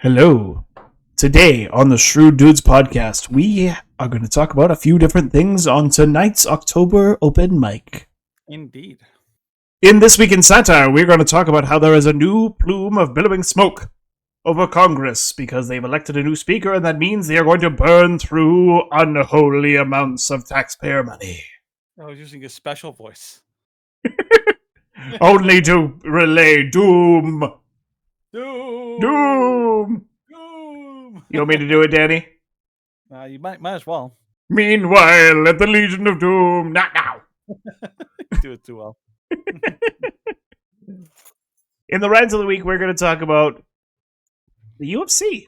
Hello. Today on the Shrewd Dudes podcast, we are going to talk about a few different things on tonight's October open mic. Indeed. In This Week in Satire, we're going to talk about how there is a new plume of billowing smoke over Congress because they've elected a new speaker, and that means they are going to burn through unholy amounts of taxpayer money. I was using a special voice. Only to relay doom. Doom! Doom! Doom! You want me to do it, Danny? You might as well. Meanwhile, at the Legion of Doom, not now. Do it too well. In the Rants of the Week, we're going to talk about the UFC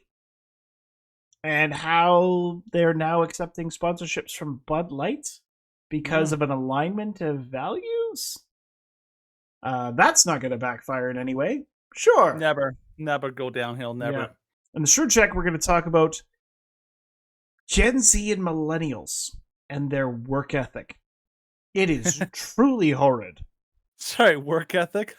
and how they're now accepting sponsorships from Bud Light because of an alignment of values. That's not going to backfire in any way. Sure. Never go downhill, never. Yeah. In the Shrewd Check, we're going to talk about Gen Z and millennials and their work ethic. It is truly horrid. Sorry, work ethic?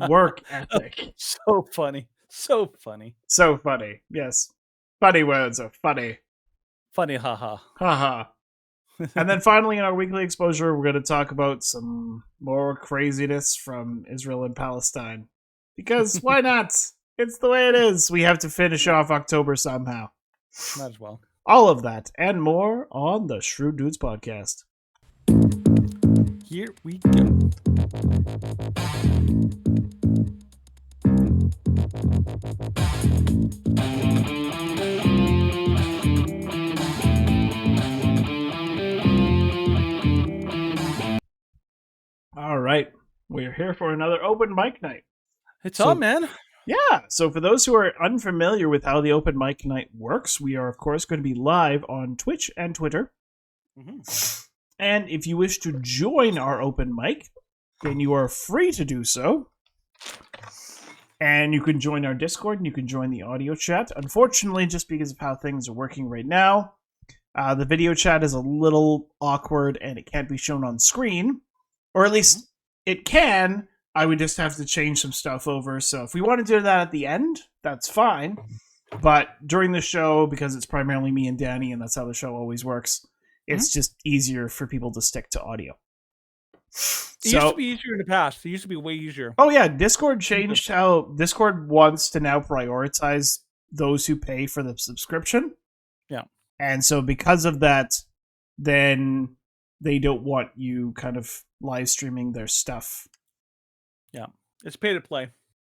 Work ethic. So funny. So funny. So funny. Yes. Funny words are funny. Funny, haha. Haha. And then finally, in our weekly exposure, we're going to talk about some more craziness from Israel and Palestine. Because why not? It's the way it is. We have to finish off October somehow. Might as well. All of that and more on the Shrewd Dudes podcast. Here we go. All right. We're here for another open mic night. It's on, man. Yeah. So for those who are unfamiliar with how the open mic night works, we are, of course, going to be live on Twitch and Twitter. Mm-hmm. And if you wish to join our open mic, then you are free to do so. And you can join our Discord and you can join the audio chat. Unfortunately, just because of how things are working right now, the video chat is a little awkward and it can't be shown on screen. Or at least it can. I would just have to change some stuff over. So if we want to do that at the end, that's fine. But during the show, because it's primarily me and Danny, and that's how the show always works, it's just easier for people to stick to audio. It used to be easier in the past. It used to be way easier. Oh, yeah. Discord changed how Discord wants to now prioritize those who pay for the subscription. Yeah. And so because of that, then they don't want you kind of live streaming their stuff. Yeah. It's pay to play.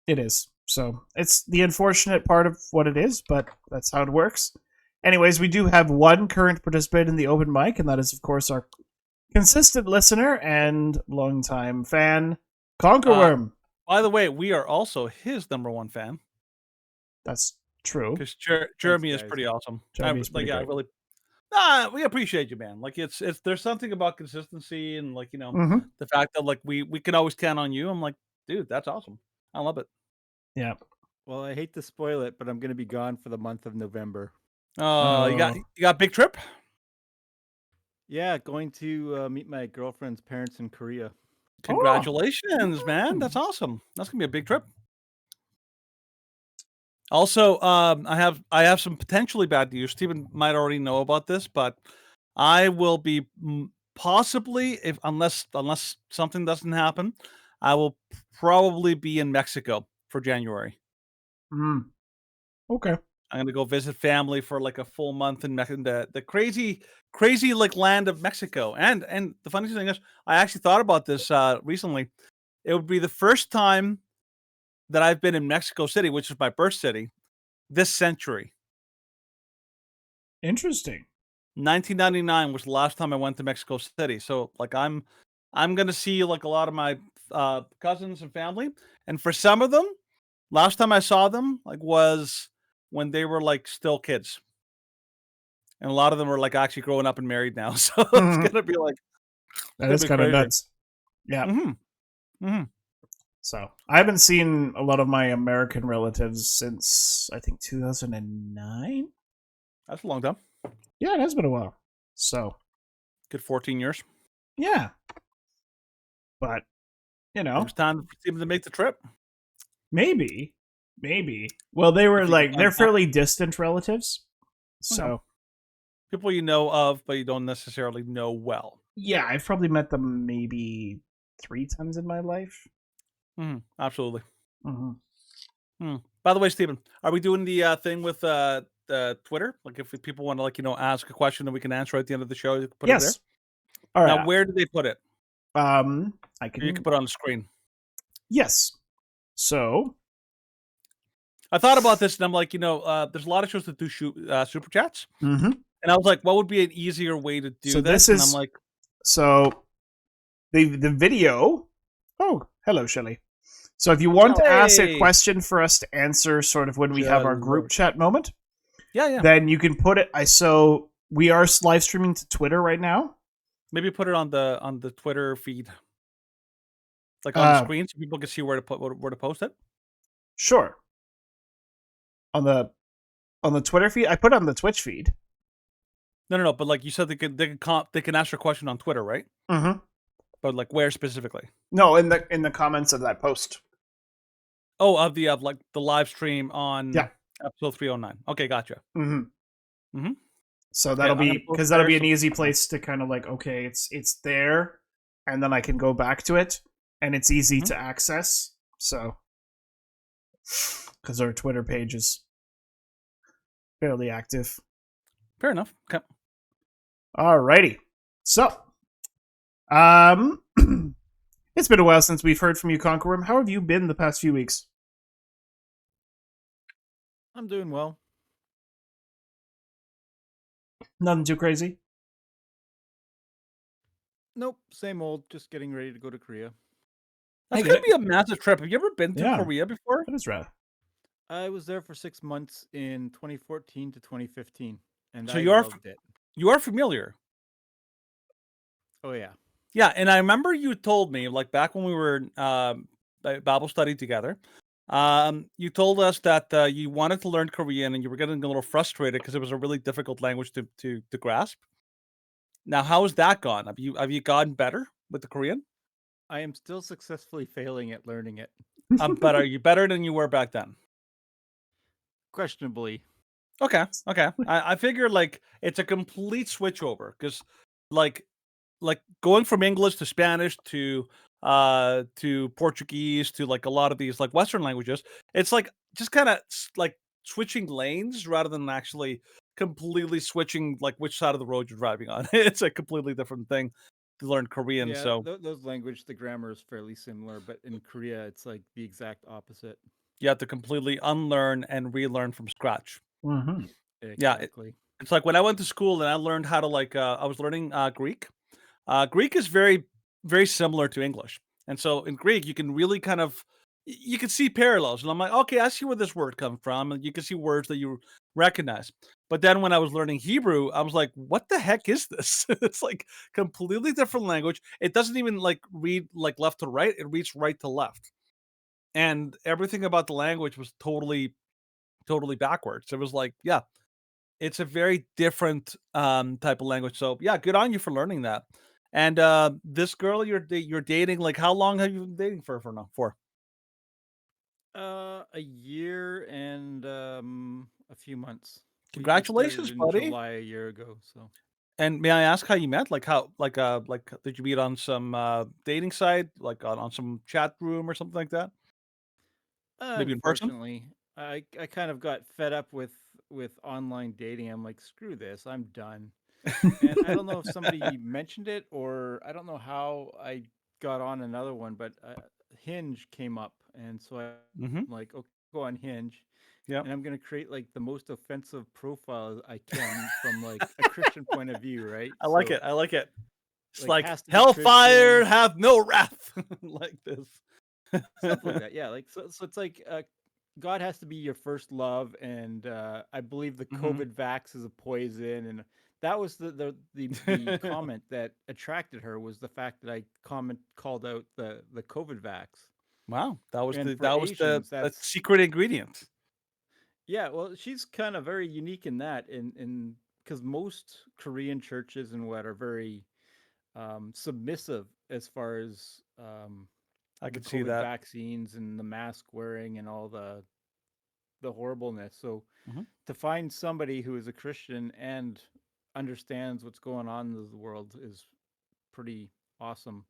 It is. So it's the unfortunate part of what it is, but that's how it works. Anyways, we do have one current participant in the open mic, and that is, of course, our consistent listener and longtime fan, Conquerworm. By the way, we are also his number one fan. That's true. Because Jeremy is pretty awesome. Really. We appreciate you, man. Like it's there's something about consistency and like, the fact that like we can always count on you. I'm like, dude, that's awesome. I love it. Yeah. Well, I hate to spoil it, but I'm going to be gone for the month of November. Oh, you got a big trip? Yeah, going to meet my girlfriend's parents in Korea. Congratulations, man. That's awesome. That's going to be a big trip. Also, I have some potentially bad news. Stephen might already know about this, but I will be possibly, unless something doesn't happen, I will probably be in Mexico for January. Okay. I'm gonna go visit family for like a full month in the crazy like land of Mexico. And the funny thing is, I actually thought about this recently. It would be the first time that I've been in Mexico City, which is my birth city, this century. Interesting. 1999 was the last time I went to Mexico City. So like I'm gonna see like a lot of my cousins and family, and for some of them, last time I saw them like was when they were like still kids, and a lot of them are like actually growing up and married now. So it's gonna be like that is kind of nuts. Yeah. So I haven't seen a lot of my American relatives since I think 2009. That's a long time. Yeah, it has been a while. So good 14 years. Yeah, but it's time for them to make the trip. Maybe. Maybe. Well, they were If you like could they're find out. fairly distant relatives. So Okay. People you know of, but you don't necessarily know well. yeah, I've probably met them maybe 3 times in my life. Absolutely. Mm-hmm. By the way, Stephen, are we doing the thing with the Twitter? Like, if people want to, like, ask a question and we can answer at the end of the show, you can put it there. Yes. All Now, right. where do they put it? I Or you can. can put it on the screen. Yes. So I thought about this, and I'm like, there's a lot of shows that do super chats, mhm. and I was like, what would be an easier way to do So this this? And I'm is like, so the video. Oh, hello, Shelley. So if you want to ask a hey, question for us to answer, sort of when we have our group Hello. chat moment, yeah, then you can put it. So we are live streaming to Twitter right now. maybe put it on the Twitter feed, like on the Uh, screen, so people can see where to post it. sure. On the Twitter feed, I put it on the Twitch feed. No, but like you said, they can ask your question on Twitter, right? Mm-hmm. But like where specifically? No, in the comments of that post. Oh, of like the live stream on Yeah. episode 309. Okay, gotcha. Mm-hmm. Mm-hmm. So Okay, that'll I'm gonna be post because it that'll there. be an So easy place to kind of like, okay, it's there, and then I can go back to it, and it's easy Mhm. to access. So because our Twitter page is fairly active. fair enough. Okay. Alrighty. So, um, it's been a while since we've heard from you, Conqueror. How have you been the past few weeks? I'm doing well. Nothing too crazy. Nope, same old. Just getting ready to go to Korea. That's Hey, gonna be a massive trip. Have you ever been to Yeah. Korea before? That is rad. I was there for 6 months in 2014 to 2015, and So I loved it. you are familiar. Oh yeah. Yeah, and I remember you told me, like, back when we were Bible study together, you told us that you wanted to learn Korean and you were getting a little frustrated because it was a really difficult language to grasp. Now, how has that gone? Have you gotten better with the Korean? I am still successfully failing at learning it. But are you better than you were back then? Questionably. Okay. I figure like it's a complete switch over because like going from English to Spanish to Portuguese to like a lot of these like Western languages, it's like just kind of like switching lanes rather than actually completely switching like which side of the road you're driving on. It's a completely different thing to learn Korean. Yeah, So those language, the grammar is fairly similar, but in Korea, it's like the exact opposite. you have to completely unlearn and relearn from scratch. Mm-hmm. Yeah, Exactly. it's like when I went to school and I learned how to like I was learning Greek. Greek is very, very similar to English, and so in Greek you can really kind of you can see parallels. And I'm like, okay, I see where this word comes from, and you can see words that you recognize. But then when I was learning Hebrew, I was like, what the heck is this? It's like completely different language. It doesn't even like read like left to right; it reads right to left, and everything about the language was totally backwards. It was like, yeah, it's a very different type of language. So yeah, good on you for learning that. And this girl you're dating, like how long have you been dating for now? For A year and a few months. We started congratulations, in buddy. July a year ago, so And may I ask how you met? Like how like did you meet on some dating site, like on some chat room or something like that? Maybe in person? unfortunately, I kind of got fed up with online dating. I'm like, screw this, I'm done. And I don't know if somebody mentioned it or I don't know how I got on another one, but Hinge came up, and so I'm Mm-hmm. like, okay, go on Hinge, Yeah. and I'm gonna create like the most offensive profile I can from like a Christian point of view, right? I like So it. I like it. It's like like has to be hellfire Christian, have no wrath like this. stuff like that. Yeah, like so it's like God has to be your first love, and I believe the Hmm. COVID vax is a poison, and that was the comment that attracted her was the fact that I called out the COVID vax, Wow, that was and the for Asians that's secret ingredient. yeah, well she's kind of very unique in that, in because most Korean churches and what are very submissive as far as I the could see COVID that. vaccines and the mask wearing and all the the horribleness. So Mhm. to find somebody who is a Christian and understands what's going on in the world is pretty awesome.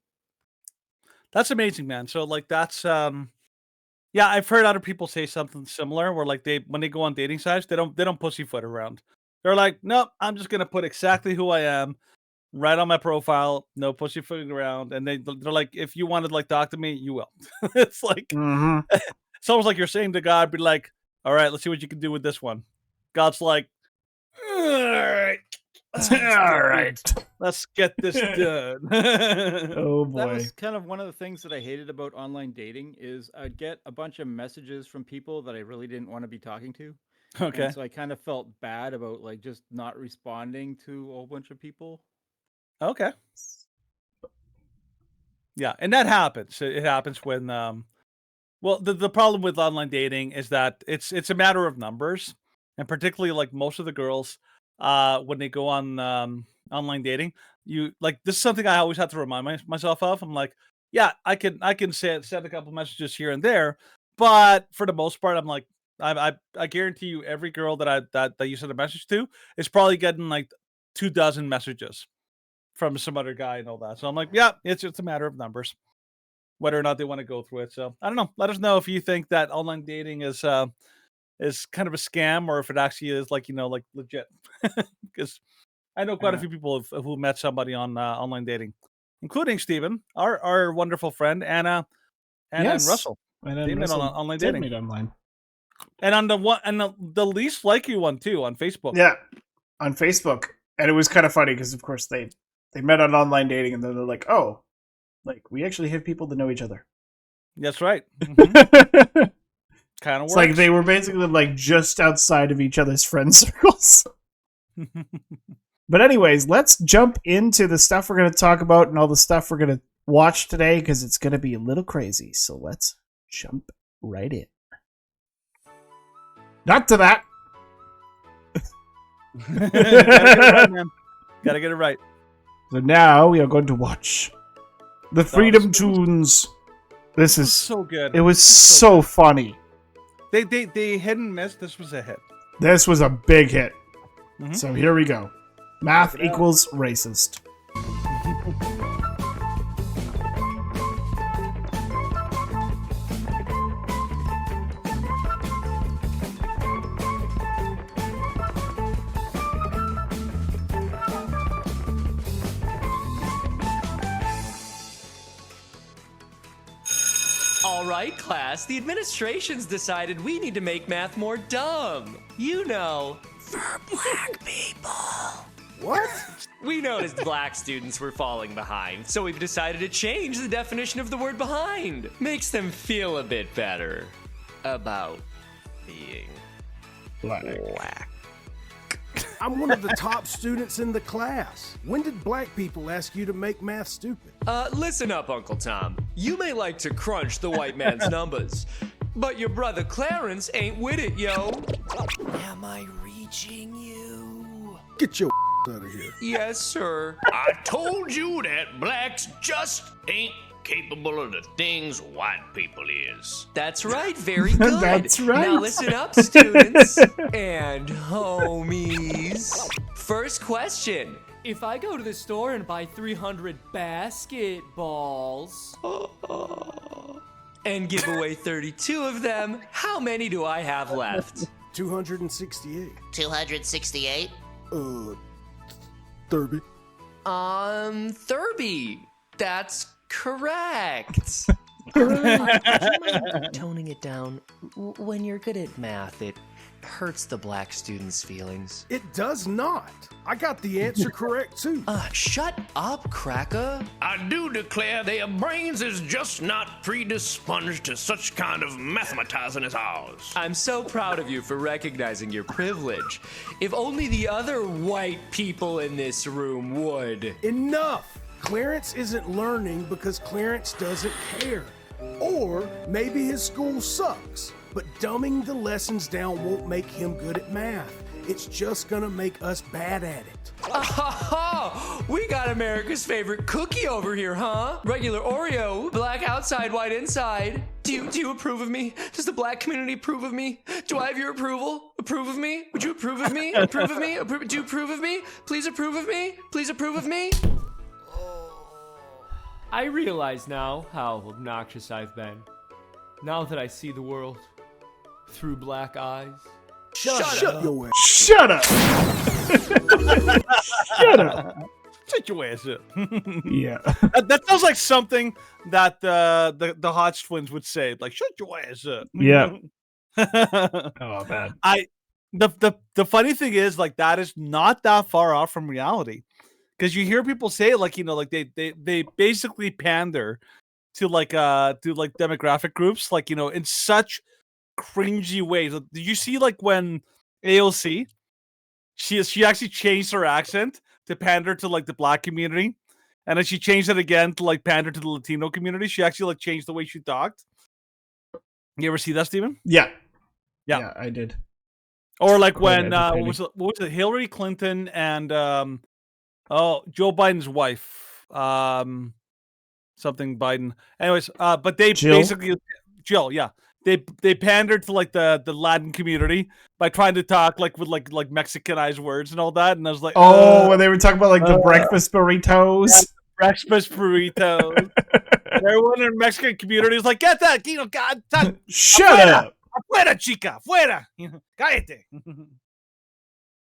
That's amazing, man. So like that's yeah, I've heard other people say something similar where like when they go on dating sites, they don't pussyfoot around. They're like, nope, I'm just gonna put exactly who I am right on my profile, no pussyfooting around. And they're like, if you wanted to like talk to me, you will. It's like Mm-hmm. it's almost like you're saying to God, be like, all right, let's see what you can do with this one. God's like, all right, All right. let's get this done. Oh That boy. was kind of one of the things that I hated about online dating is I'd get a bunch of messages from people that I really didn't want to be talking to. Okay. And so I kind of felt bad about like just not responding to a whole bunch of people. Okay. Yeah, and that happens. It happens when well, the problem with online dating is that it's a matter of numbers, and particularly like most of the girls, when they go on online dating, you like this is something I always have to remind myself of. I'm like, yeah, I can send a couple messages here and there, but for the most part, I'm like, I guarantee you, every girl that you send a message to is probably getting like 24 messages from some other guy and all that. So I'm like, yeah, it's a matter of numbers, whether or not they want to go through it. So I don't know. Let us know if you think that online dating is kind of a scam or if it actually is like like legit. Because I know quite a Yeah. few people who met somebody on online dating, including Steven, our wonderful friend Anna and Yes. Russell. And then They met on Russell online did dating, meet online. and on the least likely one too on Facebook. Yeah, on Facebook, and it was kind of funny because, of course, they met on online dating, and then they're like, "Oh, like we actually have people that know each other." That's right. It's Kind of works. like they were basically like just outside of each other's friend circles. But anyways, let's jump into the stuff we're going to talk about and all the stuff we're going to watch today because it's going to be a little crazy. So let's jump right in. Not to that. Gotta get it right, man. Gotta get it right. So now we are going to watch the Freedom Tunes. This is So good. It was so funny. They hit and miss. This was a hit. This was a big hit. Mhm. So here we go. Math Check it out. equals racist. All right, class, the administration's decided we need to make math more dumb. You know, for black people. What? We noticed black students were falling behind, so we've decided to change the definition of the word behind. Makes them feel a bit better about being black. I'm one of the top students in the class. When did black people ask you to make math stupid? Listen up, Uncle Tom. You may like to crunch the white man's numbers, but your brother Clarence ain't with it, yo. Am I reaching you? Get your out of here. Yes, sir. I told you that blacks just ain't capable of the things white people is. That's right, very good. That's right. Now listen up, students and homies. First question. If I go to the store and buy 300 basketballs, And give away 32 of them, how many do I have left? 268. 268? 30. Thurby. That's correct. Would you mind toning it down? When you're good at math, it hurts the black students' feelings. It does not. I got the answer correct too. Shut up, Cracker. I do declare their brains is just not predisposed to such kind of mathematizing as ours. I'm so proud of you for recognizing your privilege. If only the other white people in this room would. Enough. Clarence isn't learning because Clarence doesn't care. Or maybe his school sucks. But dumbing the lessons down won't make him good at math. It's just gonna make us bad at it. Oh, we got America's favorite cookie over here, huh? Regular Oreo, black outside, white inside. Do you approve of me? Does the black community approve of me? Do I have your approval? Approve of me? Would you approve of me? Approve of me? Do you approve of me? Please approve of me? Please approve of me? I realize now how obnoxious I've been. Now that I see the world through black eyes. Shut your ass. Shut up! Shut up! Shut your ass up. Yeah. That sounds like something that the Hodge twins would say. Like, shut your ass up. Yeah. Oh, man. The funny thing is, like, that is not that far off from reality. Because you hear people say, like, like they basically pander to like demographic groups, like, in such cringy ways. Did you see, like, when AOC she actually changed her accent to pander to, like, the black community, and then she changed it again to, like, pander to the Latino community? She actually, like, changed the way she talked. You ever see that, Steven? Yeah. Yeah. Yeah, I did. Or like Quite when what was it? Hillary Clinton and Joe Biden's wife, something Biden. Anyways, but they Jill? basically Jill, yeah. They pandered to, like, the Latin community by trying to talk like with like Mexicanized words and all that, and I was like, Oh, when they were talking about, like, the breakfast burritos. yeah, breakfast burritos. Everyone in the Mexican community is like, get that, God, Shut afuera, up! afuera, chica, fuera, cállate.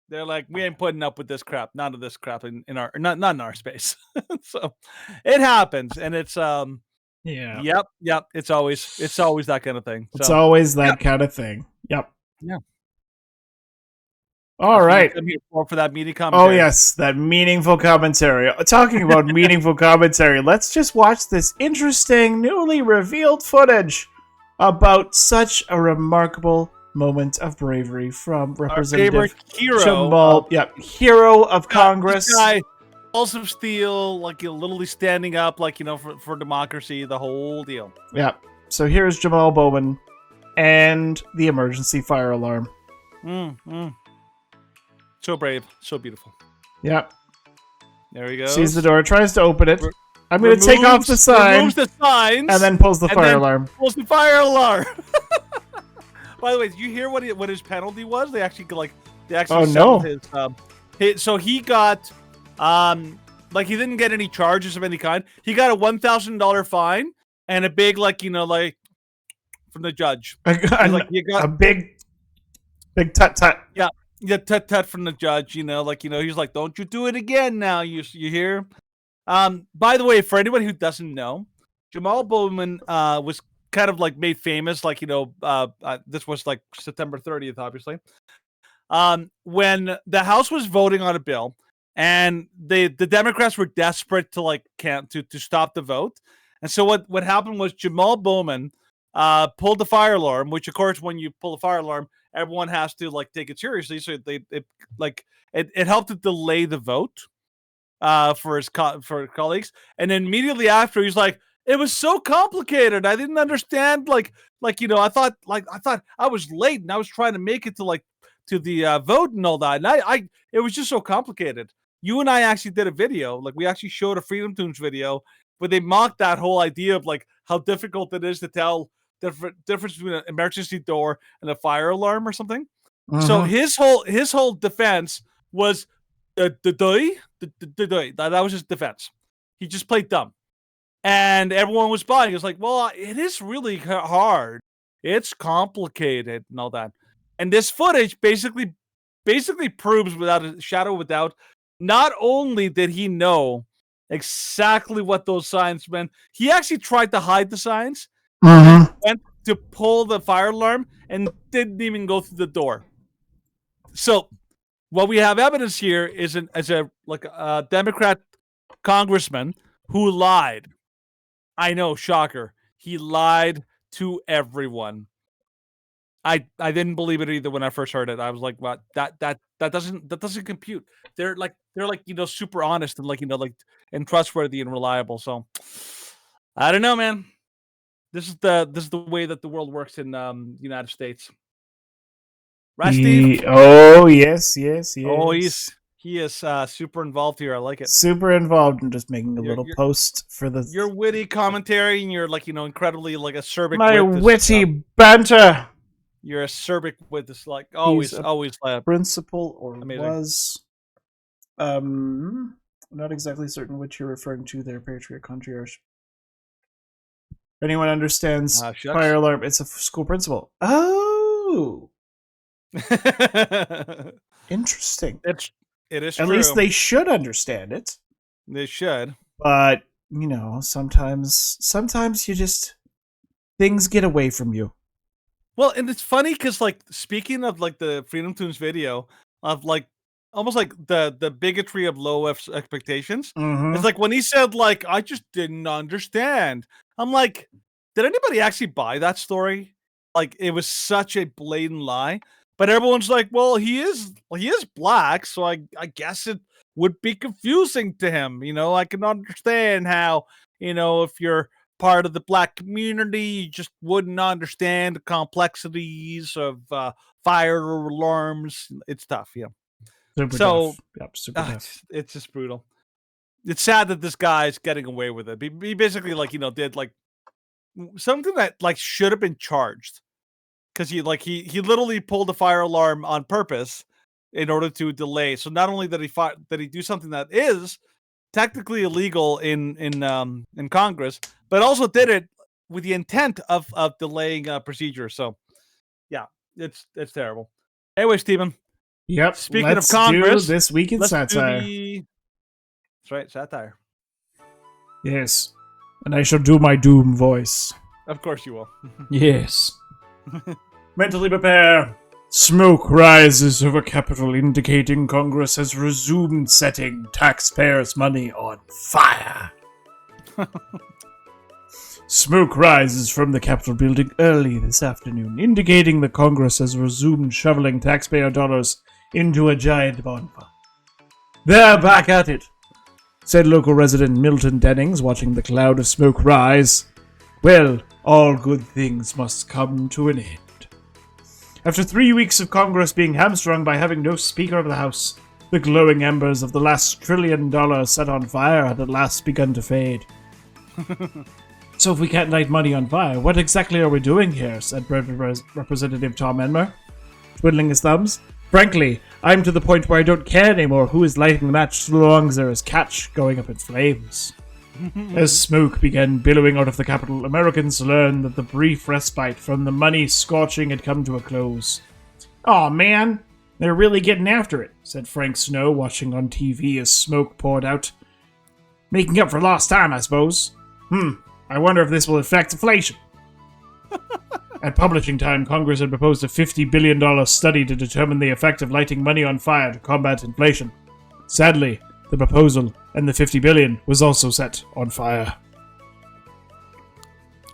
They're like, we ain't putting up with this crap, none of this crap in our not in our space. So it happens, and it's Yeah. yep. It's always that kind of thing. It's So, always that kind of thing. Yep. Yeah. All that's what you right. come here for that meaty Oh, commentary. yes, that meaningful commentary. Talking about meaningful commentary, let's just watch this interesting, newly revealed footage about such a remarkable moment of bravery from Our Representative favorite hero, Jamal. Hero of Congress. This guy, balls of steel, like, literally standing up, like, for democracy, the whole deal. Yeah. So here's Jamal Bowman and the emergency fire alarm. So brave, so beautiful. Yep. There he goes. Sees the door, tries to open it. I'm going to take off the sign, Removes the signs, and then pulls the and fire then alarm. Pulls the fire alarm. By the way, did you hear what his penalty was? They actually Oh, settled no. so he got like, he didn't get any charges of any kind. He got a $1,000 fine and a big, like, like, from the judge. You got A big tut-tut. Yeah, tut from the judge, like, he's like, don't you do it again now, you hear? By the way, for anyone who doesn't know, Jamal Bowman was kind of, like, made famous, like, this was, like, September 30th, obviously. When the House was voting on a bill, and the Democrats were desperate to, like, to stop the vote. And so what happened was Jamal Bowman pulled the fire alarm, which, of course, when you pull the fire alarm, everyone has to, like, take it seriously. So it helped to delay the vote for his colleagues. And then immediately after, he's like, it was so complicated. I didn't understand. I thought I was late and I was trying to make it to the vote and all that. And it was just so complicated. You and I actually did a video. Like, we actually showed a Freedom Tunes video where they mocked that whole idea of, like, how difficult it is to tell the difference between an emergency door and a fire alarm or something. So his whole defense was that was his defense. He just played dumb, and everyone was buying. It's like, well, it is really hard. It's complicated and all that. And this footage basically proves without a shadow of a doubt, not only did he know exactly what those signs meant, he actually tried to hide the signs. Went to pull the fire alarm and didn't even go through the door. So what we have evidence here is a Democrat congressman who lied. I know, shocker. He lied to everyone. I didn't believe it either when I first heard it. I was like, "What? That doesn't compute." They're like super honest and and trustworthy and reliable. So I don't know, man. This is the way that the world works in the United States. Right, Steve? Oh, yes, yes, yes. Oh, he is super involved here. I like it. super involved in just making a You're- little you're- post for the Your witty commentary and your incredibly acerbic my wit. witty banter. You're acerbic with this always a always Principal or Amazing. was. Not exactly certain which you're referring to there, Patriot Contrarian. If anyone understands Shucks. fire alarm, it's a school principal. Oh, interesting. It is At true. least they should understand it. They should. But, sometimes you just things get away from you. Well, and it's funny because speaking of the Freedom Tunes video of almost like the bigotry of low expectations. Mhm. It's like when he said I just didn't understand. I'm like, did anybody actually buy that story? It was such a blatant lie. But everyone's like, well, he is black, so I guess it would be confusing to him. I can understand how, if you're part of the black community, you just wouldn't understand the complexities of fire alarms. It's tough, yeah. Super So, tough. Yep, super tough. it's just brutal. It's sad that this guy's getting away with it. He basically did something that should have been charged. Because he literally pulled a fire alarm on purpose in order to delay. So not only did he do something that is technically illegal in Congress, but also did it with the intent of delaying procedure. So yeah, it's terrible. Anyway, Stephen. Yep. Speaking let's of Congress, do this week in let's satire. That's right, satire. Yes, and I shall do my doom voice. Of course you will. Yes. Mentally prepare. Smoke rises over Capitol, indicating Congress has resumed setting taxpayers' money on fire. Smoke rises from the Capitol building early this afternoon, indicating that Congress has resumed shoveling taxpayer dollars into a giant bonfire. They're back at it, said local resident Milton Dennings, watching the cloud of smoke rise. Well, all good things must come to an end. After 3 weeks of Congress being hamstrung by having no Speaker of the House, the glowing embers of the last $1 trillion set on fire had at last begun to fade. So if we can't light money on fire, what exactly are we doing here? Said Representative Tom Emmer, twiddling his thumbs. Frankly, I'm to the point where I don't care anymore who is lighting the match so long as there is catch going up in flames. As smoke began billowing out of the Capitol, Americans learned that the brief respite from the money scorching had come to a close. Aw, man, they're really getting after it, said Frank Snow, watching on TV as smoke poured out. Making up for lost time, I suppose. I wonder if this will affect inflation. At publishing time, Congress had proposed a $50 billion study to determine the effect of lighting money on fire to combat inflation. Sadly, the proposal and the $50 billion was also set on fire.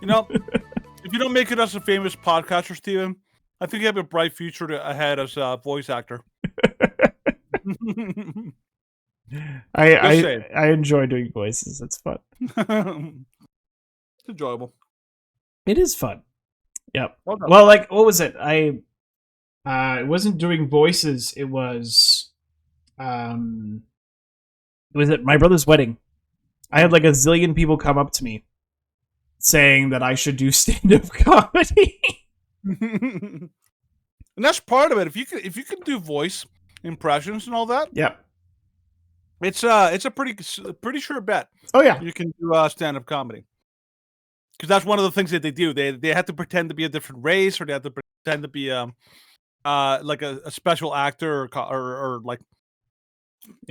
If you don't make it as a famous podcaster, Steven, I think you have a bright future ahead as a voice actor. I enjoy doing voices. It's fun. It's enjoyable. It is fun. Yep. Well, what was it? It wasn't doing voices. It was at my brother's wedding. I had a zillion people come up to me saying that I should do stand-up comedy. And that's part of it. If you can do voice impressions and all that, Yep. it's a pretty sure bet. Oh yeah. You can do stand-up comedy. Because that's one of the things that they do. They have to pretend to be a different race, or they have to pretend to be like a special actor or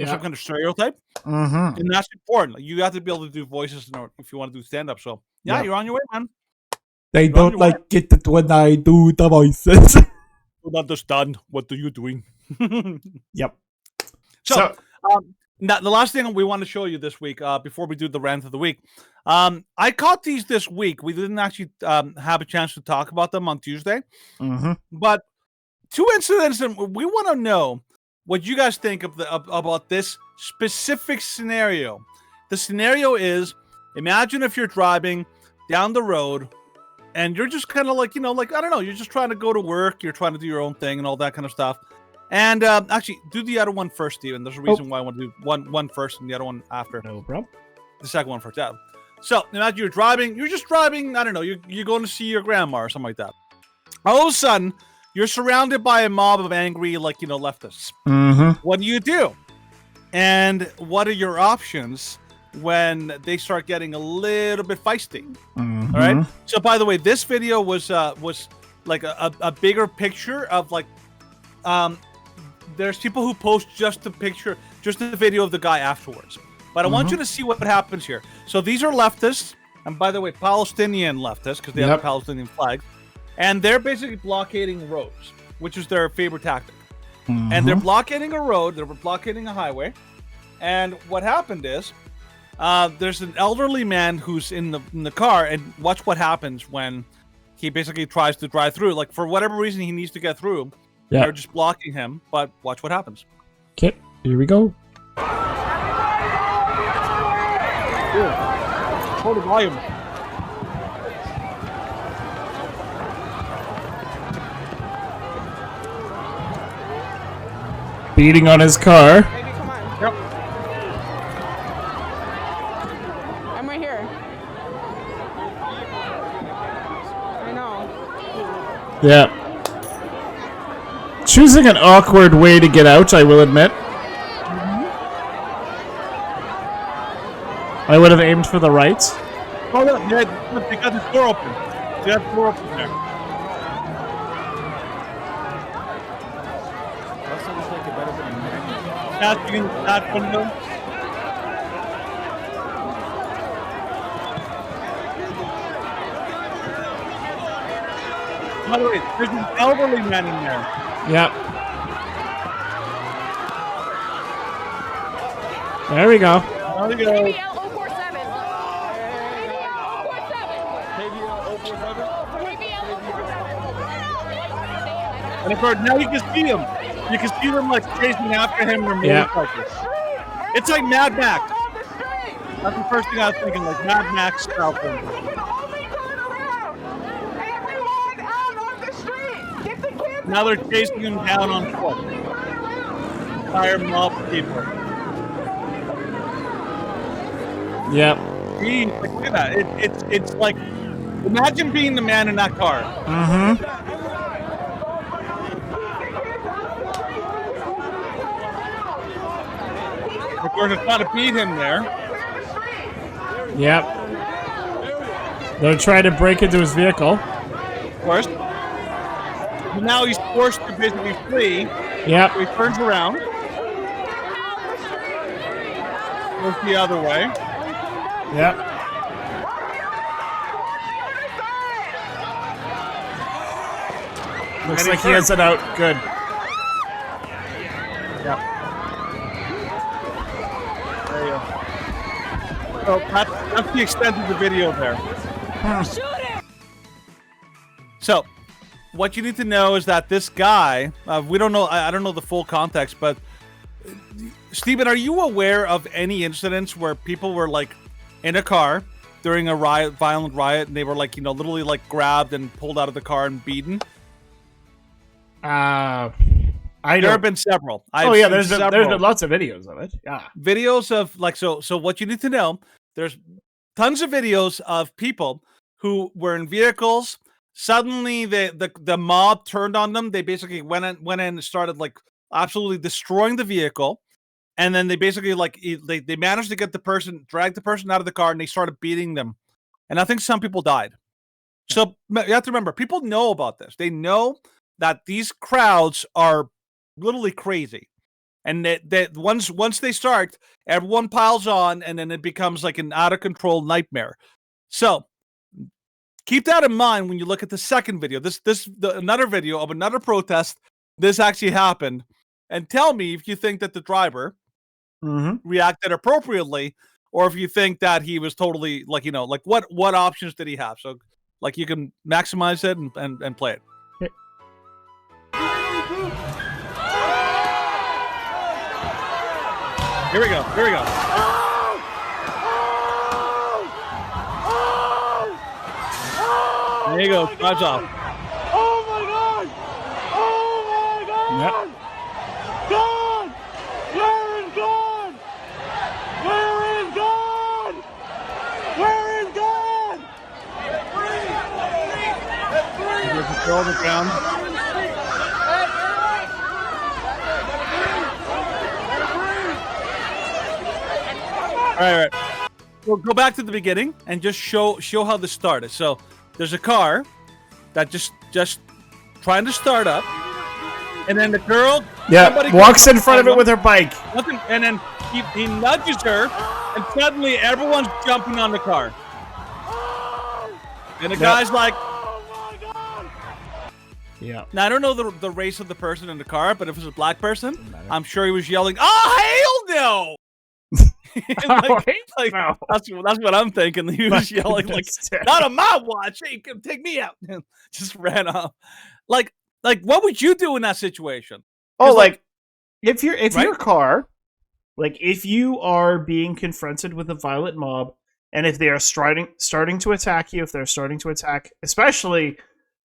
some kind of stereotype. Mm-hmm. And that's important. You have to be able to do voices if you want to do stand-up. So yeah, you're on your way, man. They don't like it when I do the voices. Don't understand what are you doing. Yep. So now the last thing we want to show you this week, before we do the rant of the week, I caught these this week. We didn't actually have a chance to talk about them on Tuesday, but two incidents, and we want to know what you guys think about this specific scenario. The scenario is: imagine if you're driving down the road and you're just kind of like, like, I don't know, you're just trying to go to work, you're trying to do your own thing and all that kind of stuff. And actually, do the other one first, Steven. There's a reason why I want to do one first and the other one after. No problem. The second one first, yeah. So, imagine you're just driving, I don't know, you're going to see your grandma or something like that. All of a sudden, you're surrounded by a mob of angry, leftists. Mm-hmm. What do you do? And what are your options when they start getting a little bit feisty? Mm-hmm. All right. So, by the way, this video was like a bigger picture of there's people who post just the video of the guy afterwards. But I want you to see what happens here. So these are leftists, and by the way, Palestinian leftists, because they have a Palestinian flag, and they're basically blockading roads, which is their favorite tactic. And they're blockading a road, they're blockading a highway, and what happened is, there's an elderly man who's in the car, and watch what happens when he basically tries to drive through. Like, for whatever reason he needs to get through, they're just blocking him, but watch what happens. Okay, here we go. Hold the volume. Beating on his car. Baby, come on. Yep. I'm right here. I know. Yeah. Choosing an awkward way to get out, I will admit. I would have aimed for the right. Oh, look, they got the door open. They got the door open there. That sounds like a better than That window. By the way, there's an elderly man in there. Yep. There we go. There we go. KBL 047. KBL 047. And of course, now you can see him. You can see them like chasing after him in their motorcycles. It's like Mad Max. That's the first thing I was thinking, like Mad Max style thing. Now they're chasing him down on foot. Entire mob of people. Yep. Jeez, like, look at that. It's like, imagine being the man in that car. Mm-hmm. Of course, it's not to beat him there. Yep. They're trying to break into his vehicle. Of course. Now he's forced to basically flee. Yep. So he turns around. Goes the other way. Yep. Looks like he has it out. Good. Yep. There you go. So that's the extent of the video there. So, what you need to know is that this guy, we don't know, I don't know the full context, but Stephen, are you aware of any incidents where people were like in a car during a violent riot, and they were like, literally like grabbed and pulled out of the car and beaten? There have been several. There's been lots of videos of it. Yeah. Videos of like, so what you need to know, there's tons of videos of people who were in vehicles. Suddenly the mob turned on them. They basically went in and started like absolutely destroying the vehicle. And then they basically like, they managed to drag the person out of the car, and they started beating them. And I think some people died. So you have to remember, people know about this. They know that these crowds are literally crazy. And that once they start, everyone piles on, and then it becomes like an out of control nightmare. So keep that in mind when you look at the second video. Another video of another protest. This actually happened, and tell me if you think that the driver reacted appropriately, or if you think that he was totally like what options did he have? So like you can maximize it and play it. Here we go. There you go. Drives off. Oh my God! Oh my God! Yep. God! Where is God? Where is God? Where is God? There's a girl on the ground. All right. We'll go back to the beginning and just show how this started. So there's a car that just trying to start up, and then the girl somebody walks in front of it with her bike. and then he nudges her, and suddenly everyone's jumping on the car. And the guy's like, Yeah. now I don't know the race of the person in the car, but if it's a black person, I'm sure he was yelling, "Oh hell no!" like, No. that's what I'm thinking. He was yelling like, "Not on my watch! Hey, come take me out!" And just ran off. Like, what would you do in that situation? Oh, 'Cause, like if your Right? car, like if you are being confronted with a violent mob, and if they are starting to attack you, if they're starting to attack, especially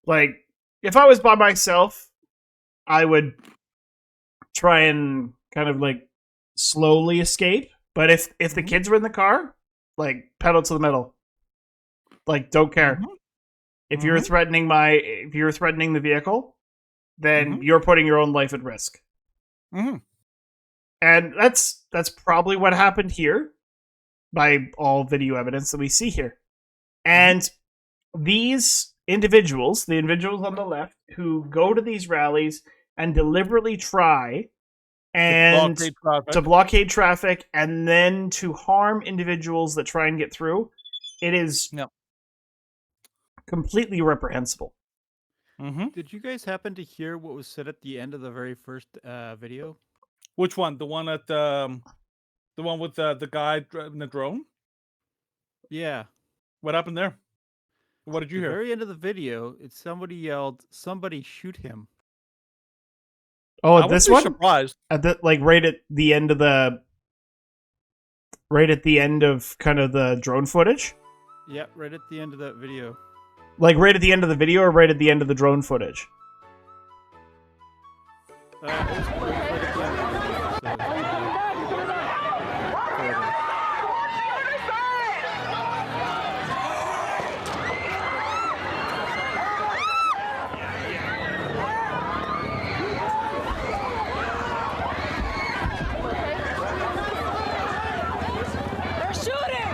like if I was by myself, I would try and kind of like slowly escape. But if the kids were in the car, like pedal to the metal, like don't care. If you're threatening the vehicle, then you're putting your own life at risk. And that's probably what happened here, by all video evidence that we see here. And these individuals, the individuals on the left, who go to these rallies and deliberately try and to blockade traffic and then to harm individuals that try and get through, it is completely reprehensible. Did you guys happen to hear what was said at the end of the very first video? Which one? The one at the one with the guy driving the drone? Yeah. What happened there? What did you At the hear? very end of the video, somebody yelled, "Somebody shoot him." Oh, I wouldn't this be one? surprised. At the right at the end of kind of the drone footage? Yeah, right at the end of that video. Like right at the end of the video or right at the end of the drone footage? It was right at the end of the video, so They're shooting!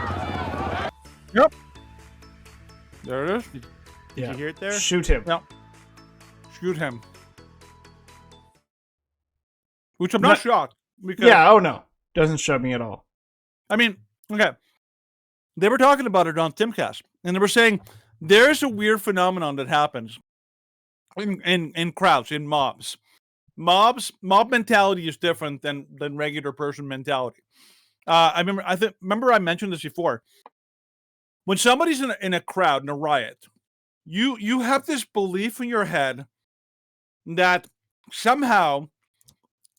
Yep. There it is. Did you hear it there? Shoot him. Yep. Shoot him. Which I'm not shocked. Because, Yeah, oh no. Doesn't show me at all. I mean, okay. They were talking about it on Timcast, and they were saying there's a weird phenomenon that happens in crowds, in mobs. Mob mentality is different than regular person mentality. I remember I mentioned this before. When somebody's in a crowd, in a riot, you have this belief in your head that somehow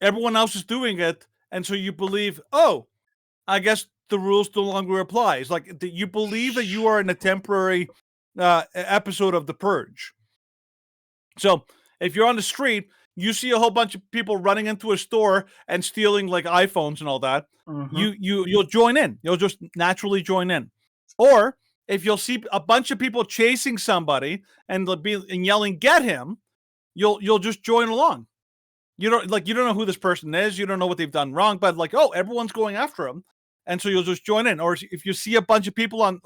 everyone else is doing it, and so you believe, oh, I guess the rules no longer apply. It's like you believe that you are in a temporary episode of the Purge. So if you're on the street, you see a whole bunch of people running into a store and stealing like iPhones and all that. You'll join in. You'll just naturally join in. Or if you'll see a bunch of people chasing somebody and yelling, "Get him!" you'll just join along. You don't know who this person is. You don't know what they've done wrong, but like, oh, everyone's going after him, and so you'll just join in. Or if you see a bunch of people on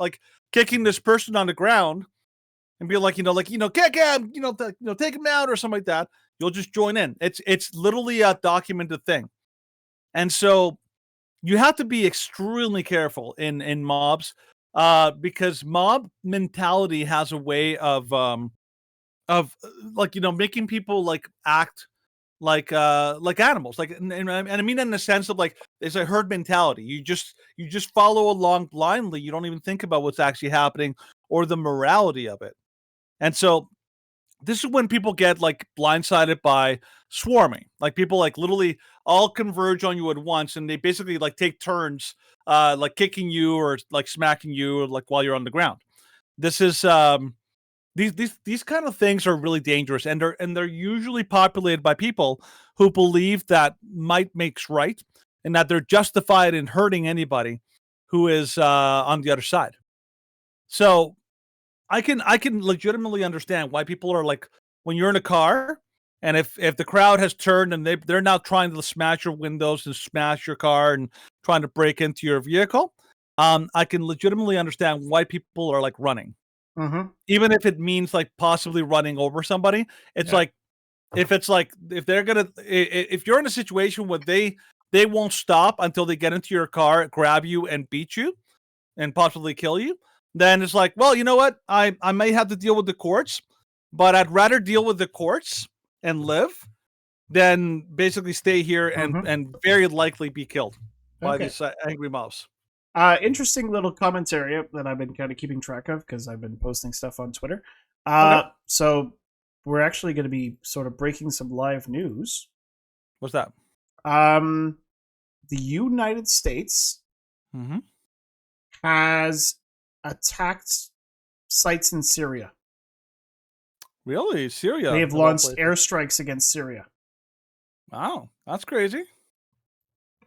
kicking this person on the ground, and be like, kick him, take him out or something like that, you'll just join in. It's literally a documented thing, and so you have to be extremely careful in mobs, because mob mentality has a way of making people act like animals, and I mean that in the sense of it's a herd mentality. You just follow along blindly. You don't even think about what's actually happening or the morality of it. And so this is when people get blindsided by swarming. Like people literally all converge on you at once, and they basically take turns kicking you or smacking you while you're on the ground. This is these kind of things are really dangerous, and they're usually populated by people who believe that might makes right, and that they're justified in hurting anybody who is on the other side. So I can legitimately understand why people are like, when you're in a car, and if the crowd has turned and they're now trying to smash your windows and smash your car and trying to break into your vehicle, I can legitimately understand why people are like running. Even if it means like possibly running over somebody. It's like, if they're gonna, if you're in a situation where they won't stop until they get into your car, grab you and beat you and possibly kill you, then it's like, well, you know what, I may have to deal with the courts, but I'd rather deal with the courts and live than basically stay here and very likely be killed by this angry mouse. Interesting little commentary that I've been kind of keeping track of because I've been posting stuff on Twitter. So we're actually going to be sort of breaking some live news. What's that? The United States has attacked sites in Syria. Really? Syria? They have launched airstrikes against Syria. Wow, that's crazy.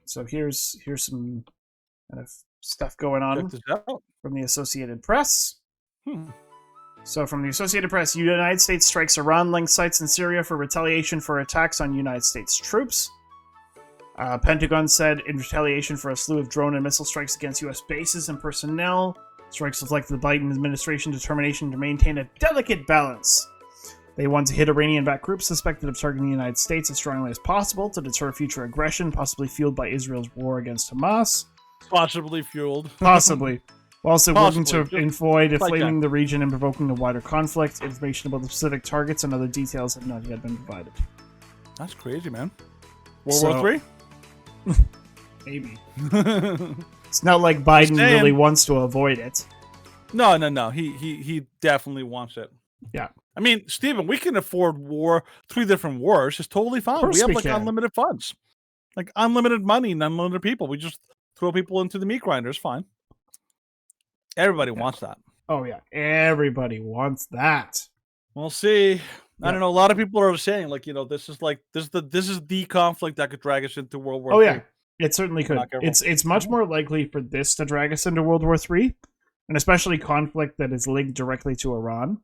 So here's some kind of stuff going on Check this out. from the Associated Press. So from the Associated Press, United States strikes Iran-linked sites in Syria for retaliation for attacks on United States troops. Pentagon said in retaliation for a slew of drone and missile strikes against U.S. bases and personnel. Strikes reflect the Biden administration's determination to maintain a delicate balance. They want to hit Iranian-backed groups suspected of targeting the United States as strongly as possible to deter future aggression, possibly fueled by Israel's war against Hamas. Possibly fueled. Possibly. Also working to avoid like inflaming the region and provoking a wider conflict. Information about the specific targets and other details have not yet been provided. That's crazy, man. World War III? Maybe. It's not like Biden really wants to avoid it. No. He definitely wants it. Yeah. I mean, Steven, we can afford 3 different wars. It's totally fine. We have like unlimited funds. Like unlimited money and unlimited people. We just throw people into the meat grinder. It's fine. Everybody wants that. Oh yeah. Everybody wants that. We'll see. I don't know. A lot of people are saying, like, you know, this is the conflict that could drag us into World War III. Yeah. It certainly could. It's much more likely for this to drag us into World War III, and especially conflict that is linked directly to Iran.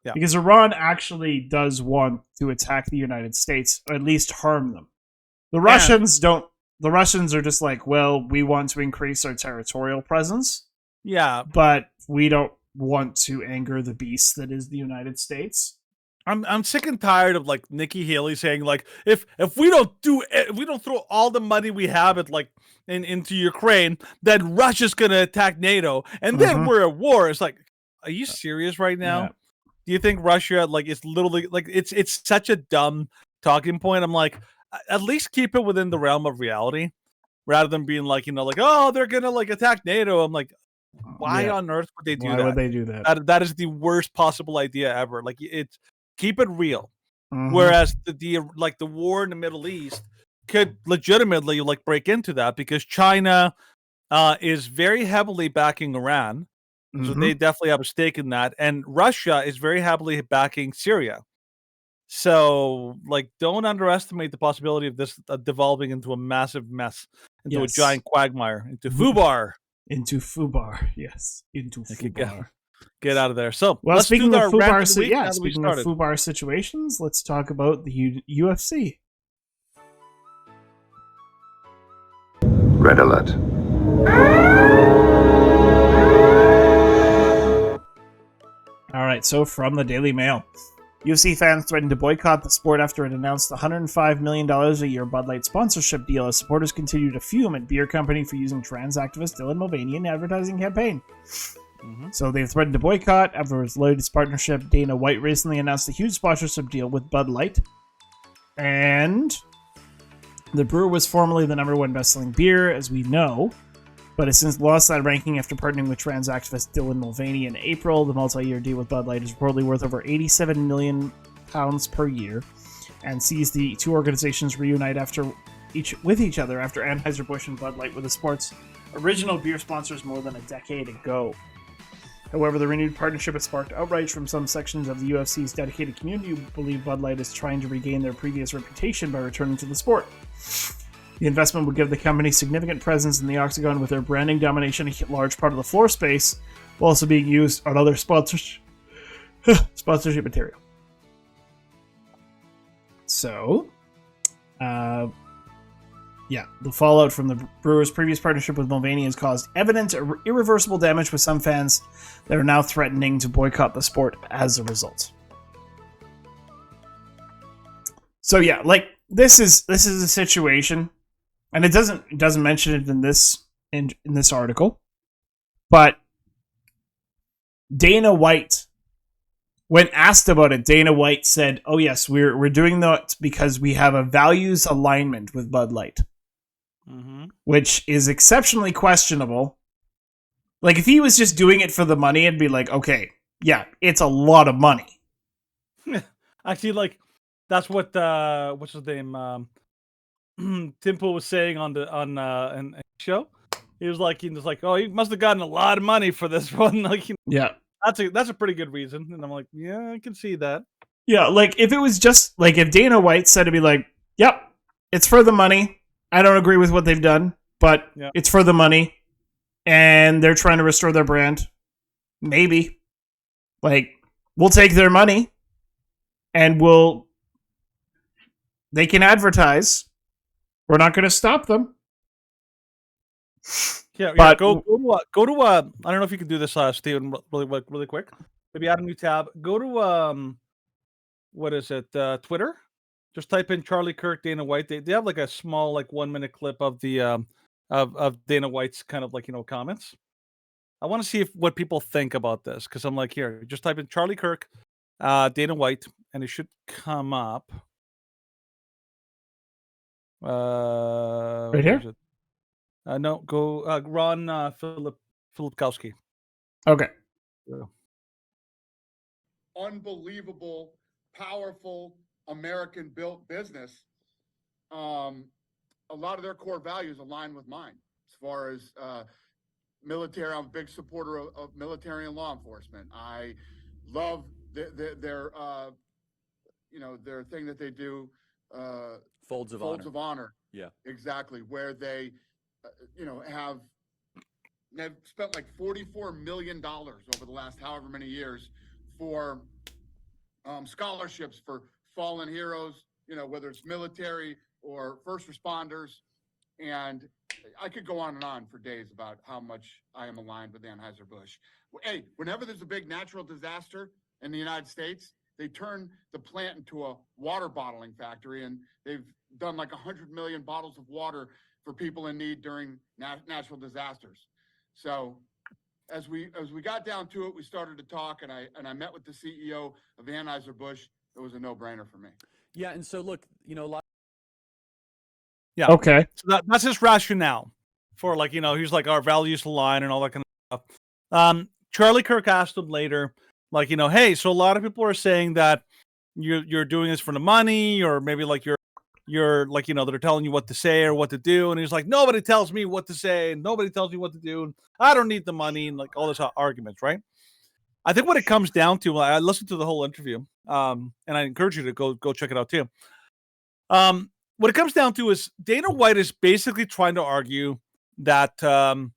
Yeah. Because Iran actually does want to attack the United States, or at least harm them. The Russians don't. The Russians are just like, well, we want to increase our territorial presence. Yeah. But we don't want to anger the beast that is the United States. I'm sick and tired of like Nikki Haley saying like, if we don't throw all the money we have at like into Ukraine, then Russia's gonna attack NATO, and then we're at war. It's like, are you serious right now? Yeah. Do you think Russia like is literally like it's such a dumb talking point? I'm like, at least keep it within the realm of reality, rather than being like, you know, like, oh, they're gonna like attack NATO. I'm like, why on earth would they do that? Why would they do that? That is the worst possible idea ever. Like, it's keep it real. Whereas the war in the Middle East could legitimately like break into that because China is very heavily backing Iran. So they definitely have a stake in that. And Russia is very heavily backing Syria. So, like, don't underestimate the possibility of this devolving into a massive mess, into a giant quagmire, into FUBAR. Into FUBAR, yes. Into FUBAR. Get out of there. So, well, let's speaking do of our FUBAR, speaking of FUBAR situations, let's talk about the UFC. Red alert. All right, so from the Daily Mail. UFC fans threatened to boycott the sport after it announced the $105 million a year Bud Light sponsorship deal as supporters continue to fume at beer company for using trans activist Dylan Mulvaney in advertising campaign. So they've threatened to boycott after his latest partnership. Dana White recently announced a huge sponsorship deal with Bud Light. And the brewer was formerly the #1 best-selling beer, as we know, but has since lost that ranking after partnering with trans activist Dylan Mulvaney in April. The multi-year deal with Bud Light is reportedly worth over £87 million per year and sees the two organizations reunite with each other after Anheuser-Busch and Bud Light were the sport's original beer sponsors more than a decade ago. However, the renewed partnership has sparked outrage from some sections of the UFC's dedicated community who believe Bud Light is trying to regain their previous reputation by returning to the sport. The investment would give the company significant presence in the octagon, with their branding domination a large part of the floor space, while also being used on other sponsorship material. So, the fallout from the Brewers' previous partnership with Mulvaney has caused evident irreversible damage with some fans that are now threatening to boycott the sport as a result. So yeah, like this is a situation, and it doesn't mention it in this article, but Dana White, when asked about it, Dana White said, "Oh yes, we're doing that because we have a values alignment with Bud Light." Mm-hmm. Which is exceptionally questionable. Like, if he was just doing it for the money, it'd be like, okay, yeah, it's a lot of money. Actually, like, that's what what's his name, Timpo was saying on the show. He was like, oh, he must have gotten a lot of money for this one. Like, Yeah. that's a pretty good reason. And I'm like, yeah, I can see that. Yeah, like, if it was just, like, if Dana White said, it'd be like, yep, it's for the money. I don't agree with what they've done, but it's for the money, and they're trying to restore their brand. Maybe. Like, we'll take their money, and they can advertise. We're not going to stop them. Yeah, But- go to I don't know if you can do this, Steven, really quick. Maybe add a new tab. Go to what is it? Twitter. Just type in Charlie Kirk, Dana White. They have like a small, like 1 minute clip of the of Dana White's kind of like, comments. I want to see what people think about this, because I'm like, here, just type in Charlie Kirk, Dana White, and it should come up. Right here? where is it? No, go Ron Filipkowski. Okay. Unbelievable, powerful American-built business. A lot of their core values align with mine. As far as military, I'm a big supporter of military and law enforcement. I love their their thing that they do. Folds of honor. Yeah. Exactly, where they, they've spent like $44 million over the last however many years for scholarships for fallen heroes, whether it's military or first responders. And I could go on and on for days about how much I am aligned with Anheuser-Busch. Hey, whenever there's a big natural disaster in the United States, they turn the plant into a water bottling factory, and they've done like 100 million bottles of water for people in need during natural disasters. So as we got down to it, we started to talk, and I met with the CEO of Anheuser-Busch. It was a no-brainer for me. Yeah, and so look, a lot. Yeah. Okay. So that's his rationale for, like, he's like, our values align and all that kind of stuff. Charlie Kirk asked him later, like, hey, so a lot of people are saying that you're doing this for the money, or maybe like you're like, they're telling you what to say or what to do. And he's like, nobody tells me what to say, and nobody tells me what to do, and I don't need the money, and like all this arguments, right? I think what it comes down to, I listened to the whole interview, and I encourage you to go check it out too. What it comes down to is Dana White is basically trying to argue that hey,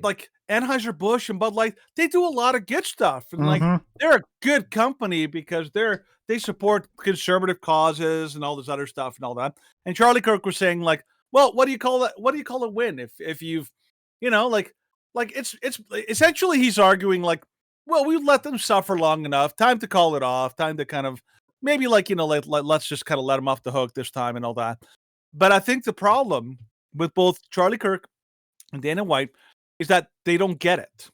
like Anheuser-Busch and Bud Light, they do a lot of good stuff, and like they're a good company because they support conservative causes and all this other stuff and all that. And Charlie Kirk was saying, like, well, what do you call that? What do you call a win if you've, like it's essentially he's arguing like, well, we've let them suffer long enough. Time to call it off. Time to kind of maybe like, let's just kind of let them off the hook this time and all that. But I think the problem with both Charlie Kirk and Dana White is that they don't get it.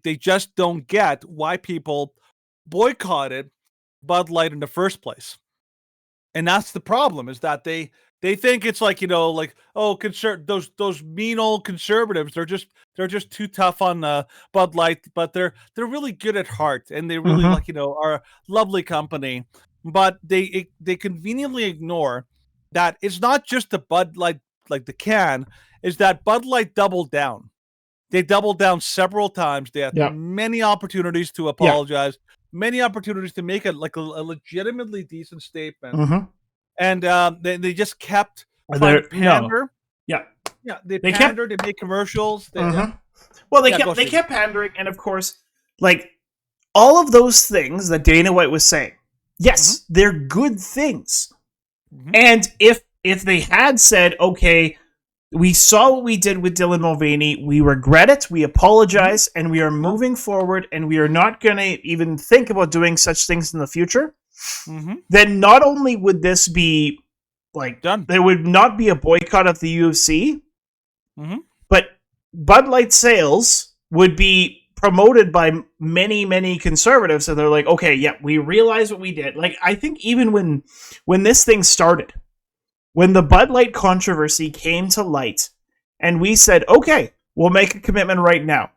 They just don't get why people boycotted Bud Light in the first place. And that's the problem, is that they think it's like, oh, those mean old conservatives, they're just too tough on Bud Light, but they're really good at heart, and they really are a lovely company. But they conveniently ignore that it's not just the Bud Light, like the can, is that Bud Light doubled down. They doubled down several times. They had Yep. many opportunities to apologize, many opportunities to make it like a legitimately decent statement, Mhm. and they just kept Or trying to they're- no. pander. Yeah. Yeah, they They kept- pandered. They make commercials. They, Mhm. Well, they Yeah, go, kept they Steve. kept pandering, and of course, like all of those things that Dana White was saying. Yes, they're good things. And if they had said, okay, we saw what we did with Dylan Mulvaney, we regret it, we apologize, and we are moving forward, and we are not going to even think about doing such things in the future, then not only would this be like done, there would not be a boycott of the UFC, but Bud Light sales would be promoted by many, many conservatives, and they're like, okay, yeah, we realize what we did. Like, I think even when this thing started, when the Bud Light controversy came to light, and we said, okay, we'll make a commitment right now.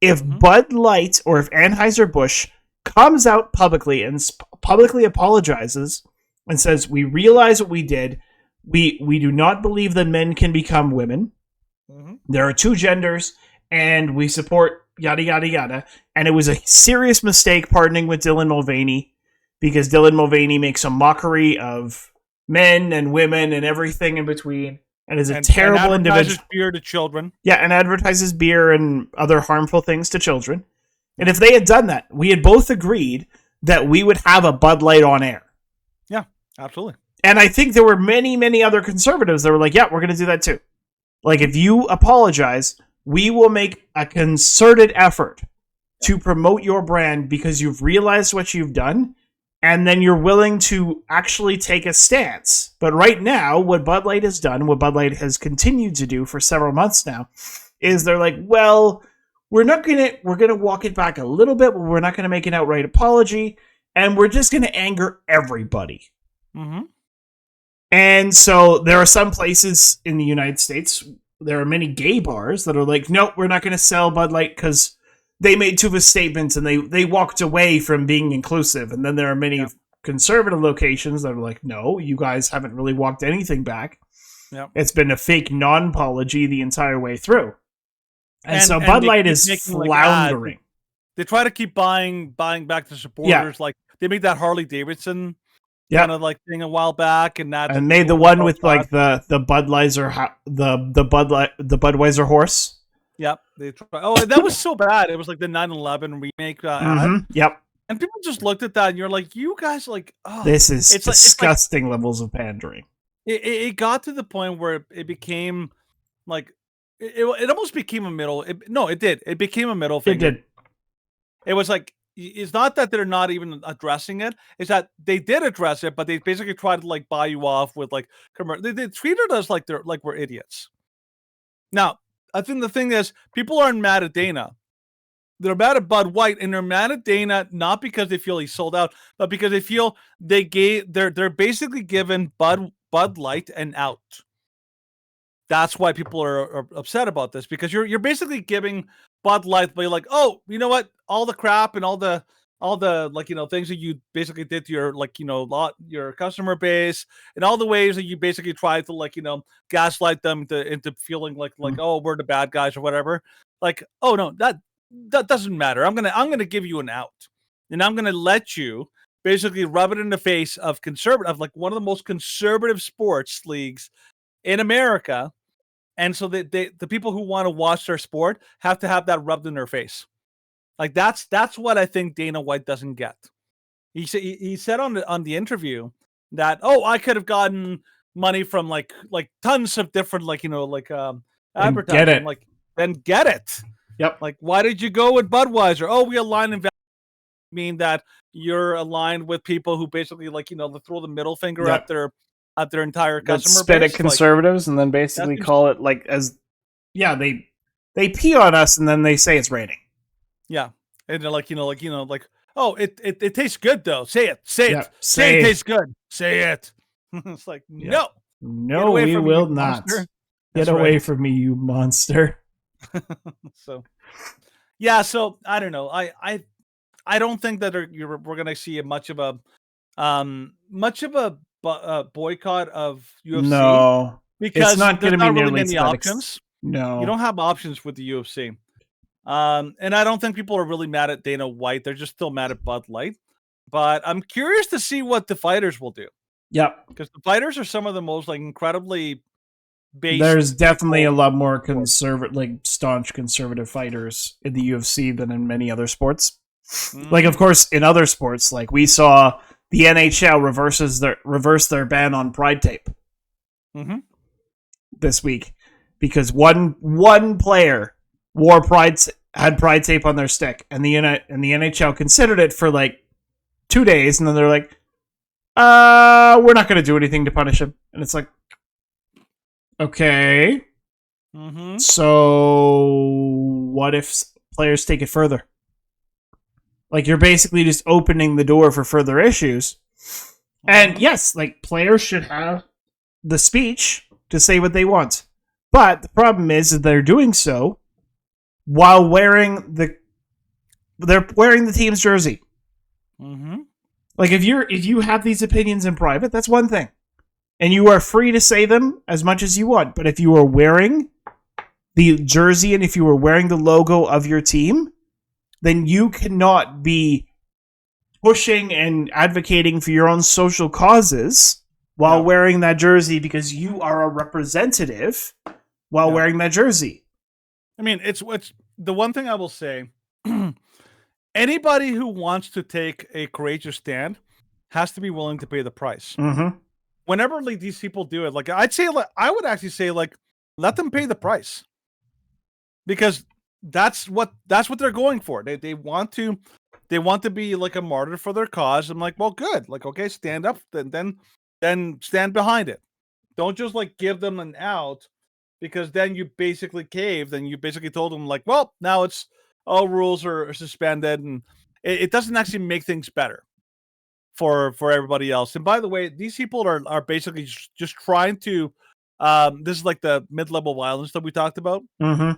If Bud Light or if Anheuser-Busch comes out publicly and publicly apologizes and says, we realize what we did, we do not believe that men can become women, there are two genders, and we support yada, yada, yada. And it was a serious mistake partnering with Dylan Mulvaney, because Dylan Mulvaney makes a mockery of men and women and everything in between, and is a terrible and individual. advertises beer to children. Yeah, and advertises beer and other harmful things to children. And if they had done that, we had both agreed that we would have a Bud Light on air. Yeah, absolutely. And I think there were many, many other conservatives that were like, yeah, we're going to do that too. Like, if you apologize, we will make a concerted effort to promote your brand because you've realized what you've done, and then you're willing to actually take a stance. But right now, what Bud Light has done, what Bud Light has continued to do for several months now, is they're like, well, we're gonna walk it back a little bit, but we're not gonna make an outright apology, and we're just gonna anger everybody. And so there are some places in the United States, there are many gay bars that are like, nope, we're not gonna sell Bud Light because they made too of statements and they walked away from being inclusive. And then there are many conservative locations that are like, no, you guys haven't really walked anything back. Yep. It's been a fake non-apology the entire way through. And so Bud they Light keep is making, like, floundering. ads. They try to keep buying back the supporters. Like, they made that Harley Davidson kind of like thing a while back, and that And made the one with like the Budweiser the Budweiser horse. Yep. They try. Oh, that was so bad. It was like the 9/11 remake ad. Yep. And people just looked at that, and you're like, you guys, like, oh, This is it's like- disgusting levels of pandering. it got to the point where it became like it almost became a middle. It did. It became a middle It finger. did. It was like, it's not that they're not even addressing it. It's that they did address it, but they basically tried to like buy you off with like they treated us like we're idiots. Now, I think the thing is, people aren't mad at Dana. They're mad at Bud White, and they're mad at Dana not because they feel he sold out, but because they feel they're basically giving Bud Light an out. That's why people are upset about this, because you're basically giving Bud Light, but you're like, oh, you know what? All the crap and all the like, you know, things that you basically did to your, like, you know, your customer base, and all the ways that you basically tried to, like, you know, gaslight them into feeling like oh, we're the bad guys or whatever. Like, oh no, that doesn't matter. I'm gonna give you an out, and I'm gonna let you basically rub it in the face of like one of the most conservative sports leagues in America. And so the people who want to watch their sport have to have that rubbed in their face. Like, that's what I think Dana White doesn't get. He said on the interview that, oh, I could have gotten money from like tons of different, like, you know, like advertising. Get it. Like, then get it. Yep. Like, why did you go with Budweiser? Oh, we align in mean that you're aligned with people who basically, like, you know, throw the middle finger at their entire That customer spit base. at conservatives, and then basically call it like they pee on us, and then they say it's raining. Yeah, and they're like, like, oh, it tastes good though. Say it, say Yeah, it, say it tastes good. Say it. It's like, no, No, we will not. Get away from me, you monster. So, yeah. So I don't know. I don't think that we're gonna see much of a boycott of UFC. No, because it's not there's going to be not really nearly many that options. No, You don't have options with the UFC. And I don't think people are really mad at Dana White. They're just still mad at Bud Light. But I'm curious to see what the fighters will do. Yep. Because the fighters are some of the most like incredibly based. There's definitely a lot more staunch conservative fighters in the UFC than in many other sports. Like, of course, in other sports, like we saw the NHL reverse their ban on Pride tape this week because one player had Pride tape on their stick, and the NHL considered it for like 2 days, and then they're like, we're not going to do anything to punish him. And it's like, okay. So what if players take it further? Like, you're basically just opening the door for further issues. And yes, like, players should have the speech to say what they want. But the problem is that they're doing so while wearing the team's jersey. Like, if you have these opinions in private, that's one thing. And you are free to say them as much as you want. But if you are wearing the jersey and if you are wearing the logo of your team, then you cannot be pushing and advocating for your own social causes while wearing that jersey because you are a representative while wearing that jersey. I mean, it's the one thing I will say. Anybody who wants to take a courageous stand has to be willing to pay the price. Whenever like these people do it, like I would actually say like let them pay the price because that's what they're going for. They want to be like a martyr for their cause. I'm like, well, good. Like, okay, stand up, then stand behind it. Don't just like give them an out because then you basically caved and you basically told them like, well, now it's all rules are suspended, and it doesn't actually make things better for everybody else. And by the way, these people are basically just trying to. This is like the mid-level violence that we talked about,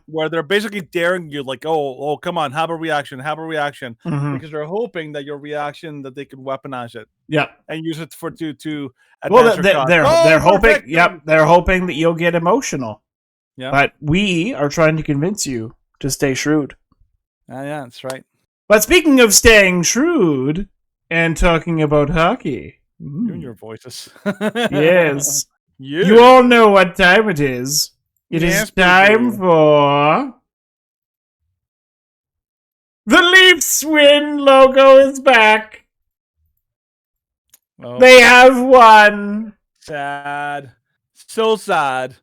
where they're basically daring you, like, oh, come on, have a reaction, because they're hoping that your reaction that they can weaponize it, and use it to. Well, they're hoping, they're hoping that you'll get emotional, but we are trying to convince you to stay shrewd. Yeah, that's right. But speaking of staying shrewd and talking about hockey, you and your voices, yes. You all know what time it is. It is time for... The Leafs win logo is back. Oh. They have won. Sad. So sad.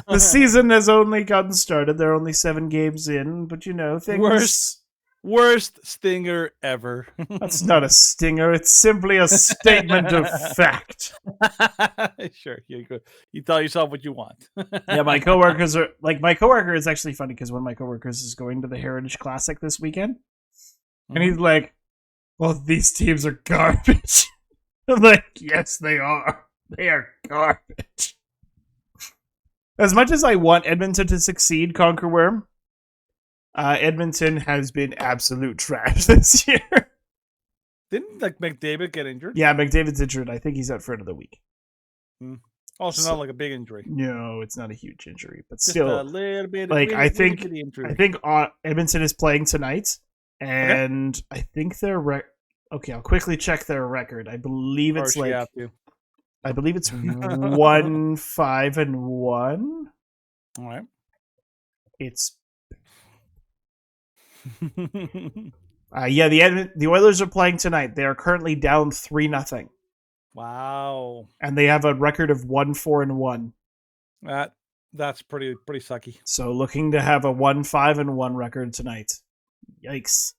The season has only gotten started. There are only 7 games in, but you know, things... Worst stinger ever. That's not a stinger. It's simply a statement of fact. Sure, you tell yourself what you want. Yeah, my coworkers are like, my coworker is actually funny because one of my coworkers is going to the Heritage Classic this weekend, and he's like, "Well, these teams are garbage." I'm like, "Yes, they are. They are garbage." As much as I want Edmonton to succeed, Conquer Worm, Edmonton has been absolute trash this year. Didn't like McDavid get injured? Yeah, McDavid's injured. I think he's out for another week. Oh, so not like a big injury. No, it's not a huge injury, but Just still a little bit. Like I think Edmonton is playing tonight, and I think they're okay. I'll quickly check their record. I believe it's I believe it's 1-5-1. All right. It's the Oilers are playing tonight. They are currently down 3-0. Wow. And they have a record of 1-4-1. That's pretty sucky. So looking to have a 1-5-1 record tonight. Yikes.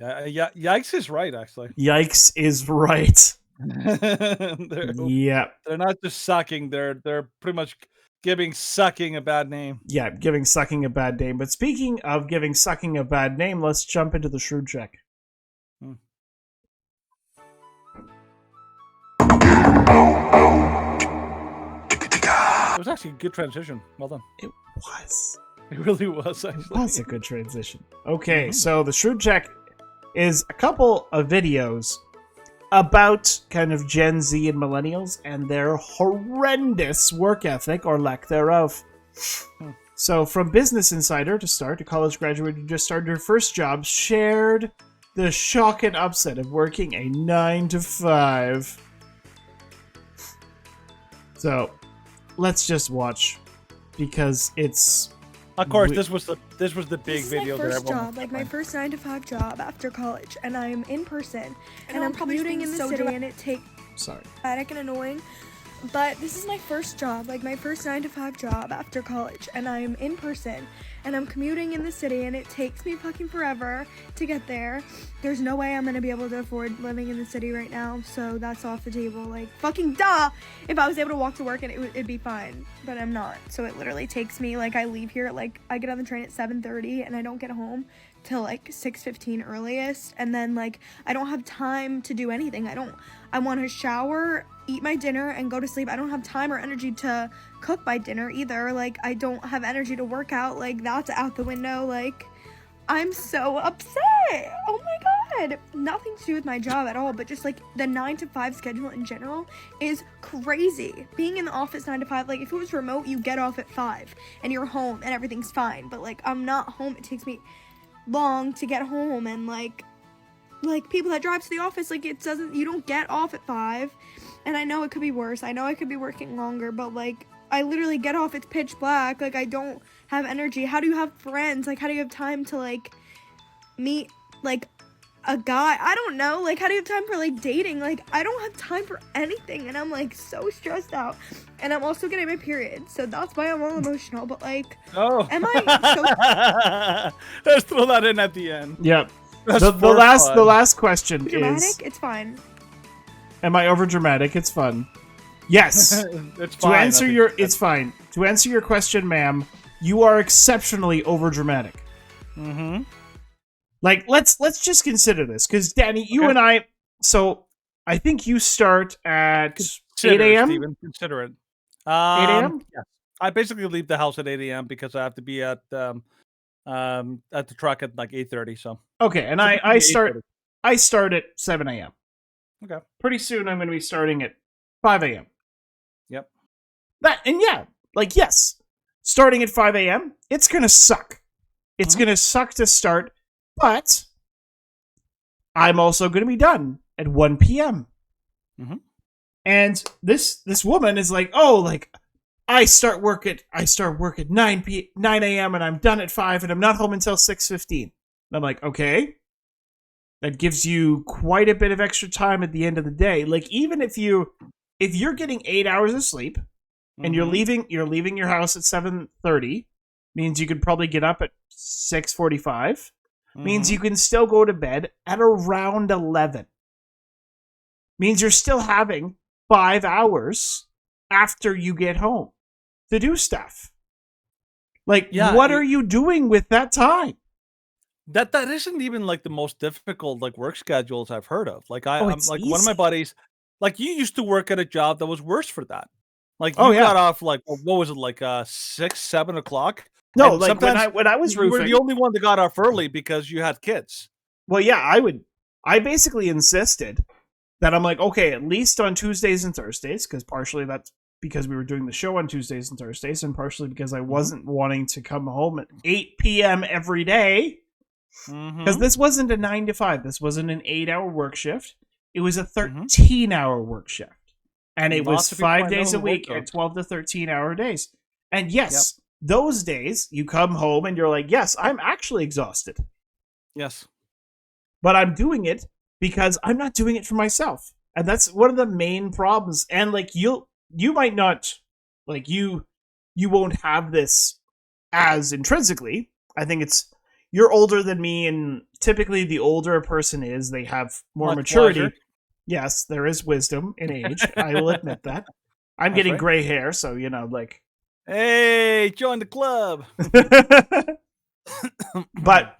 Yeah, yikes is right, actually. Yikes is right. They're not just sucking, they're pretty much giving sucking a bad name. Yeah, giving sucking a bad name. But speaking of giving sucking a bad name, let's jump into the shrewd check. It was actually a good transition. Well done. It was. It really was, actually. It was a good transition. Okay, so the shrewd check is a couple of videos about kind of Gen Z and millennials and their horrendous work ethic or lack thereof. So from Business Insider to start, a college graduate who just started her first job shared the shock and upset of working a 9 to 5. So let's just watch, because it's... Of course, this was the big This is video my that first everyone. job, like my first 9 to 5 job after college, and I'm in person, and I'm probably commuting being in the so city, and it takes Sorry. dramatic and annoying. But this is my first job, like my first 9 to 5 job after college, and I'm in person, and I'm commuting in the city, and it takes me fucking forever to get there. There's no way I'm gonna be able to afford living in the city right now, so that's off the table. Like, fucking duh! If I was able to walk to work, and it'd be fine, but I'm not. So it literally takes me, like, I leave here, like, I get on the train at 7:30, and I don't get home till like 6:15 earliest, and then like I don't have time to do anything. I want to shower, eat my dinner, and go to sleep. I don't have time or energy to cook my dinner either. Like, I don't have energy to work out. Like, that's out the window. Like, I'm so upset. Oh my god. Nothing to do with my job at all, but just like the 9 to 5 schedule in general is crazy. Being in the office 9 to 5, like if it was remote, you get off at 5 and you're home and everything's fine. But like, I'm not home. It takes me long to get home, and like people that drive to the office, like you don't get off at 5. And I know it could be worse. I know I could be working longer, but like I literally get off, it's pitch black. Like, I don't have energy. How do you have friends? Like, how do you have time to like meet like a guy? I don't know. Like, how do you have time for like dating? Like, I don't have time for anything, and I'm like so stressed out. And I'm also getting my period, so that's why I'm all emotional. But like, am I so Let's throw that in at the end. Yep. That's The last question dramatic? is: It's fine. am I over dramatic? It's fun. Yes. It's To fine. answer your, it's fine. To answer your question, ma'am, you are exceptionally over dramatic. Mm-hmm. Like, let's just consider this, because Danny, you and I. So I think you start at 8 a.m. Steven, consider it. 8 a.m. Yeah. I basically leave the house at 8 a.m. because I have to be at the truck at like 8:30. So Okay, and Typically I start at 7 a.m. Okay. Pretty soon I'm going to be starting at 5 a.m. Yep. Yes, starting at 5 a.m., it's going to suck. It's going to suck to start, but I'm also going to be done at 1 p.m. Mhm. And this woman is like, oh, like, I start work at 9 a.m. and I'm done at 5 and I'm not home until 6:15. And I'm like, okay. That gives you quite a bit of extra time at the end of the day. Like, even if you're getting 8 hours of sleep and you're leaving your house at 7:30, means you could probably get up at 6:45. Means you can still go to bed at around 11. Means you're still having 5 hours after you get home to do stuff. Like, what are you doing with that time? That isn't even like the most difficult like work schedules I've heard of. Like I'm it's like one of my easy. buddies, like you used to work at a job that was worse for that. Like Oh, you yeah. got off like what was it, like 6, 7 o'clock? No, And like when sometimes I was you were roofing. the only one that got off early because you had kids. Well, yeah, I basically insisted that I'm like, okay, at least on Tuesdays and Thursdays, because partially that's because we were doing the show on Tuesdays and Thursdays, and partially because I wasn't wanting to come home at 8 p.m. every day. Because this wasn't a 9 to 5. This wasn't an 8-hour work shift. It was a 13-hour work shift. And it was Lots of people I 5 know days a who work week those. at 12 to 13-hour days. And yes, those days you come home and you're like, yes, I'm actually exhausted. Yes. But I'm doing it because I'm not doing it for myself. And that's one of the main problems. And like you might not, like you won't have this as intrinsically. I think it's, you're older than me, and typically the older a person is, they have more Much maturity. wiser. Yes, there is wisdom in age. I will admit that. I'm That's getting right. gray hair, so like. Hey, join the club. But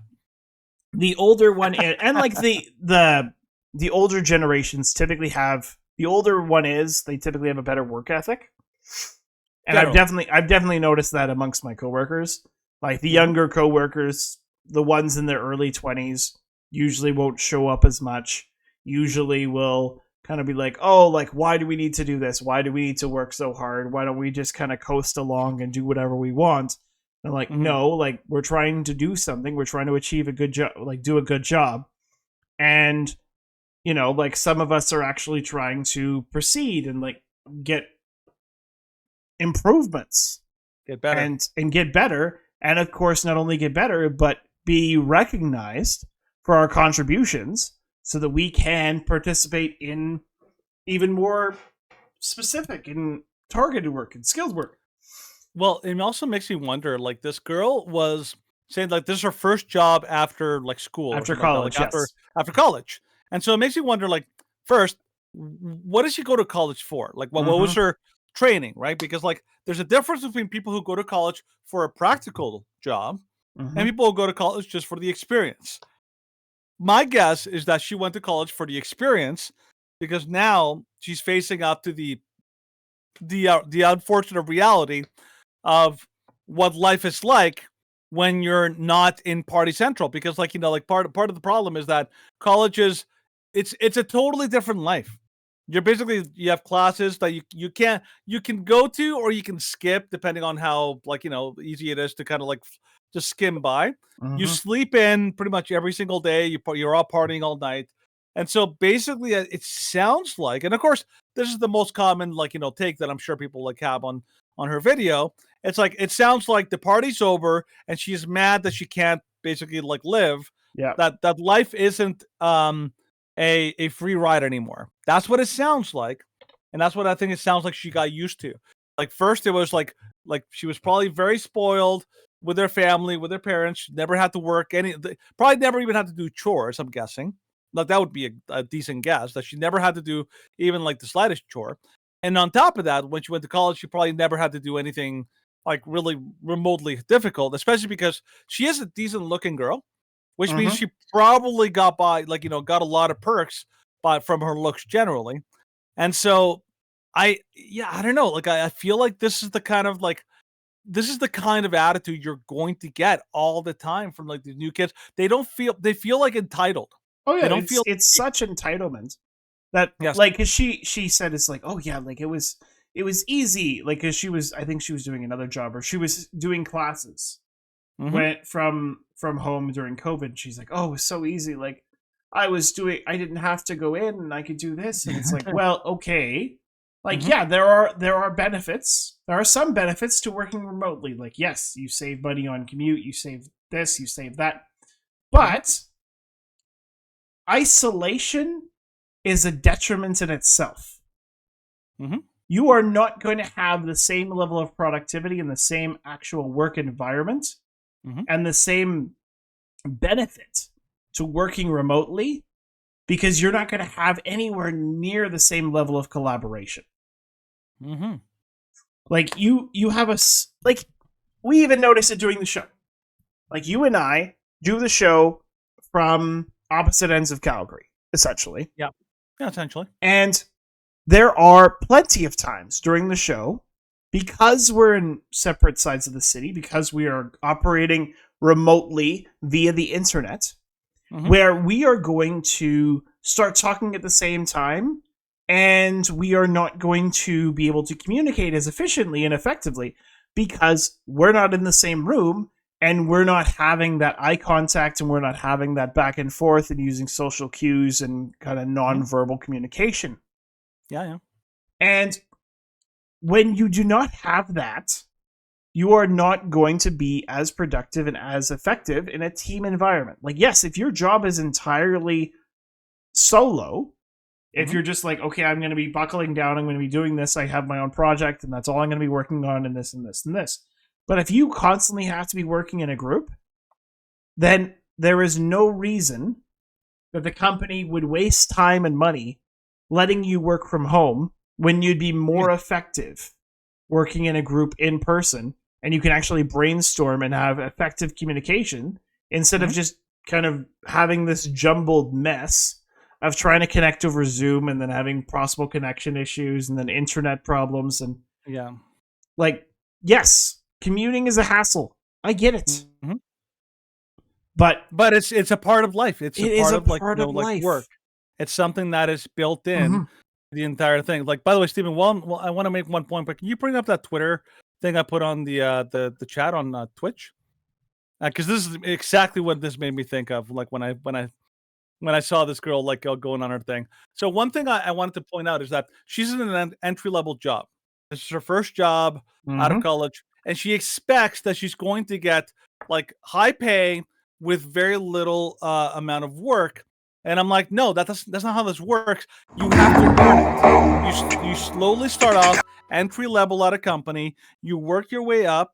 the older one, and like the older generations typically have, the older one is, they typically have a better work ethic. And I've definitely noticed that amongst my coworkers. Like the younger coworkers, the ones in their early 20s, usually won't show up as much. Usually will kind of be like, oh, like, why do we need to do this? Why do we need to work so hard? Why don't we just kind of coast along and do whatever we want? They're like, no, like we're trying to do something. We're trying to achieve a good job, like do a good job. And, you know, like some of us are actually trying to proceed and like get improvements. Get better. And get better. And of course, not only get better, but be recognized for our contributions so that we can participate in even more specific and targeted work and skilled work. Well, it also makes me wonder, like this girl was saying like this is her first job after like school. After or something college, like that, yes. after college. And so it makes me wonder, like, first, what does she go to college for? Like what was her training, right? Because like there's a difference between people who go to college for a practical job and people who go to college just for the experience. My guess is that she went to college for the experience because now she's facing up to the unfortunate reality of what life is like when you're not in Party Central. Because like, you know, like part of the problem is that colleges, it's a totally different life. You're basically, you have classes that you can go to or you can skip depending on how, like, you know, easy it is to kind of like just skim by. You sleep in pretty much every single day. You're all partying all night. And so basically it sounds like, and of course, this is the most common, like, you know, take that I'm sure people like have on her video. It's like, it sounds like the party's over and she's mad that she can't basically like live. Yeah. That life isn't a free ride anymore. That's what it sounds like. And that's what I think it sounds like she got used to. Like first it was like she was probably very spoiled with their family, with their parents, never had to work probably never even had to do chores, I'm guessing. Like that would be a decent guess, that she never had to do even like the slightest chore. And on top of that, when she went to college, she probably never had to do anything like really remotely difficult, especially because she is a decent looking girl, which means she probably got by, like, you know, got a lot of perks from her looks generally. And so I don't know. Like, I feel like this is the kind of attitude you're going to get all the time from like these new kids. They feel like entitled. Oh yeah, they don't it's such entitlement that like, cause she said it's like, oh yeah, like it was easy, like, cause I think she was doing another job or she was doing classes went from home during COVID. She's like, oh, it was so easy, like I didn't have to go in and I could do this. And it's like, well, okay, like yeah, there are benefits. There are some benefits to working remotely. Like, yes, you save money on commute, you save this, you save that, but isolation is a detriment in itself. You are not going to have the same level of productivity and the same actual work environment and the same benefit to working remotely because you're not going to have anywhere near the same level of collaboration. Like you have like, we even notice it during the show. Like you and I do the show from opposite ends of Calgary, essentially. Yeah, essentially. And there are plenty of times during the show, because we're in separate sides of the city, because we are operating remotely via the internet, where we are going to start talking at the same time, and we are not going to be able to communicate as efficiently and effectively because we're not in the same room. And we're not having that eye contact and we're not having that back and forth and using social cues and kind of nonverbal communication. Yeah. And when you do not have that, you are not going to be as productive and as effective in a team environment. Like, yes, if your job is entirely solo, if you're just like, okay, I'm going to be buckling down, I'm going to be doing this, I have my own project and that's all I'm going to be working on and this and this and this. But if you constantly have to be working in a group, then there is no reason that the company would waste time and money letting you work from home when you'd be more effective working in a group in person, and you can actually brainstorm and have effective communication instead of just kind of having this jumbled mess of trying to connect over Zoom and then having possible connection issues and then internet problems. And like, yes, commuting is a hassle. I get it. But it's a part of life. It's a part of like, part you know, of like life. work. It's something that is built in the entire thing. Like, by the way, Stephen, well, I want to make one point, but can you bring up that Twitter thing I put on the chat on Twitch, because this is exactly what this made me think of. Like when I saw this girl like going on her thing. So one thing I wanted to point out is that she's in an entry level job. This is her first job out of college, and she expects that she's going to get like high pay with very little amount of work. And I'm like, no, that's not how this works. You have to earn it. You slowly start off entry level at a company. You work your way up,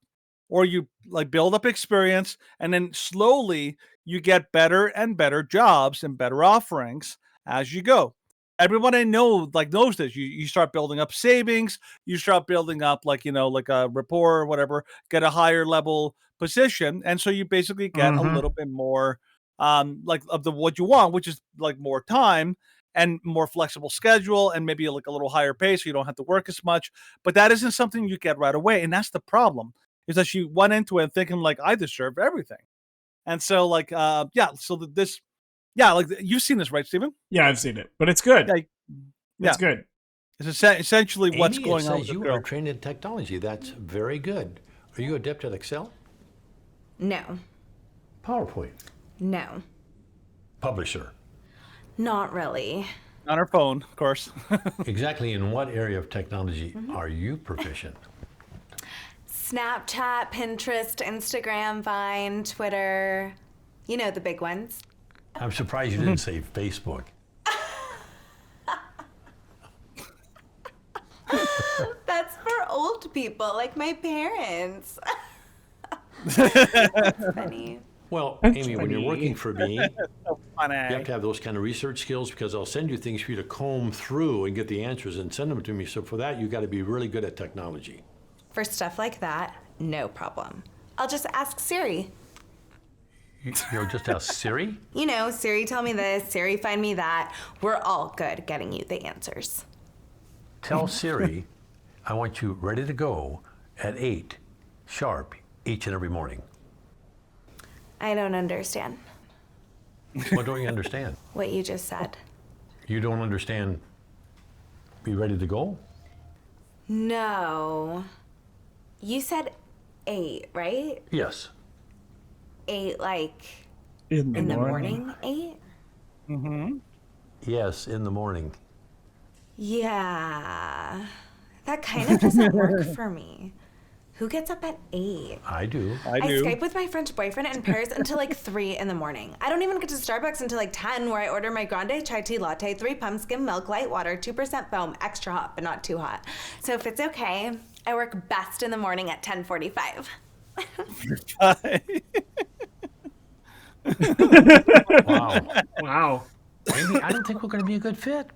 or you like build up experience, and then slowly you get better and better jobs and better offerings as you go. Everyone I know knows this. You start building up savings. You start building up like a rapport or whatever. Get a higher level position, and so you basically get a little bit more like of what you want, which is like more time and more flexible schedule and maybe like a little higher pay, so you don't have to work as much. But that isn't something you get right away, and that's the problem. Is that she went into it thinking like I deserve everything, and so like you've seen this, right, Stephen? Yeah, I've seen it, but it's good. Yeah, it's good. It's essentially what's Amy, going it on says with you the girl. are trained in technology. That's very good. Are you adept at Excel? No. PowerPoint? No. Publisher? Not really. On her phone, of course. Exactly in what area of technology are you proficient? Snapchat, Pinterest, Instagram, Vine, Twitter. You know, the big ones. I'm surprised you didn't say Facebook. That's for old people, like my parents. That's funny. Well, That's Amy, when you're funny. working for me, So funny. you have to have those kind of research skills because I'll send you things for you to comb through and get the answers and send them to me. So for that, you got to be really good at technology. For stuff like that, no problem. I'll just ask Siri. You'll just ask Siri? You know, Siri tell me this, Siri find me that. We're all good getting you the answers. Tell Siri I want you ready to go at 8 sharp each and every morning. I don't understand What don't you understand? what you just said. You don't understand be ready to go? No. You said 8, right? Yes. 8 like In the morning 8? Mm-hmm. Yes, in the morning. Yeah. That kind of doesn't work for me. Who gets up at 8? I do. I do. Skype with my French boyfriend in Paris until like 3 in the morning. I don't even get to Starbucks until like 10, where I order my grande chai tea latte, 3 pumps, skim milk, light water, 2% foam, extra hot, but not too hot. So if it's okay, I work best in the morning at 10:45. Wow. Wow. Amy, I don't think we're going to be a good fit.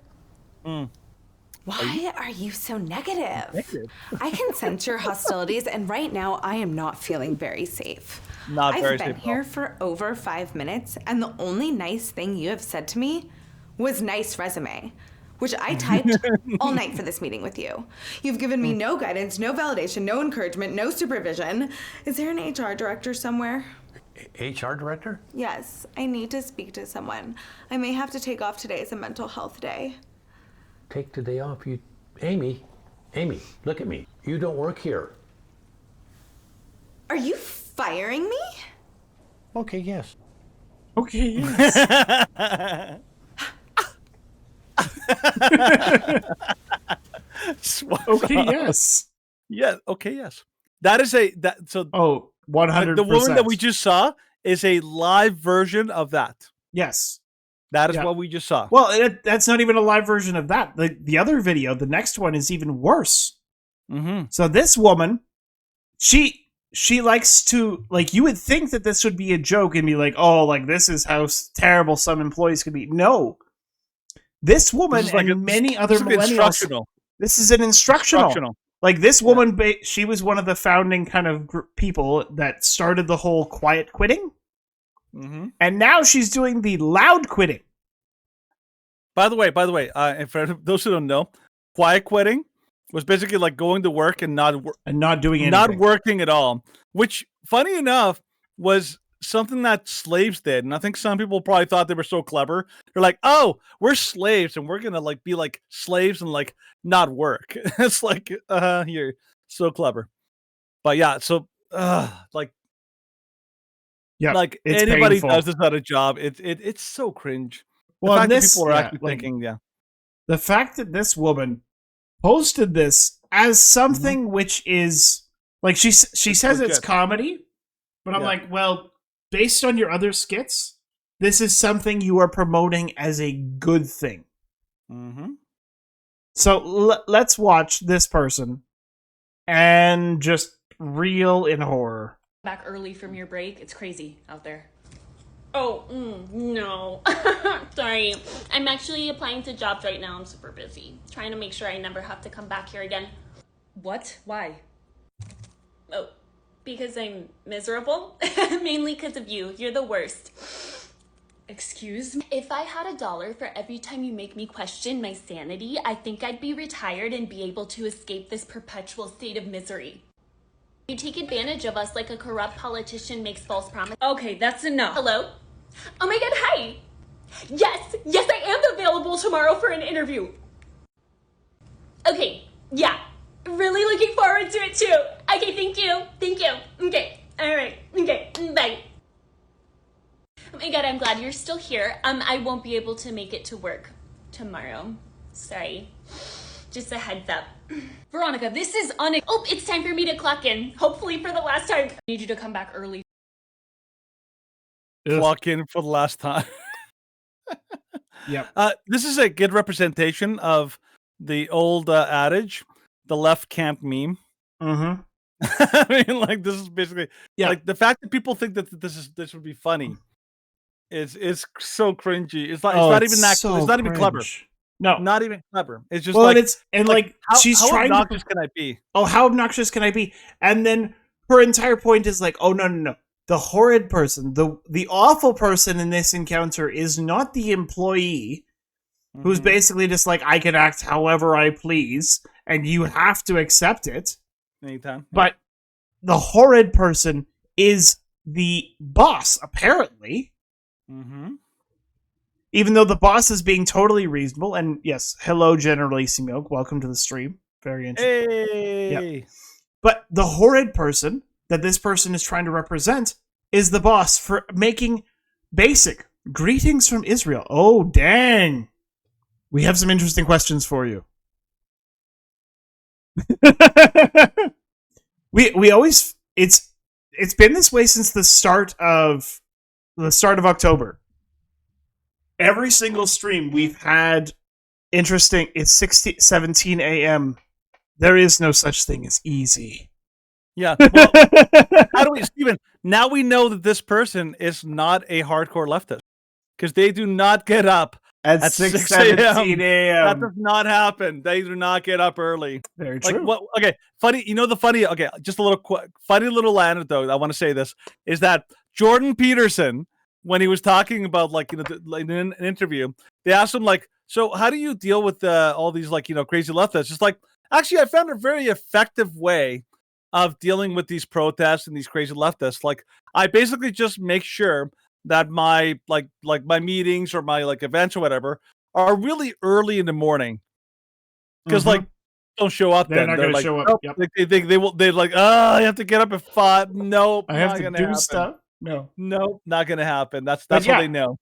Why are you so negative? I can sense your hostilities, and right now I am not feeling very safe. Not very I've been safe at here for over 5 minutes, and the only nice thing you have said to me was nice resume, which I typed all night for this meeting with you. You've given me no guidance, no validation, no encouragement, no supervision. Is there an HR director somewhere? HR director? Yes, I need to speak to someone. I may have to take off today as a mental health day. Take the day off. Amy, look at me. You don't work here. Are you firing me? Okay, yes. Okay, yes. Okay, yes. Yeah. Okay. Yes. That is so. Oh, 100%. The woman that we just saw is a live version of that. Yes. That is Yeah. what we just saw. Well, that's not even a live version of that. The other video, the next one, is even worse. Mm-hmm. So this woman, she likes to, like, you would think that this would be a joke and be like, oh, like, this is how terrible some employees could be. No. This woman This is like and many other millennials. instructional. This is an instructional. Like, this woman, she was one of the founding kind of people that started the whole quiet quitting. Mm-hmm. And now she's doing the loud quitting. By the way, and for those who don't know, quiet quitting was basically like going to work and not doing anything, not working at all. Which, funny enough, was something that slaves did, and I think some people probably thought they were so clever. They're like, "Oh, we're slaves, and we're gonna like be like slaves and like not work." It's like, you're so clever. But yeah, so like it's anybody painful. does this at a job, it's so cringe. The Well, fact this, that people are yeah, actually like, thinking, yeah. the fact that this woman posted this as something Mm-hmm. which is like she says it's legit. comedy, but I'm Yeah. like, well, based on your other skits, this is something you are promoting as a good thing. Mm-hmm. So let's watch this person and just reel in horror. Back early from your break. It's crazy out there. Oh, no. Sorry. I'm actually applying to jobs right now. I'm super busy. Trying to make sure I never have to come back here again. What? Why? Oh, because I'm miserable. Mainly because of you. You're the worst. Excuse me? If I had $1 for every time you make me question my sanity, I think I'd be retired and be able to escape this perpetual state of misery. You take advantage of us like a corrupt politician makes false promises. Okay, that's enough. Hello? Oh my god, hi! Yes, I am available tomorrow for an interview. Okay, yeah. Really looking forward to it too. Okay, thank you. Okay, alright, okay, bye. Oh my god, I'm glad you're still here. I won't be able to make it to work tomorrow. Sorry. Just a heads up. Veronica, this is oh, it's time for me to clock in. Hopefully for the last time. I need you to come back early. Clock in for the last time. Yep. This is a good representation of the old adage, the left camp meme. Mm-hmm. I mean, like, this is basically like the fact that people think that this would be funny is so cringy. It's not even that. So it's not even clever. cringe. No, not even clever. It's just well, like, how, she's how trying. How obnoxious obnoxious can I be? Oh, how obnoxious can I be? And then her entire point is like, oh no. The horrid person, the awful person in this encounter is not the employee who's basically just like, I can act however I please, and you have to accept it. Anytime. But the horrid person is the boss, apparently. Mm-hmm. Even though the boss is being totally reasonable, and yes, hello, Generalissimo, welcome to the stream. Very interesting. Hey! Yep. But the horrid person that this person is trying to represent is the boss for making basic greetings from Israel. Oh, dang. We have some interesting questions for you. we always it's been this way since the start of October. Every single stream we've had interesting. It's 17 a.m. There is no such thing as easy. Yeah. Well, how do we, Steven? Now we know that this person is not a hardcore leftist because they do not get up at 6:17 a.m. That does not happen. They do not get up early. Very true. Like what? Okay, funny. You know the funny. Okay, just a little funny little anecdote. I want to say this is that Jordan Peterson, when he was talking about in an interview, they asked him like, so how do you deal with all these crazy leftists? It's like, actually, I found a very effective way of dealing with these protests and these crazy leftists. Like, I basically just make sure that my my meetings or my events or whatever are really early in the morning, because don't show up. They're then not they're going to like, show up. nope. Yep. They will. They're like, I have to get up at 5. Nope, I have not to gonna do happen. stuff. No, not gonna happen. That's But what yeah. they know.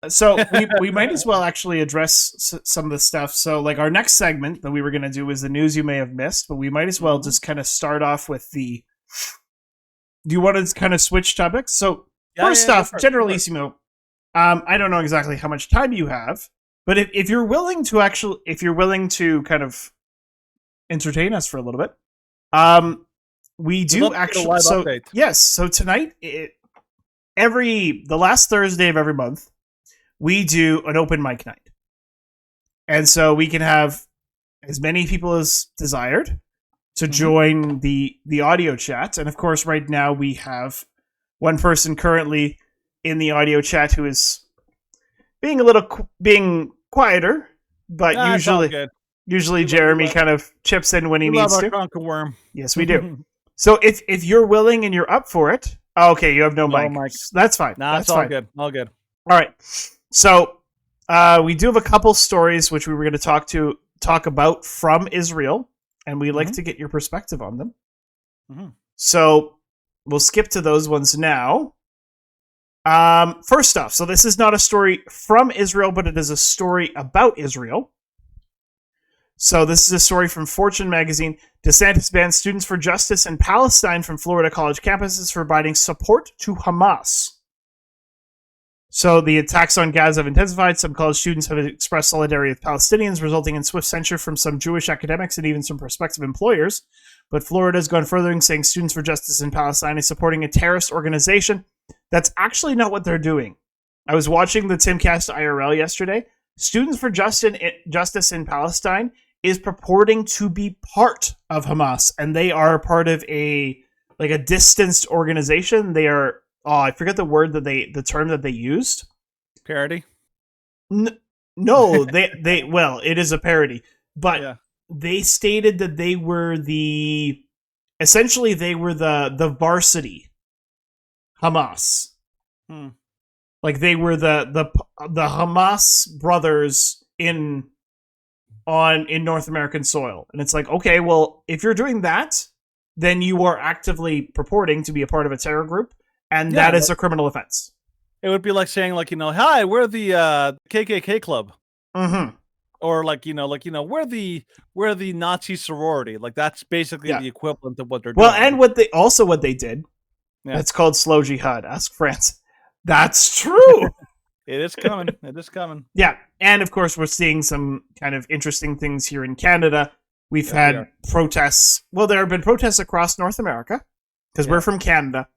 So we might as well actually address some of the stuff. So our next segment that we were going to do is the news you may have missed, but we might as well just kind of start off with the. Do you want to kind of switch topics? So first off, Generalissimo, I don't know exactly how much time you have, but if you're willing to kind of entertain us for a little bit, we do actually. So update. yes, so tonight, the last Thursday of every month, we do an open mic night. And so we can have as many people as desired to join the audio chat. And of course, right now we have one person currently in the audio chat who is being quieter, but usually Jeremy kind of chips in when he needs love to. our conker worm. Yes, we do. So if you're willing and you're up for it, okay, you have no mic. That's fine. Nah, That's it's all fine. good. All good. All right. So we do have a couple stories which we were going to talk about from Israel, and we'd like to get your perspective on them. So we'll skip to those ones now. First off, so this is not a story from Israel, but it is a story about Israel. So this is a story from Fortune magazine. DeSantis bans Students for Justice in Palestine from Florida college campuses for providing support to Hamas. So the attacks on Gaza have intensified. Some college students have expressed solidarity with Palestinians, resulting in swift censure from some Jewish academics and even some prospective employers. But Florida has gone further in saying Students for Justice in Palestine is supporting a terrorist organization. That's actually not what they're doing. I was watching the Timcast IRL yesterday. Students for Justice in Palestine is purporting to be part of Hamas, and they are part of a distanced organization. They are I forget the term that they used. Parody? No, well, it is a parody, but they stated that they were essentially the varsity Hamas. Like they were the Hamas brothers in North American soil. And it's like, okay, well, if you're doing that, then you are actively purporting to be a part of a terror group, and that is a criminal offense. It would be like saying, like, hi, we're the KKK club. Mm-hmm. Or we're the Nazi sorority. Like that's basically the equivalent of what they're doing. Well, and what they did, that's called slow jihad. Ask France. That's true. It is coming. It is coming. Yeah. And of course, we're seeing some kind of interesting things here in Canada. We've had protests. Well, there have been protests across North America because we're from Canada.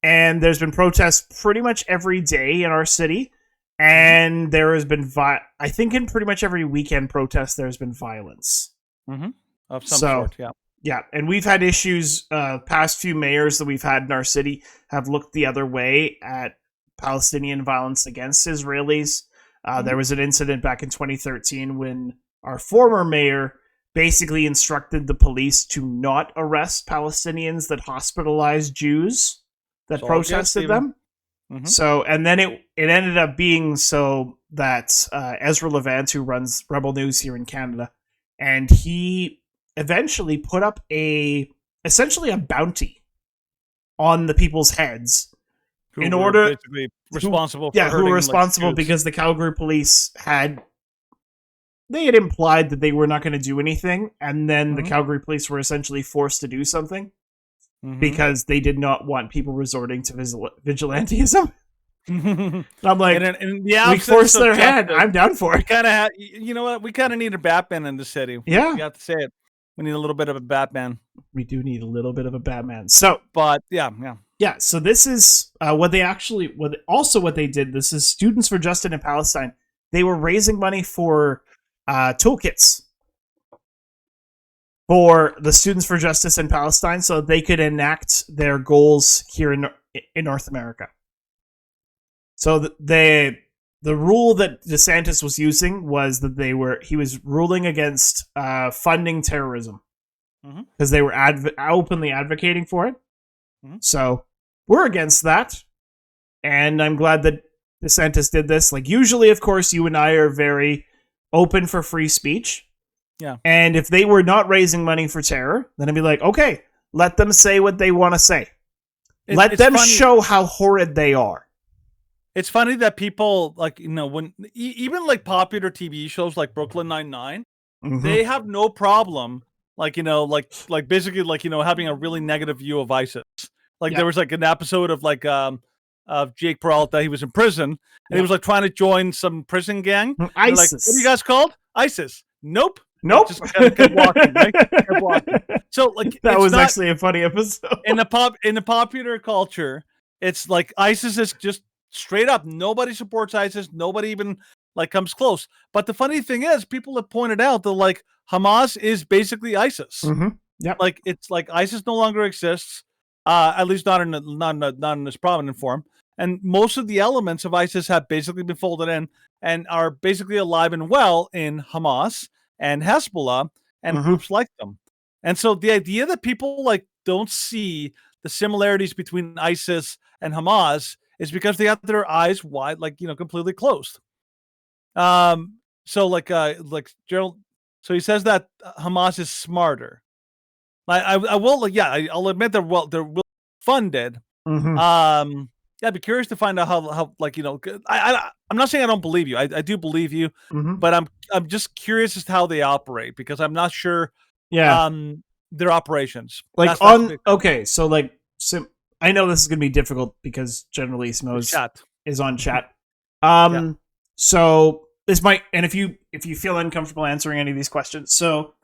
And there's been protests pretty much every day in our city. And there has been, I think in pretty much every weekend protest, there's been violence. Mm-hmm. Of some sort, yeah. Yeah, and we've had issues, past few mayors that we've had in our city have looked the other way at Palestinian violence against Israelis. There was an incident back in 2013 when our former mayor basically instructed the police to not arrest Palestinians that hospitalized Jews that protested them. Mm-hmm. So, and then it ended up being so that Ezra Levant, who runs Rebel News here in Canada, and he eventually put up essentially a bounty on the people's heads who were basically responsible for who were responsible because the Calgary police had implied that they were not going to do anything, and then the Calgary police were essentially forced to do something because they did not want people resorting to vigilantism. I'm like, we forced their hand. I'm down for it. You know what? We kind of need a Batman in the city. Yeah, you have to say it. We need a little bit of a Batman. We do need a little bit of a Batman. So, but yeah. So this is what they did. This is Students for Justice in Palestine. They were raising money for toolkits for the Students for Justice in Palestine, so they could enact their goals here in North America. So the rule that DeSantis was using was that he was ruling against funding terrorism because they were openly advocating for it. So we're against that, and I'm glad that DeSantis did this. Like usually, of course, you and I are very open for free speech. Yeah. And if they were not raising money for terror, then I'd be like, okay, let them say what they want to say. Let them show how horrid they are. It's funny that people when even like popular TV shows like Brooklyn Nine-Nine, they have no problem basically having a really negative view of ISIS. There was like an episode of Jake Peralta. He was in prison and he was like trying to join some prison gang. ISIS. Like, what are you guys called? ISIS. Nope. Just kept walking, right? Kept walking. So that was actually a funny episode. In the popular culture, it's like ISIS is just straight up. Nobody supports ISIS. Nobody even comes close. But the funny thing is, people have pointed out that Hamas is basically ISIS. Yeah. It's like ISIS no longer exists. At least not in this prominent form. And most of the elements of ISIS have basically been folded in and are basically alive and well in Hamas and Hezbollah and groups like them. And so the idea that people don't see the similarities between ISIS and Hamas is because they have their eyes wide, completely closed. So Gerald, so he says that Hamas is smarter. I will, like, yeah, I'll admit they're well funded. Mhm. Yeah, I'd be curious to find out how like, I'm not saying I don't believe you. I do believe you, Mhm. but I'm just curious as to how they operate because I'm not sure. Yeah. Their operations. Like That's on big. okay, so like I know this is gonna be difficult because generally Smos Chat. is on chat. Yeah. So this might, and if you feel uncomfortable answering any of these questions, so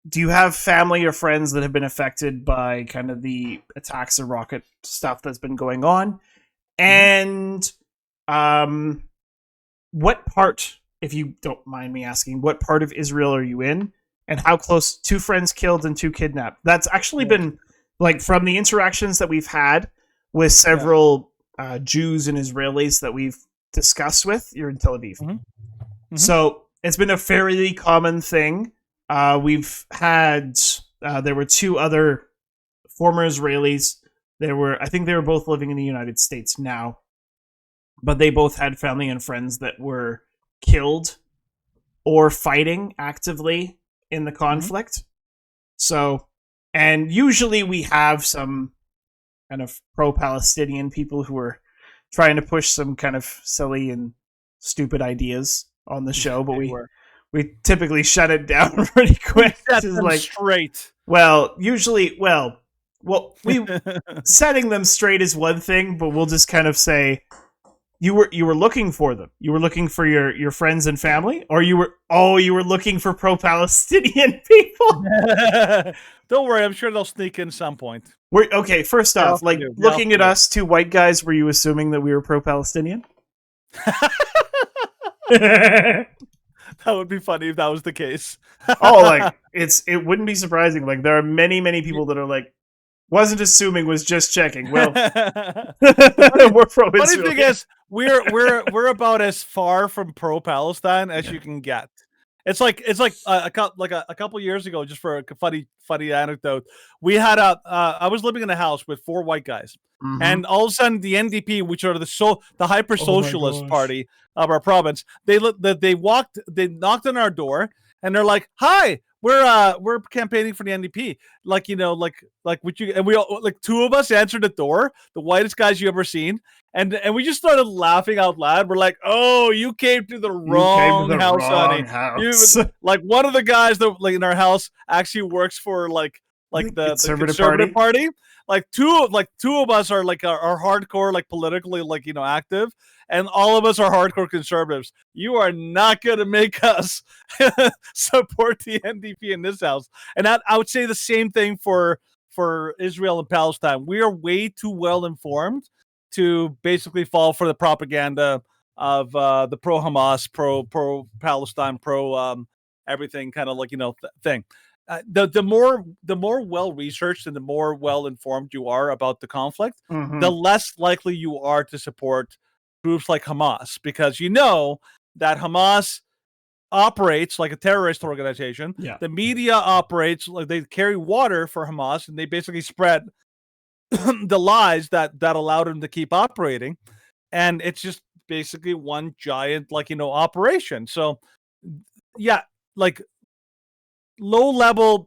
do you have family or friends that have been affected by kind of the attacks and rocket stuff that's been going on? And what part, if you don't mind me asking, what part of Israel are you in? And how close? 2 friends killed and 2 kidnapped. That's actually been, like, from the interactions that we've had with several Jews and Israelis that we've discussed with. You're in Tel Aviv. So it's been a fairly common thing. We've had, there were 2 other former Israelis. I think they were both living in the United States now, but they both had family and friends that were killed or fighting actively in the conflict. So, and usually we have some kind of pro-Palestinian people who are trying to push some kind of silly and stupid ideas on the show, but we typically shut it down pretty quick. Set them straight. Well, usually, we setting them straight is one thing, but we'll just kind of say, you were looking for them. You were looking for your friends and family, or you were looking for pro-Palestinian people. Don't worry, I'm sure they'll sneak in some point. Okay, first off, like looking at us 2 white guys, were you assuming that we were pro-Palestinian? That would be funny if that was the case. Like it wouldn't be surprising. Like there are many people that are like, wasn't assuming, was just checking. Well, we're pro-Israel. Funny thing is, we're about as far from pro-Palestine as you can get. It's like a couple years ago, just for a funny anecdote. We had I was living in a house with 4 white guys, and all of a sudden the NDP, which are the hyper socialist party of our province, they knocked on our door and they're like, "Hi, we're campaigning for the NDP." Like, would you? And we all, like, 2 of us answered the door, the whitest guys you ever seen, and we just started laughing out loud. We're like, "Oh, you came to the wrong house, honey." Like one of the guys that, like, in our house actually works for like the conservative party. Like two of us are like are hardcore, like politically, like, active, and all of us are hardcore conservatives. You are not going to make us support the NDP in this house. And I would say the same thing for Israel and Palestine. We are way too well informed to basically fall for the propaganda of the pro-Hamas, pro-Palestine, everything kind of, like, thing. The more well researched and the more well informed you are about the conflict, the less likely you are to support groups like Hamas, because that Hamas operates like a terrorist organization. Yeah. The media operates like they carry water for Hamas, and they basically spread the lies that allowed them to keep operating, and it's just basically one giant, like, operation. So yeah, like low level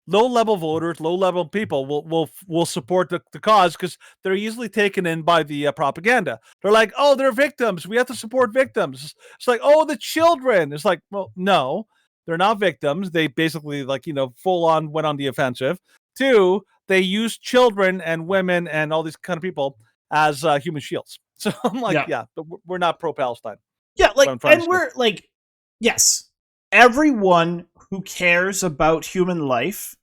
voters, low level people will support the cause because they're easily taken in by the propaganda. They're like, "Oh, they're victims. We have to support victims." It's like, "Oh, the children." It's like, well, no, they're not victims. They basically, like, full on went on the offensive. 2, they use children and women and all these kind of people as human shields. So I'm like, but we're not pro-Palestine. Yeah, like, and we're like, yes, everyone who cares about human life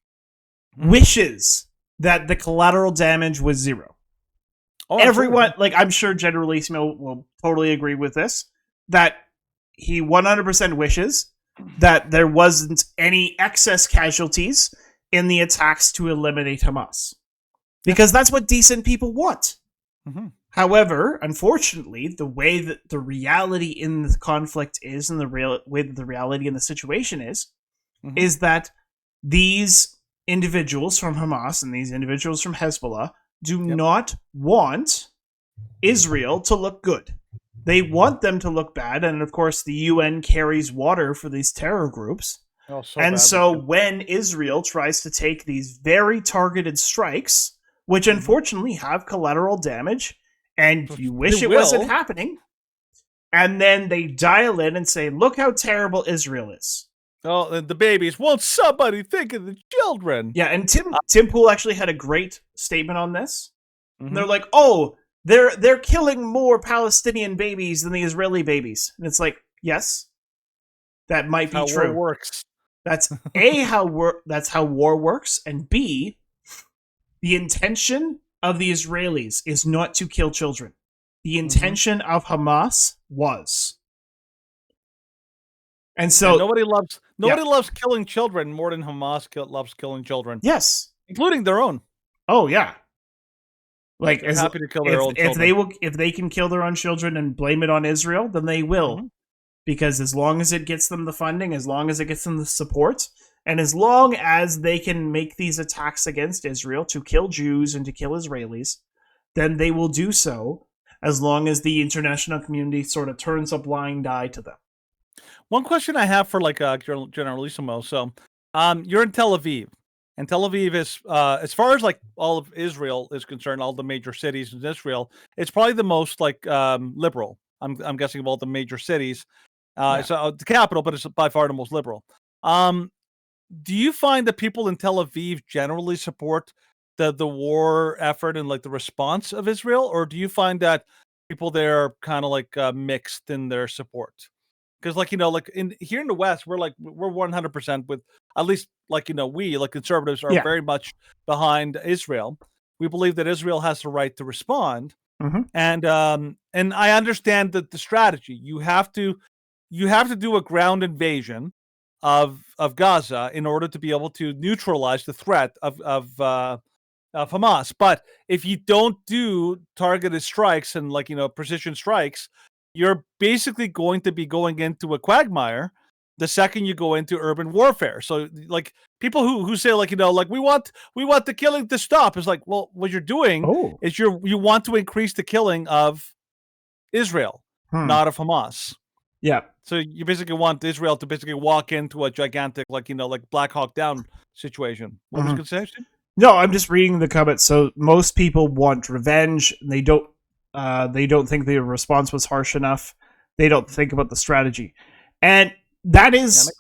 wishes that the collateral damage was 0. Everyone, absolutely. Like, I'm sure Generalissimo will totally agree with this, that he 100% wishes that there wasn't any excess casualties in the attacks to eliminate Hamas. Because that's what decent people want. However, unfortunately, the way that the reality in the conflict is, and the way that the reality in the situation is that these individuals from Hamas and these individuals from Hezbollah do not want Israel to look good. They want them to look bad, and of course the UN carries water for these terror groups. Oh, so And badly, so too. when Israel tries to take these very targeted strikes, which unfortunately have collateral damage, and you wish They it wasn't will. happening, and then they dial in and say, look how terrible Israel is. Oh, and the babies. Won't somebody think of the children? Yeah, and Tim Pool actually had a great statement on this. And they're Mhm. like, oh, they're killing more Palestinian babies than the Israeli babies. And it's like, yes, that might be How true. war works. That's that's how war works, and B, the intention of the Israelis is not to kill children. The intention of Hamas was. And so Yeah, nobody loves killing children more than Hamas loves killing children. Yes, including their own. Oh yeah. Like They're happy to kill their own if children. if they can kill their own children and blame it on Israel, then they will. Mm-hmm. Because as long as it gets them the funding, as long as it gets them the support, and as long as they can make these attacks against Israel to kill Jews and to kill Israelis, then they will do so as long as the international community sort of turns a blind eye to them. One question I have for Generalissimo. So, you're in Tel Aviv, and Tel Aviv is, as far as like all of Israel is concerned, all the major cities in Israel, it's probably the most liberal. I'm guessing of all the major cities. It's the capital, but it's by far the most liberal. Do you find that people in Tel Aviv generally support the war effort and like the response of Israel, or do you find that people there are kind of mixed in their support? Because here in the West, we're 100% with, at least we conservatives are very much behind Israel. We believe that Israel has the right to respond, and I understand that the strategy you have to do a ground invasion of Gaza in order to be able to neutralize the threat of Hamas. But if you don't do targeted strikes and precision strikes, you're basically going to be going into a quagmire the second you go into urban warfare. So people who say we want the killing to stop, is like, well, what you're doing is you want to increase the killing of Israel, not of Hamas. Yeah. So you basically want Israel to basically walk into a gigantic Black Hawk Down situation. What was you gonna say, Steve? No, I'm just reading the comments. So most people want revenge. They don't think the response was harsh enough. They don't think about the strategy, and that is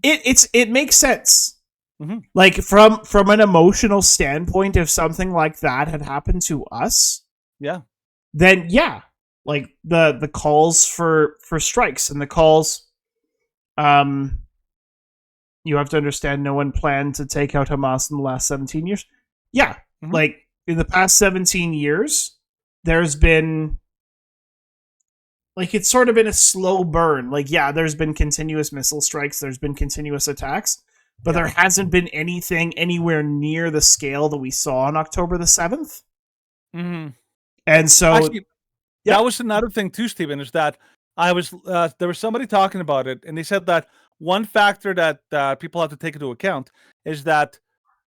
it makes sense. Mm-hmm. Like from an emotional standpoint, if something like that had happened to us, then like the calls for strikes and the calls, you have to understand no one planned to take out Hamas in the last 17 years. Yeah. Mm-hmm. Like in the past 17 years, there's been it's sort of been a slow burn. There's been continuous missile strikes, there's been continuous attacks, but there hasn't been anything anywhere near the scale that we saw on October the 7th. Mm-hmm. And so actually, that was another thing too, Stephen, is that I was there was somebody talking about it, and they said that one factor that people have to take into account is that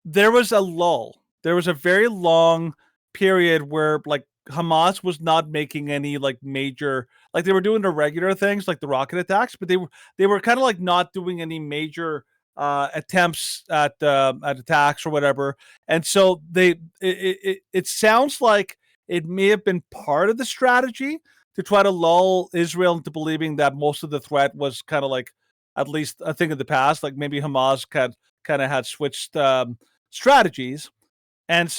there was a lull. There was a very long period where Hamas was not making any major, they were doing the regular things like the rocket attacks, but they were kind of not doing any major attempts at attacks or whatever. And so it sounds like it may have been part of the strategy to try to lull Israel into believing that most of the threat was kind of at least a thing of the past, maybe Hamas kind of had switched strategies. And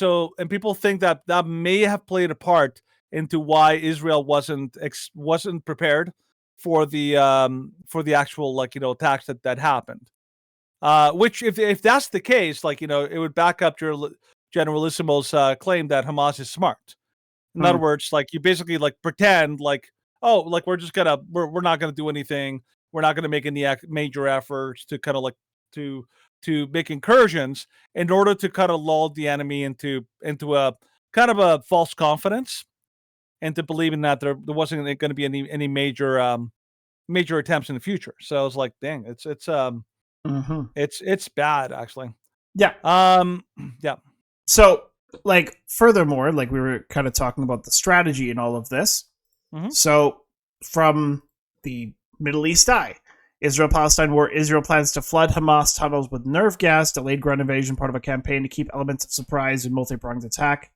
people think that may have played a part into why Israel wasn't prepared for the actual attacks that happened. Which if that's the case, it would back up Generalissimo's claim that Hamas is smart. In other words, you basically pretend we're just we're not gonna do anything. We're not gonna make any major efforts to kind of to make incursions in order to kind of lull the enemy into a kind of a false confidence, into believing that there wasn't going to be any major major attempts in the future. So I was like, dang, it's bad actually. Yeah. Yeah. So furthermore, we were kind of talking about the strategy in all of this. Mm-hmm. So from the Middle East Eye, Israel-Palestine war. Israel plans to flood Hamas tunnels with nerve gas. Delayed ground invasion, part of a campaign to keep elements of surprise and multi-pronged attack.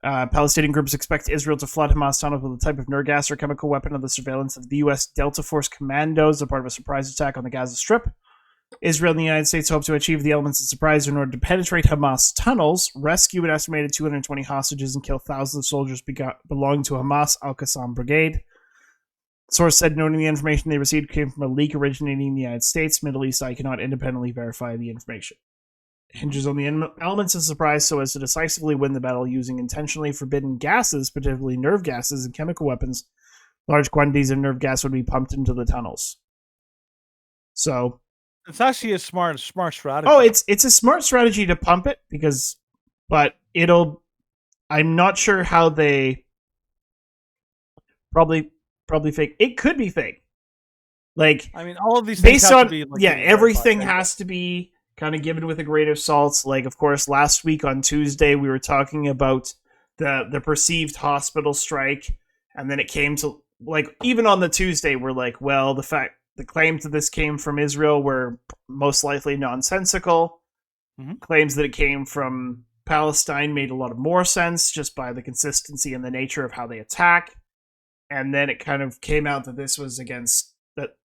Palestinian groups expect Israel to flood Hamas tunnels with a type of nerve gas or chemical weapon under the surveillance of the U.S. Delta Force commandos as part of a surprise attack on the Gaza Strip. Israel and the United States hope to achieve the elements of surprise in order to penetrate Hamas tunnels, rescue an estimated 220 hostages, and kill thousands of soldiers belonging to Hamas Al-Qassam Brigade. Source said, noting the information they received came from a leak originating in the United States. Middle East, I cannot independently verify the information. It hinges on the elements of surprise so as to decisively win the battle using intentionally forbidden gases, particularly nerve gases and chemical weapons. Large quantities of nerve gas would be pumped into the tunnels. So, it's actually a smart strategy. Oh, it's a smart strategy to pump it but I'm not sure how they probably fake. It could be fake. Like, I mean, all of these things based have on to be like, everything has to be kind of given with a grain of salt. Like, of course, last week on Tuesday we were talking about the perceived hospital strike, and then it came to, like, even on the Tuesday we're like, well, the claims that this came from Israel were most likely nonsensical. Mm-hmm. Claims that it came from Palestine made a lot of more sense just by the consistency and the nature of how they attack. And then it kind of came out that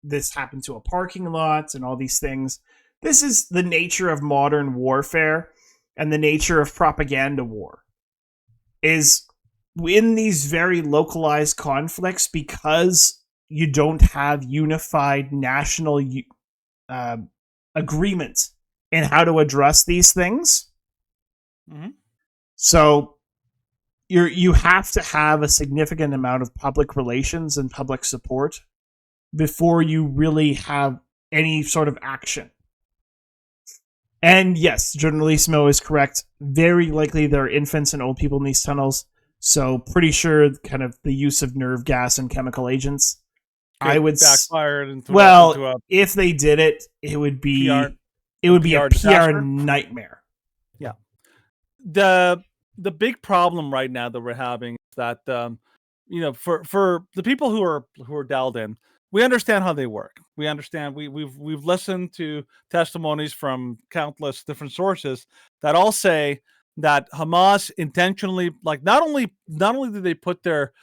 this happened to a parking lot and all these things. This is the nature of modern warfare and the nature of propaganda war. Is in these very localized conflicts, because you don't have unified national agreement in how to address these things. Mm-hmm. So you have to have a significant amount of public relations and public support before you really have any sort of action. And yes, Journalissimo is correct. Very likely there are infants and old people in these tunnels. So pretty sure kind of the use of nerve gas and chemical agents. I would backfired into if they did it, it would be PR, a PR nightmare. Yeah. The big problem right now that we're having is that for the people who are dialed in, we understand how they work. We understand we've listened to testimonies from countless different sources that all say that Hamas intentionally, like, not only did they put their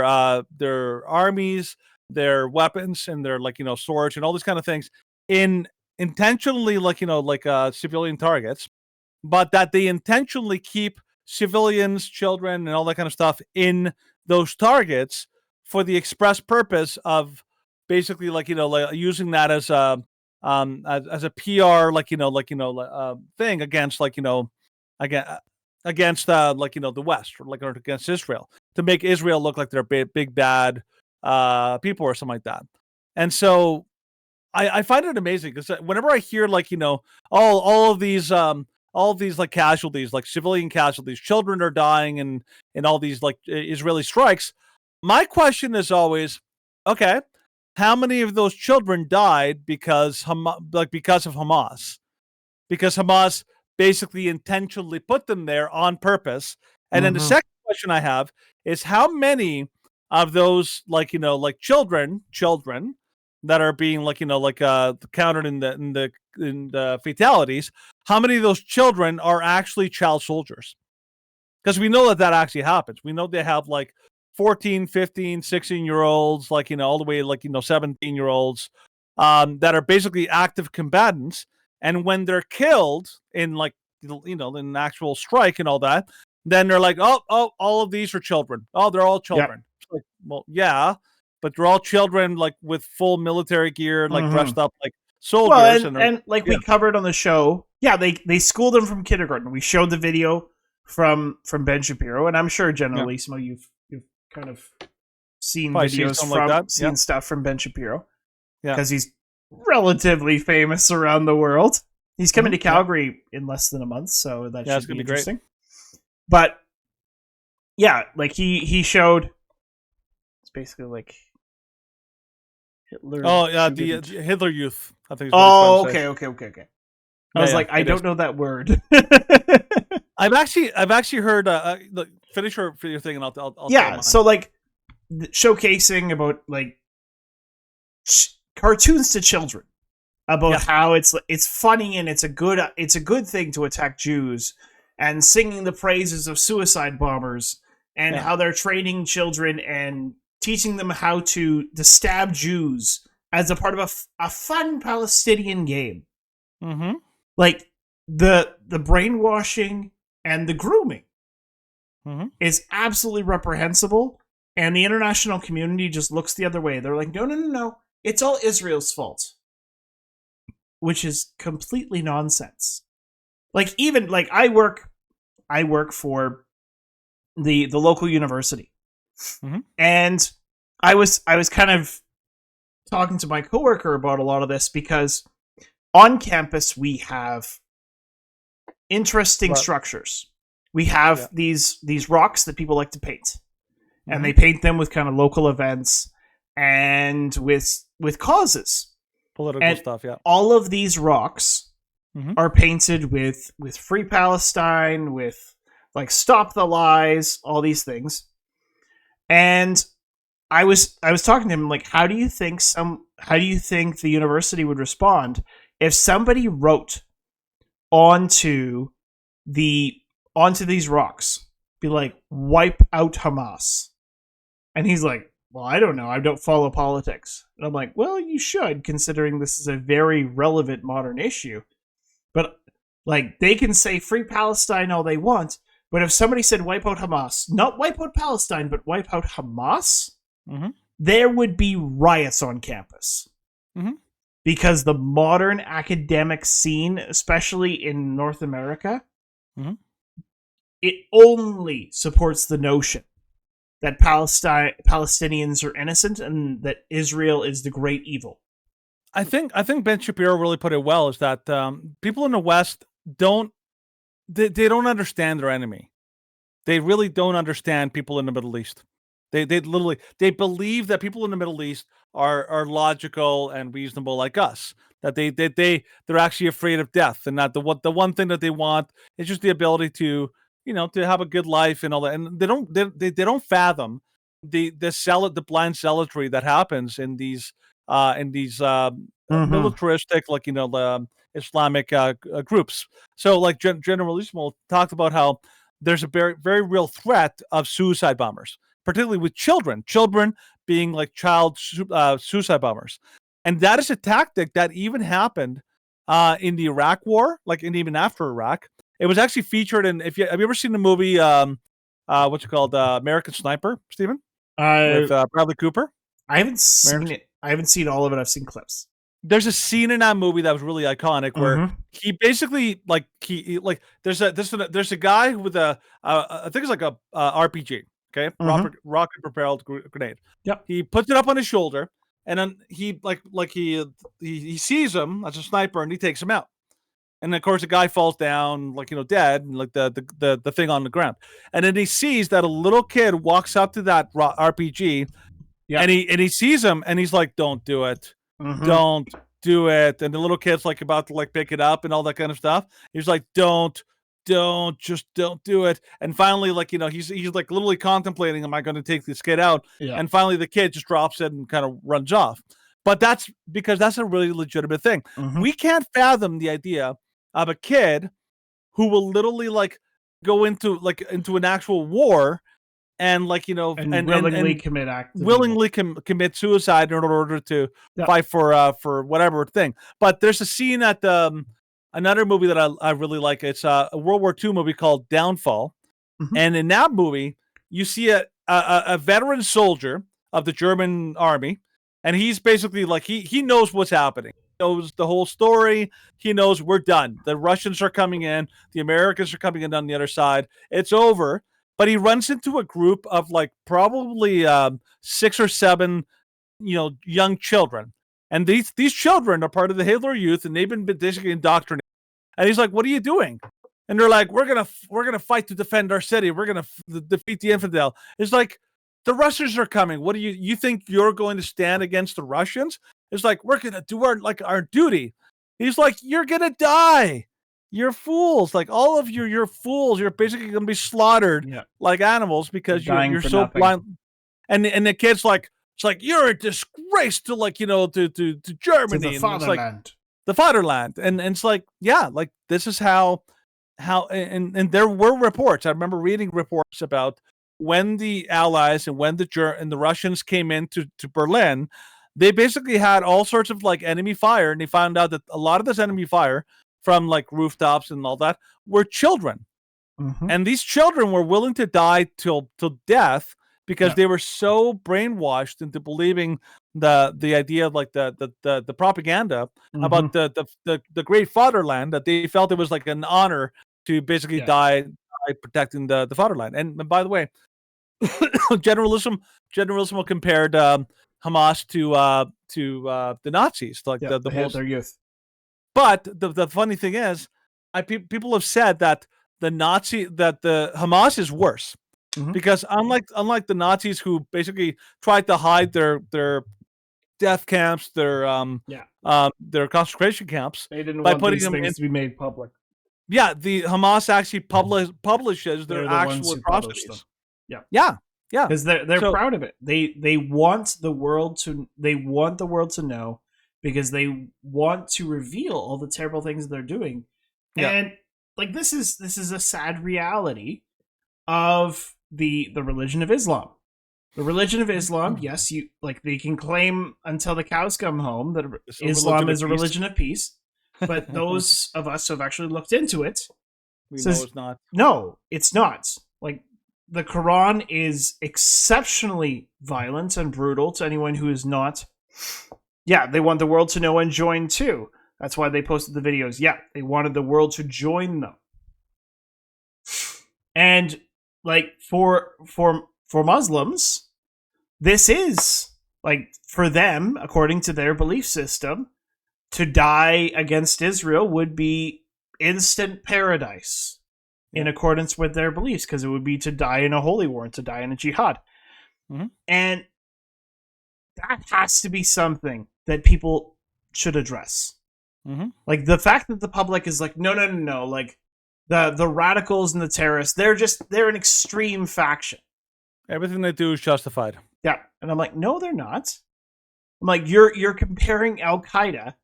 armies, their weapons, and their storage and all these kind of things in intentionally civilian targets, but that they intentionally keep civilians, children, and all that kind of stuff in those targets for the express purpose of basically using that as a PR thing against against the West, or against Israel, to make Israel look like they're big bad people or something like that. And so I find it amazing because whenever I hear all of these casualties, like civilian casualties, children are dying and all these Israeli strikes, my question is always, okay, how many of those children died because of Hamas? Because Hamas basically intentionally put them there on purpose. And then the second question I have is, how many of those children that are being counted in the fatalities, how many of those children are actually child soldiers? Because we know that actually happens. We know they have 14, 15, 16-year-olds, all the way 17-year-olds that are basically active combatants. And when they're killed in in an actual strike and all that, then they're like, oh, all of these are children. Oh, they're all children. Yep. Well, yeah, but they're all children with full military gear, dressed up like soldiers. Well, we covered on the show, they schooled them from kindergarten. We showed the video from Ben Shapiro, and I'm sure Generalissimo, you've kind of seen videos from stuff from Ben Shapiro, because he's relatively famous around the world. He's coming to Calgary in less than a month, so that should be interesting. Great. But he showed, it's basically Hitler. Oh yeah, the Hitler Youth, I think. Okay. I was I don't know that word. I've actually heard. Finish your thing, and I'll so showcasing about cartoons to children about how it's funny and it's a good thing to attack Jews, and singing the praises of suicide bombers, and how they're training children and teaching them how to stab Jews as a part of a fun Palestinian game. Mm-hmm. Like the brainwashing and the grooming is absolutely reprehensible, and the international community just looks the other way. They're like, no, it's all Israel's fault, which is completely nonsense. Like, even like I work for the local university, and I was kind of talking to my coworker about a lot of this, because on campus we have interesting structures. We have these rocks that people like to paint, and they paint them with kind of local events and with causes, political stuff. Yeah, all of these rocks are painted with Free Palestine, with like Stop the Lies, all these things. And I was talking to him like, how do you think the university would respond if somebody wrote onto these rocks, be like, wipe out Hamas? And he's like, well, I don't know, I don't follow politics. And I'm like, well, you should, considering this is a very relevant modern issue. But like, they can say Free Palestine all they want, but if somebody said wipe out Hamas, not wipe out Palestine, but wipe out Hamas, there would be riots on campus. Because the modern academic scene, especially in North America, it only supports the notion that Palestinians are innocent and that Israel is the great evil. I think Ben Shapiro really put it well, is that people in the West don't understand their enemy. They really don't understand people in the Middle East. They believe that people in the Middle East are logical and reasonable like us. That they're actually afraid of death, and that the one thing that they want is just the ability to have a good life and all that. And they don't fathom the blind zealotry that happens in these militaristic, like the Islamic groups. So like Generalissimo talked about how there's a very, very real threat of suicide bombers, particularly with children being like child suicide bombers. And that is a tactic that even happened in the Iraq War, and even after Iraq. It was actually featured in, have you ever seen the movie, what's it called, American Sniper, Stephen? With Bradley Cooper? I haven't seen it. I haven't seen all of it. I've seen clips. There's a scene in that movie that was really iconic where he basically there's a guy with I think it's like a RPG, okay, rocket propelled grenade. Yep. He puts it up on his shoulder, and then he sees him as a sniper, and he takes him out. And of course, the guy falls down, dead, and the thing on the ground. And then he sees that a little kid walks up to that RPG, and he sees him, and he's like, "Don't do it, don't do it." And the little kid's like about to pick it up and all that kind of stuff. He's like, "Don't do it." And finally, he's literally contemplating, "Am I going to take this kid out?" Yeah. And finally, the kid just drops it and kind of runs off. But that's because that's a really legitimate thing. We can't fathom the idea of a kid who will literally go into an actual war and willingly commit acts, commit suicide in order to fight for whatever thing. But there's a scene at another movie that I really like. It's a World War II movie called Downfall, and in that movie you see a veteran soldier of the German army, and he's basically he knows what's happening. Knows the whole story. He knows we're done. The Russians are coming in. The Americans are coming in on the other side. It's over. But he runs into a group of probably 6 or 7, young children. And these children are part of the Hitler Youth, and they've been basically indoctrinated. And he's like, "What are you doing?" And they're like, "We're gonna fight to defend our city. We're gonna defeat the infidel." It's like, the Russians are coming. What do you think you're going to stand against the Russians? It's like, we're gonna do our duty. He's like, "You're gonna die. You're fools. All of you're fools. You're basically gonna be slaughtered like animals because you're so blind." And the kid's like, It's like you're a disgrace to to Germany. To the And it's like fatherland. the fatherland, and it's like like this is how and there were reports. I remember reading reports about when the Allies and when the Russians came into Berlin, they basically had all sorts of like enemy fire, and they found out that a lot of this enemy fire from like rooftops and all that were children, and these children were willing to die till death because they were so brainwashed into believing the idea of like the propaganda about the great fatherland, that they felt it was like an honor to basically die protecting the fatherland. And by the way, generalism compared Hamas to the Nazis, like the they whole had their youth. But the funny thing is, people have said that the Hamas is worse because unlike the Nazis, who basically tried to hide their death camps, their concentration camps, They didn't by want putting these them things in. to be made public. Yeah, the Hamas actually publishes They're their the ones actual who publish atrocities. them. Yeah, because they're So- proud of it. They want the world to know, because they want to reveal all the terrible things they're doing. Yeah. And like this is a sad reality of the religion of Islam. The religion of Islam, yes, you like they can claim until the cows come home that It's a Islam religion of is a peace. religion of peace. But those of us who have actually looked into it We says, know it's not. no, it's not. Like the Quran is exceptionally violent and brutal to anyone who is not. Yeah, they want the world to know and join too. That's why they posted the videos. Yeah, they wanted the world to join them. And like for Muslims, this is like for them, according to their belief system, to die against Israel would be instant paradise in accordance with their beliefs, because it would be to die in a holy war and to die in a jihad. And that has to be something that people should address. Like the fact that the public is like, no, like the radicals and the terrorists, they're an extreme faction. Everything they do is justified. Yeah. And I'm like, no, they're not. I'm like, you're comparing Al Qaeda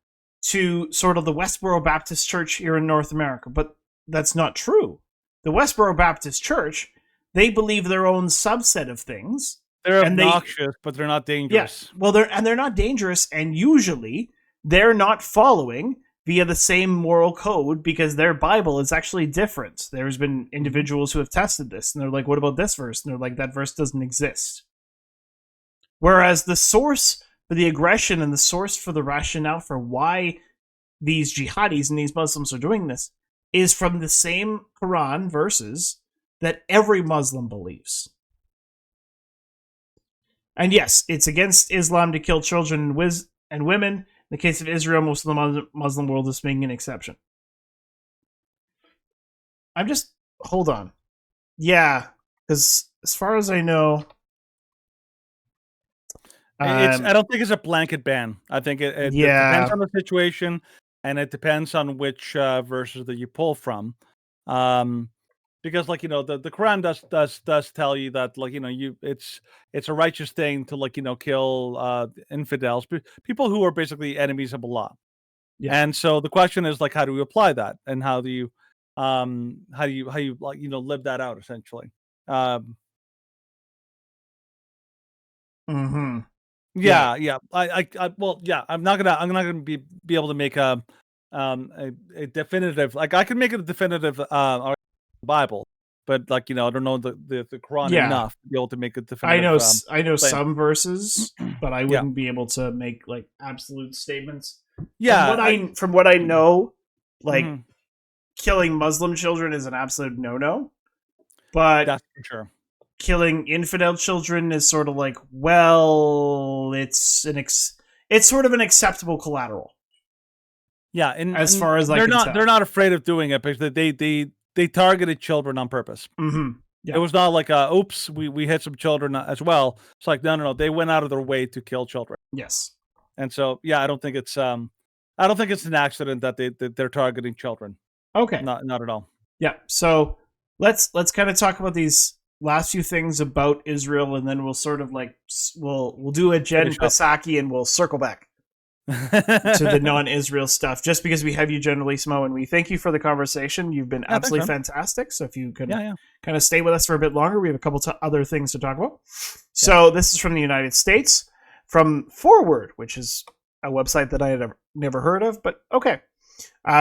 to sort of the Westboro Baptist Church here in North America, but that's not true. The Westboro Baptist Church, they believe their own subset of things. They're and obnoxious, but they're not dangerous. Yeah, well, they're not dangerous, and usually they're not following via the same moral code because their Bible is actually different. There's been individuals who have tested this, and they're like, what about this verse? And they're like, that verse doesn't exist. Whereas the source for the aggression and the source for the rationale for why these jihadis and these Muslims are doing this is from the same Quran verses that every Muslim believes. And yes, it's against Islam to kill children and women. In the case of Israel, most of the Muslim world is making an exception. Hold on. Yeah, because as far as I know... I don't think it's a blanket ban. I think it depends on the situation, and it depends on which verses that you pull from. Because like the Quran does tell you that like it's a righteous thing to like kill infidels, people who are basically enemies of Allah. Yeah. And so the question is like, how do we apply that, and how do you like live that out essentially? Yeah. I'm not gonna be able to make a definitive, like I can make it a definitive Bible, but like I don't know the Quran enough to be able to make a definitive. I know claim. some verses, but I wouldn't be able to make like absolute statements. Yeah, from what I know, like killing Muslim children is an absolute no-no. But that's for sure. Killing infidel children is sort of like, well, it's sort of an acceptable collateral. Yeah, and as far as they're not afraid of doing it because they targeted children on purpose. Yeah. It was not like oops, we hit some children as well. It's like no, they went out of their way to kill children. Yes. And so yeah, I don't think it's an accident that they're targeting children. Okay. Not at all. Yeah. So let's kind of talk about these last few things about Israel, and then we'll sort of like we'll do a Jen Finish up. Psaki, and we'll circle back to the non-Israel stuff. Just because we have you, Jen Leesmo, and we thank you for the conversation. You've been thanks, absolutely man. fantastic. So if you could Yeah. kind of stay with us for a bit longer, we have a couple other things to talk about. So this is from the United States, from Forward, which is a website that I had never heard of, but okay.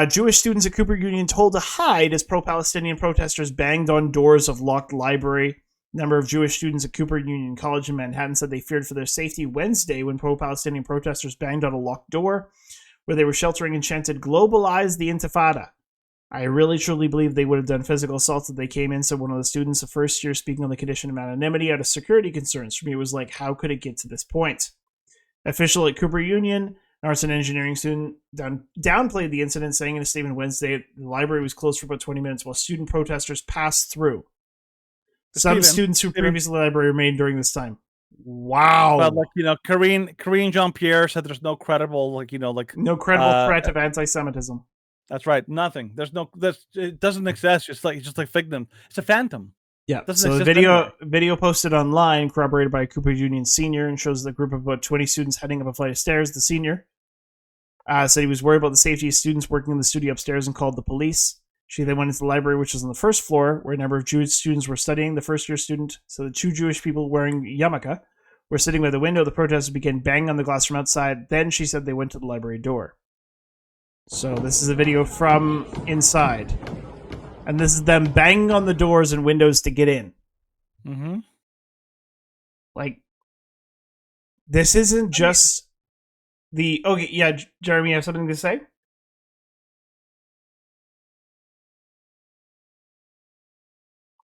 Jewish students at Cooper Union told to hide as pro-Palestinian protesters banged on doors of locked library. A number of Jewish students at Cooper Union College in Manhattan said they feared for their safety Wednesday when pro-Palestinian protesters banged on a locked door where they were sheltering and chanted, "Globalize the Intifada." I really truly believe they would have done physical assaults if they came in, said one of the students the first year, speaking on the condition of anonymity out of security concerns. For me, it was like, how could it get to this point? Official at Cooper Union, an arts and engineering student, downplayed the incident, saying in a statement Wednesday the library was closed for about 20 minutes while student protesters passed through. Some students who previously the library remained during this time. Wow. But like, Karine Jean-Pierre said there's no credible, no credible threat of anti-Semitism. That's right. Nothing. It doesn't exist. It's just like figment. It's a phantom. Yeah. Doesn't So the exist video posted online, corroborated by a Cooper Union senior, and shows the group of about 20 students heading up a flight of stairs. The senior said he was worried about the safety of students working in the studio upstairs and called the police. She then went into the library, which was on the first floor, where a number of Jewish students were studying. The first-year student, so the two Jewish people wearing yarmulke, were sitting by the window. The protesters began banging on the glass from outside. Then she said they went to the library door. So this is a video from inside. And this is them banging on the doors and windows to get in. Mm-hmm. Like, this isn't just the... Okay, yeah, Jeremy, you have something to say?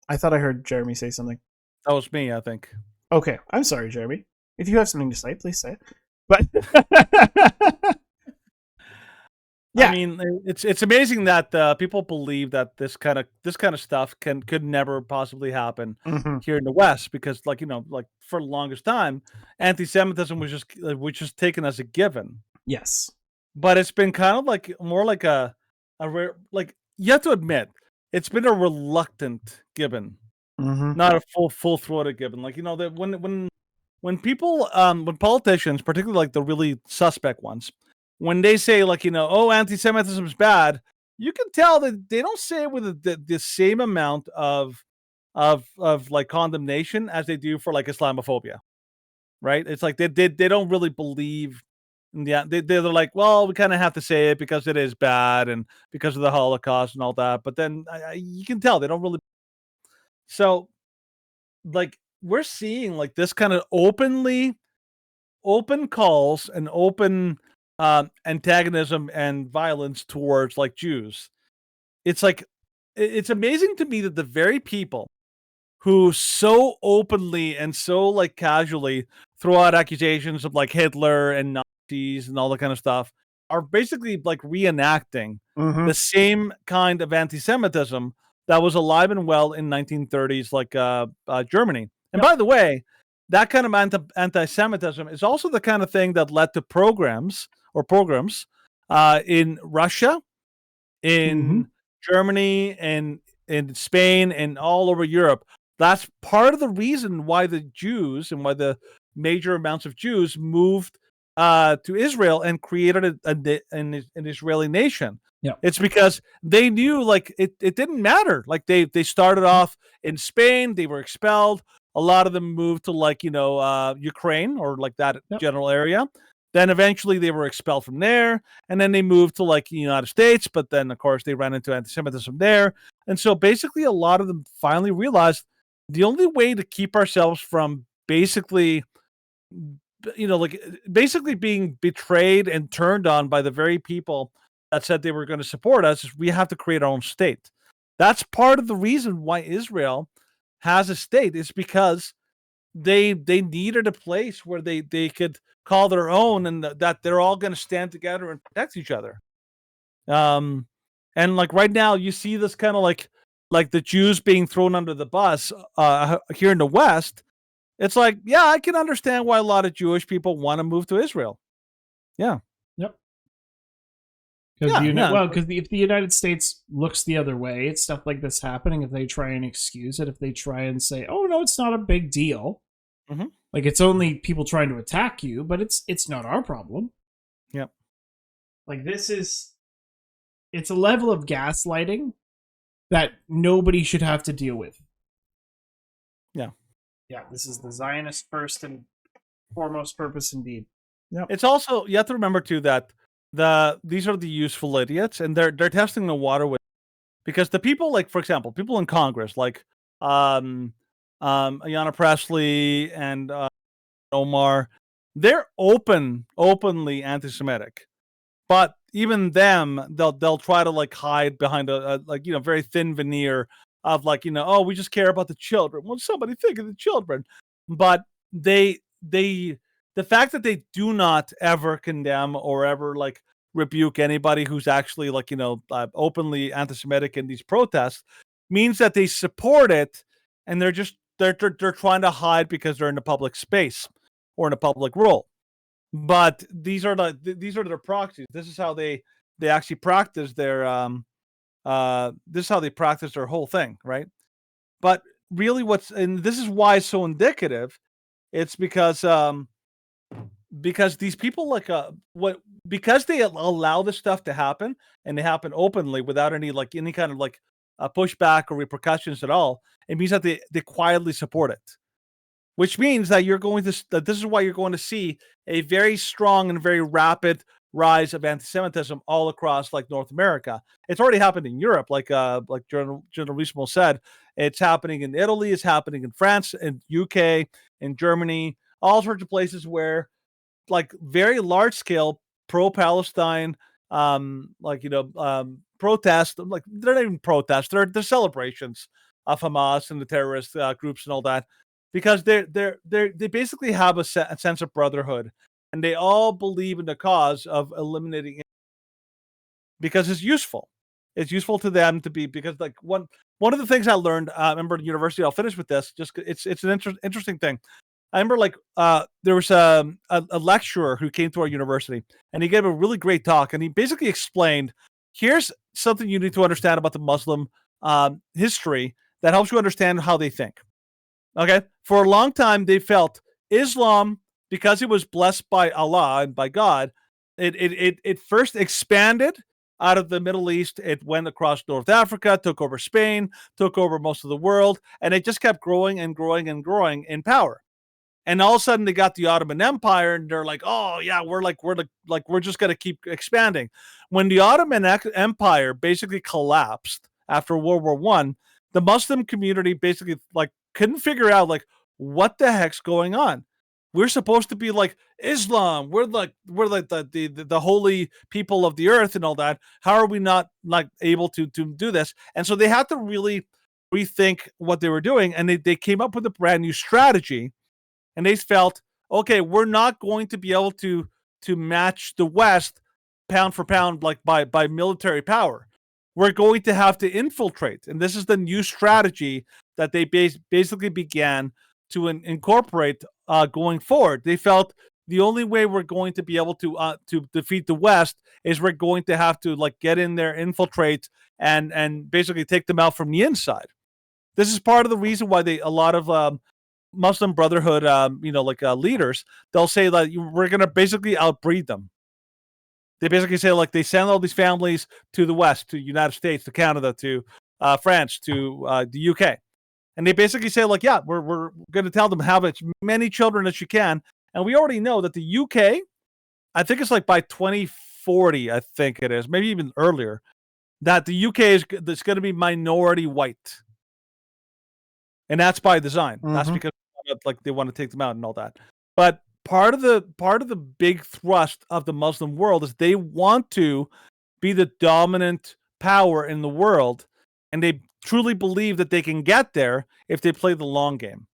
I thought I heard Jeremy say something. That was me, I think. Okay, I'm sorry, Jeremy. If you have something to say, please say it. But... Yeah. I mean, it's amazing that people believe that this kind of stuff could never possibly happen here in the West, because like for the longest time, anti-Semitism was just taken as a given. Yes, but it's been kind of like more like a rare, like, you have to admit it's been a reluctant given, not a full-throated given. Like, that when people when politicians, particularly like the really suspect ones, when they say like, oh, anti-Semitism is bad, you can tell that they don't say it with the same amount of like condemnation as they do for like Islamophobia, right? It's like they don't really believe in they're like, well, we kind of have to say it because it is bad and because of the Holocaust and all that. But then you can tell they don't really. So, like, we're seeing like this kind of open calls and open antagonism and violence towards like Jews. It's like, it's amazing to me that the very people who so openly and so like casually throw out accusations of like Hitler and Nazis and all that kind of stuff are basically like reenacting the same kind of anti-Semitism that was alive and well in 1930s like Germany. And by the way, that kind of anti-Semitism is also the kind of thing that led to pogroms in Russia, in Germany, and in Spain, and all over Europe. That's part of the reason why the Jews and why the major amounts of Jews moved to Israel and created an Israeli nation. Yeah, it's because they knew like it didn't matter. Like they started off in Spain, they were expelled. A lot of them moved to like Ukraine or like that general area. Then eventually they were expelled from there, and then they moved to like the United States. But then of course they ran into anti-Semitism there, and so basically a lot of them finally realized the only way to keep ourselves from basically being betrayed and turned on by the very people that said they were going to support us is we have to create our own state. That's part of the reason why Israel has a state, is because they needed a place where they could call their own, and that they're all going to stand together and protect each other. And like right now you see this kind of like the Jews being thrown under the bus here in the West. It's like, yeah, I can understand why a lot of Jewish people want to move to Israel. Yeah. Yep. Because Yeah, if the United States looks the other way, it's stuff like this happening. If they try and excuse it, if they try and say, "Oh no, it's not a big deal," like it's only people trying to attack you, but it's not our problem. Yep. Like it's a level of gaslighting that nobody should have to deal with. Yeah. Yeah, this is the Zionist first and foremost purpose indeed. Yep. It's also, you have to remember too that these are the useful idiots, and they're testing the water with, because the people, like, for example, people in Congress like Ayanna Pressley and Omar, they're openly anti-Semitic, but even them, they'll try to like hide behind a like, you know, very thin veneer of like, you know, oh, we just care about the children. Well, somebody think of the children. But the fact that they do not ever condemn or ever like rebuke anybody who's actually like, you know, openly anti-Semitic in these protests means that they support it, and they're trying to hide because they're in a public space or in a public role. But these are their proxies. This is how they actually practice their this is how they practice their whole thing, right? But really, and this is why it's so indicative. It's because these people like because they allow this stuff to happen, and they happen openly without any kind of like pushback or repercussions at all. It means that they quietly support it. Which means that this is why you're going to see a very strong and very rapid rise of anti-Semitism all across like North America. It's already happened in Europe, like Generalissimo said. It's happening in Italy, it's happening in France, in UK, in Germany, all sorts of places where like very large scale pro-Palestine protest, like they're not even protests, they're celebrations of Hamas and the terrorist groups and all that, because they basically have a sense of brotherhood, and they all believe in the cause of eliminating it because it's useful. It's useful to them to be, because like one of the things I learned, I remember at university, I'll finish with this, just it's an interesting thing. I remember like there was a lecturer who came to our university, and he gave a really great talk, and he basically explained, here's something you need to understand about the Muslim history that helps you understand how they think. Okay, for a long time they felt Islam, because it was blessed by Allah and by God, it first expanded out of the Middle East. It went across North Africa, took over Spain, took over most of the world, and it just kept growing and growing and growing in power. And all of a sudden they got the Ottoman Empire, and they're like, oh yeah, we're just gonna keep expanding. When the Ottoman Empire basically collapsed after World War I, the Muslim community basically like couldn't figure out like what the heck's going on. We're supposed to be like Islam. We're like the holy people of the earth and all that. How are we not like able to do this? And so they had to really rethink what they were doing, and they came up with a brand new strategy. And they felt, okay, we're not going to be able to match the West pound for pound, like by military power. We're going to have to infiltrate. And this is the new strategy that they basically began to incorporate going forward. They felt the only way we're going to be able to defeat the West is we're going to have to like get in there, infiltrate, and basically take them out from the inside. This is part of the reason why a lot of Muslim Brotherhood, leaders, they'll say that we're going to basically outbreed them. They basically say like they send all these families to the West, to the United States, to Canada, to France, to the UK. And they basically say like, yeah, we're going to tell them have as many children as you can. And we already know that the UK, I think it's like by 2040, I think it is, maybe even earlier, that the UK is going to be minority white. And that's by design. Mm-hmm. That's because like they want to take them out and all that. But part of the big thrust of the Muslim world is they want to be the dominant power in the world, and they truly believe that they can get there if they play the long game.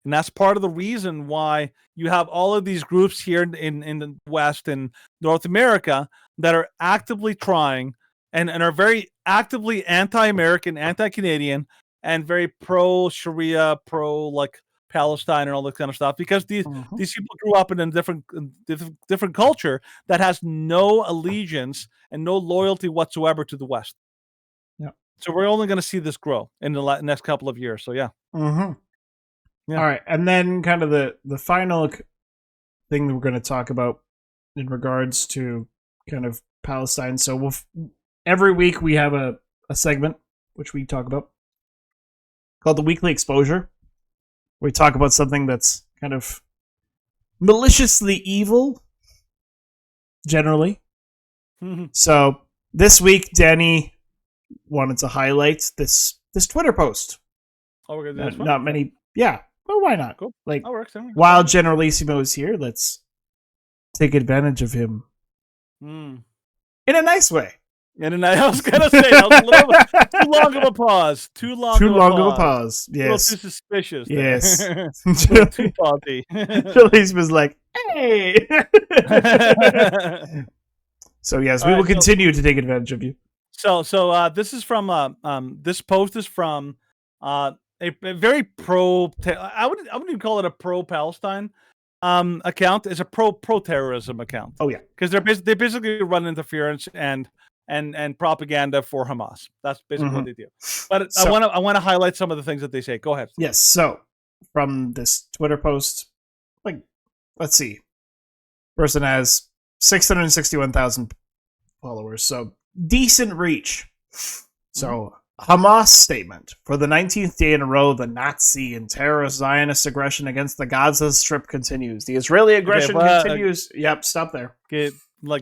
And that's part of the reason why you have all of these groups here in the West and North America that are actively trying and are very actively anti-American, anti-Canadian, and very pro-Sharia, pro like Palestine and all this kind of stuff, because these people grew up in a different culture that has no allegiance and no loyalty whatsoever to the West. Yeah. So we're only going to see this grow in the next couple of years. So yeah. Mm-hmm. Yeah. All right, and then kind of the final thing that we're going to talk about in regards to kind of Palestine. So every week we have a segment which we talk about called the Weekly Exposure. We talk about something that's kind of maliciously evil, generally. So this week, Danny wanted to highlight this Twitter post. Oh, we're gonna do this one? Not many. Yeah, well, why not? Cool. Like, That works. Then. while Generalissimo is here, let's take advantage of him Mm. in a nice way. I was gonna say that was a little bit too long of a pause. Too long of a pause. Yes. A little too suspicious. There. Yes. A little too pausey. Generalissimo's like, hey. So yes, we will continue to take advantage of you. So this is from this post is from a very I wouldn't even call it a pro Palestine account. It's a pro terrorism account. Oh yeah, because they basically run interference and propaganda for Hamas. That's basically what they do. But I want to highlight some of the things that they say. Go ahead. Yes. So from this Twitter post, like, let's see, person has 661,000 followers, so decent reach. So Hamas statement: for the 19th day in a row, the Nazi and terrorist Zionist aggression against the Gaza Strip continues. The Israeli aggression continues. Yep, stop there. Okay,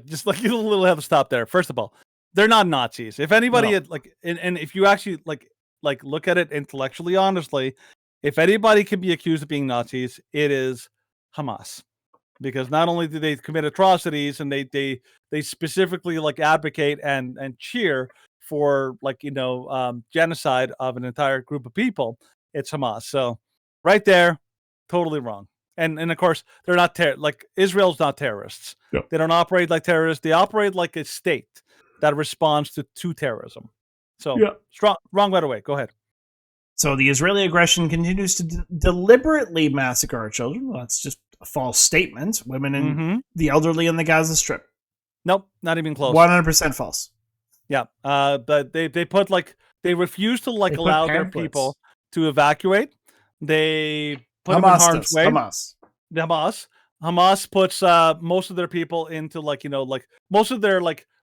just you little have to stop there. First of all, they're not Nazis. If anybody had, and if you actually look at it intellectually, honestly, if anybody can be accused of being Nazis, it is Hamas, because not only do they commit atrocities, and they specifically advocate and cheer for genocide of an entire group of people. It's Hamas. So right there, totally wrong. And of course, they're not Israel's not terrorists. Yep. They don't operate like terrorists. They operate like a state that responds to terrorism. So wrong right away. Go ahead. So the Israeli aggression continues to deliberately massacre our children. Well, that's just a false statement. Women and the elderly in the Gaza Strip. Nope, not even close. 100% false. Yeah, but they put they refuse to allow their people to evacuate. They put them in harm's way. Hamas puts most of their people into most of their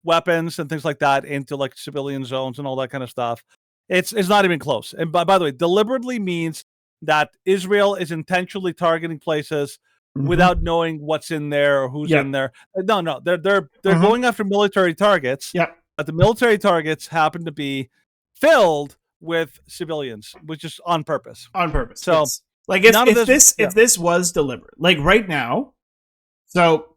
weapons and things like that into civilian zones and all that kind of stuff. It's not even close. And by the way, deliberately means that Israel is intentionally targeting places without knowing what's in there or who's in there. No, they're going after military targets. Yeah. But the military targets happen to be filled with civilians, which is on purpose. On purpose. So, yes. If this was deliberate, right now, so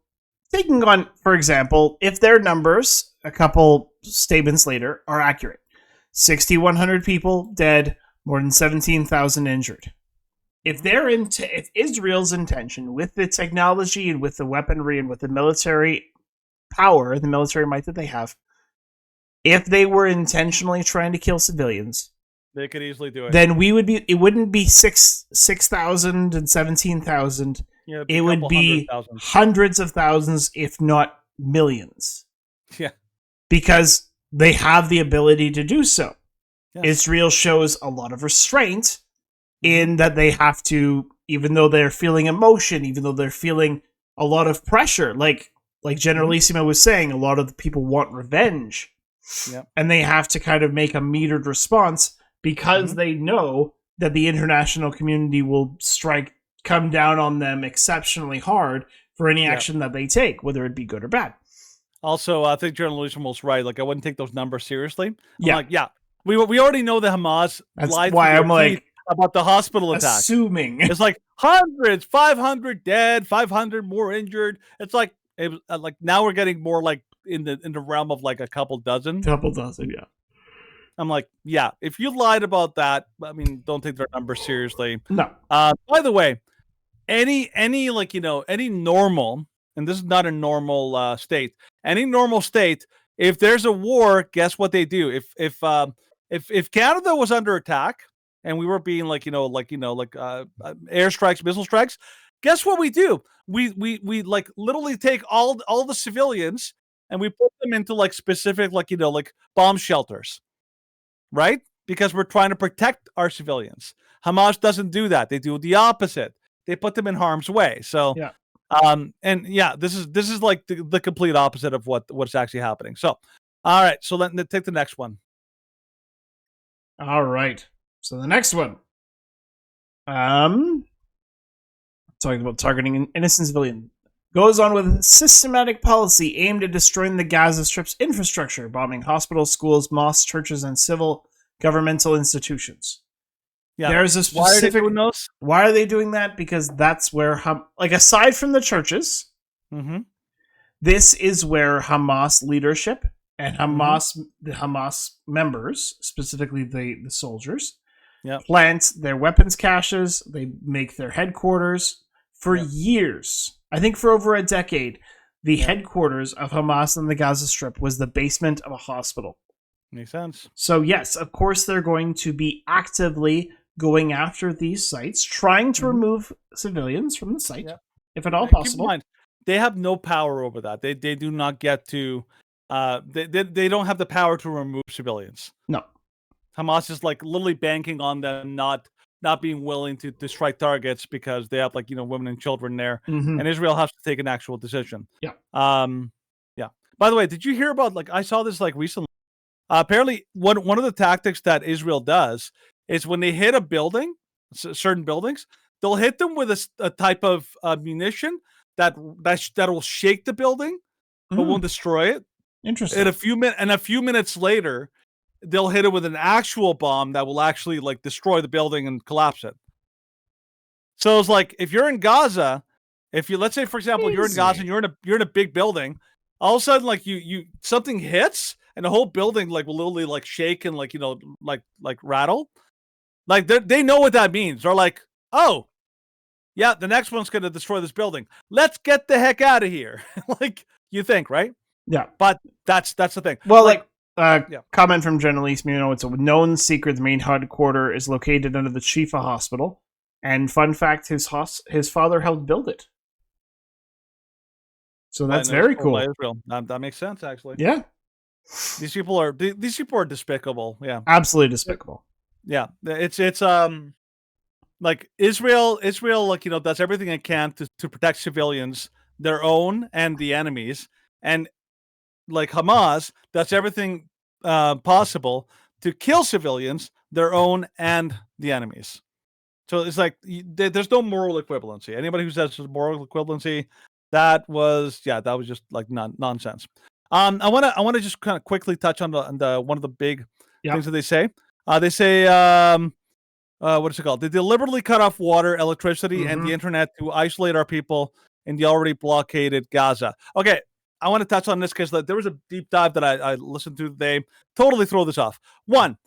taking on, for example, if their numbers a couple statements later are accurate, 6,100 people dead, more than 17,000 injured. If Israel's intention with the technology and with the weaponry and with the military power, the military might that they have, if they were intentionally trying to kill civilians, they could easily do it. Then it wouldn't be 6,000 and 17,000. Yeah, it would be hundreds of thousands, if not millions. Yeah. Because they have the ability to do so. Yes. Israel shows a lot of restraint in that they have to, even though they're feeling emotion, even though they're feeling a lot of pressure, like Generalissimo was saying, a lot of the people want revenge. Yep. And they have to kind of make a metered response because they know that the international community will come down on them exceptionally hard for any action that they take, whether it be good or bad. Also, I think Generalissimo was right. I wouldn't take those numbers seriously. Yeah. We already know that Hamas lied why I'm about the hospital attack. Assuming. It's hundreds, 500 dead, 500 more injured. It's now we're getting more in the realm of a couple dozen. Yeah. I'm if you lied about that, I mean, don't take their numbers seriously. No. By the way, any normal, and this is not a normal state, any normal state, if there's a war, guess what they do? If Canada was under attack and we were being airstrikes, missile strikes, guess what we do? We like literally take all the civilians and we put them into like specific bomb shelters, right? Because we're trying to protect our civilians. Hamas doesn't do that. They do the opposite. They put them in harm's way. So yeah. This is like the complete opposite of what's actually happening. So, all right. So let's take the next one. All right. So the next one. Talking about targeting an innocent civilian. Goes on with systematic policy aimed at destroying the Gaza Strip's infrastructure, bombing hospitals, schools, mosques, churches, and civil governmental institutions. Yeah. There's a specific. Why are they doing those? Why are they doing that? Because that's where, aside from the churches, this is where Hamas leadership and the Hamas members, specifically the soldiers, plant their weapons caches. They make their headquarters for years. I think for over a decade, the headquarters of Hamas on the Gaza Strip was the basement of a hospital. Makes sense. So yes, of course, they're going to be actively going after these sites, trying to remove civilians from the site, if at all possible. Keep in mind, they have no power over that. They do not get to. They don't have the power to remove civilians. No. Hamas is like literally banking on them not being willing to strike targets because they have women and children there, and Israel has to take an actual decision. Yeah. Yeah. By the way, did you hear about I saw this recently? Apparently, one of the tactics that Israel does is when they hit a building, certain buildings, they'll hit them with a type of munition that will shake the building, but won't destroy it. Interesting. And a few minutes later, they'll hit it with an actual bomb that will actually destroy the building and collapse it. So it's like if you're in Gaza, let's say for example you're in Gaza and you're in a big building, all of a sudden you something hits and the whole building will literally shake and rattle. They know what that means. They're like, oh, yeah, the next one's going to destroy this building. Let's get the heck out of here. You think, right? Yeah. But that's the thing. Well, comment from Generalise Muno. It's a known secret. The main headquarters is located under the Shifa Hospital. And fun fact, his father helped build it. So that's very cool. Israel. That makes sense, actually. Yeah. These people are despicable. Yeah. Absolutely despicable. Yeah. It's Israel does everything it can to protect civilians, their own and the enemies, and Hamas does everything possible to kill civilians, their own and the enemies. So it's there's no moral equivalency. Anybody who says there's moral equivalency, that was just nonsense. I want to just kind of quickly touch on the one of the big things that they say. They say what is it called? They deliberately cut off water, electricity, and the internet to isolate our people in the already blockaded Gaza. Okay, I want to touch on this because there was a deep dive that I listened to today. Totally throw this off. One,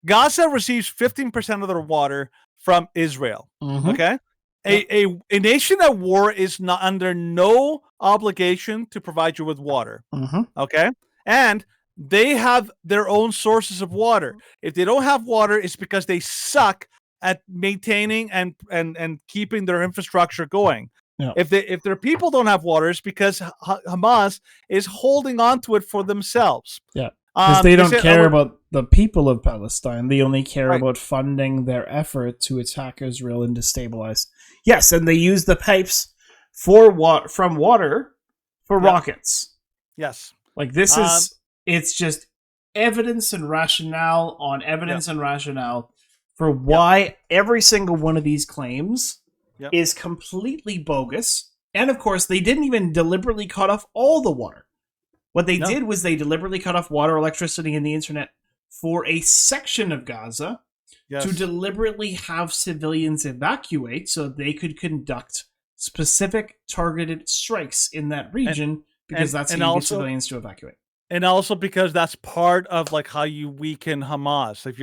Gaza receives 15% of their water from Israel. Okay? A nation at war is not under no obligation to provide you with water. Okay? And they have their own sources of water. If they don't have water, it's because they suck at maintaining and keeping their infrastructure going. Yeah. If their people don't have water, it's because Hamas is holding on to it for themselves. Yeah. Because they don't care about the people of Palestine. They only care about funding their effort to attack Israel and destabilize. Yes, and they use the pipes from water for rockets. Yes. This is it's just evidence and rationale on evidence and rationale for why every single one of these claims is completely bogus. And of course, they didn't even deliberately cut off all the water. What they did was they deliberately cut off water, electricity, and the internet for a section of Gaza to deliberately have civilians evacuate so they could conduct specific targeted strikes in that region because that's how you get civilians to evacuate. And also because that's part of how you weaken Hamas. If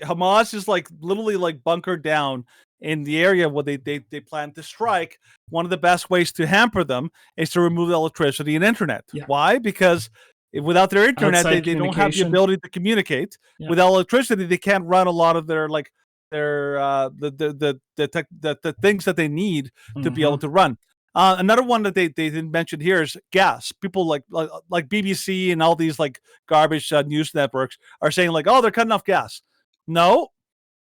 Hamas is literally bunkered down in the area where they plan to strike, one of the best ways to hamper them is to remove the electricity and internet. Why? Because Without their internet, Outside they don't have the communication. ability to communicate. Yeah. Without electricity, they can't run a lot of their the things that they need to be able to run. Another one that they didn't mention here is gas. People like BBC and all these like garbage news networks are saying like, oh, they're cutting off gas. No,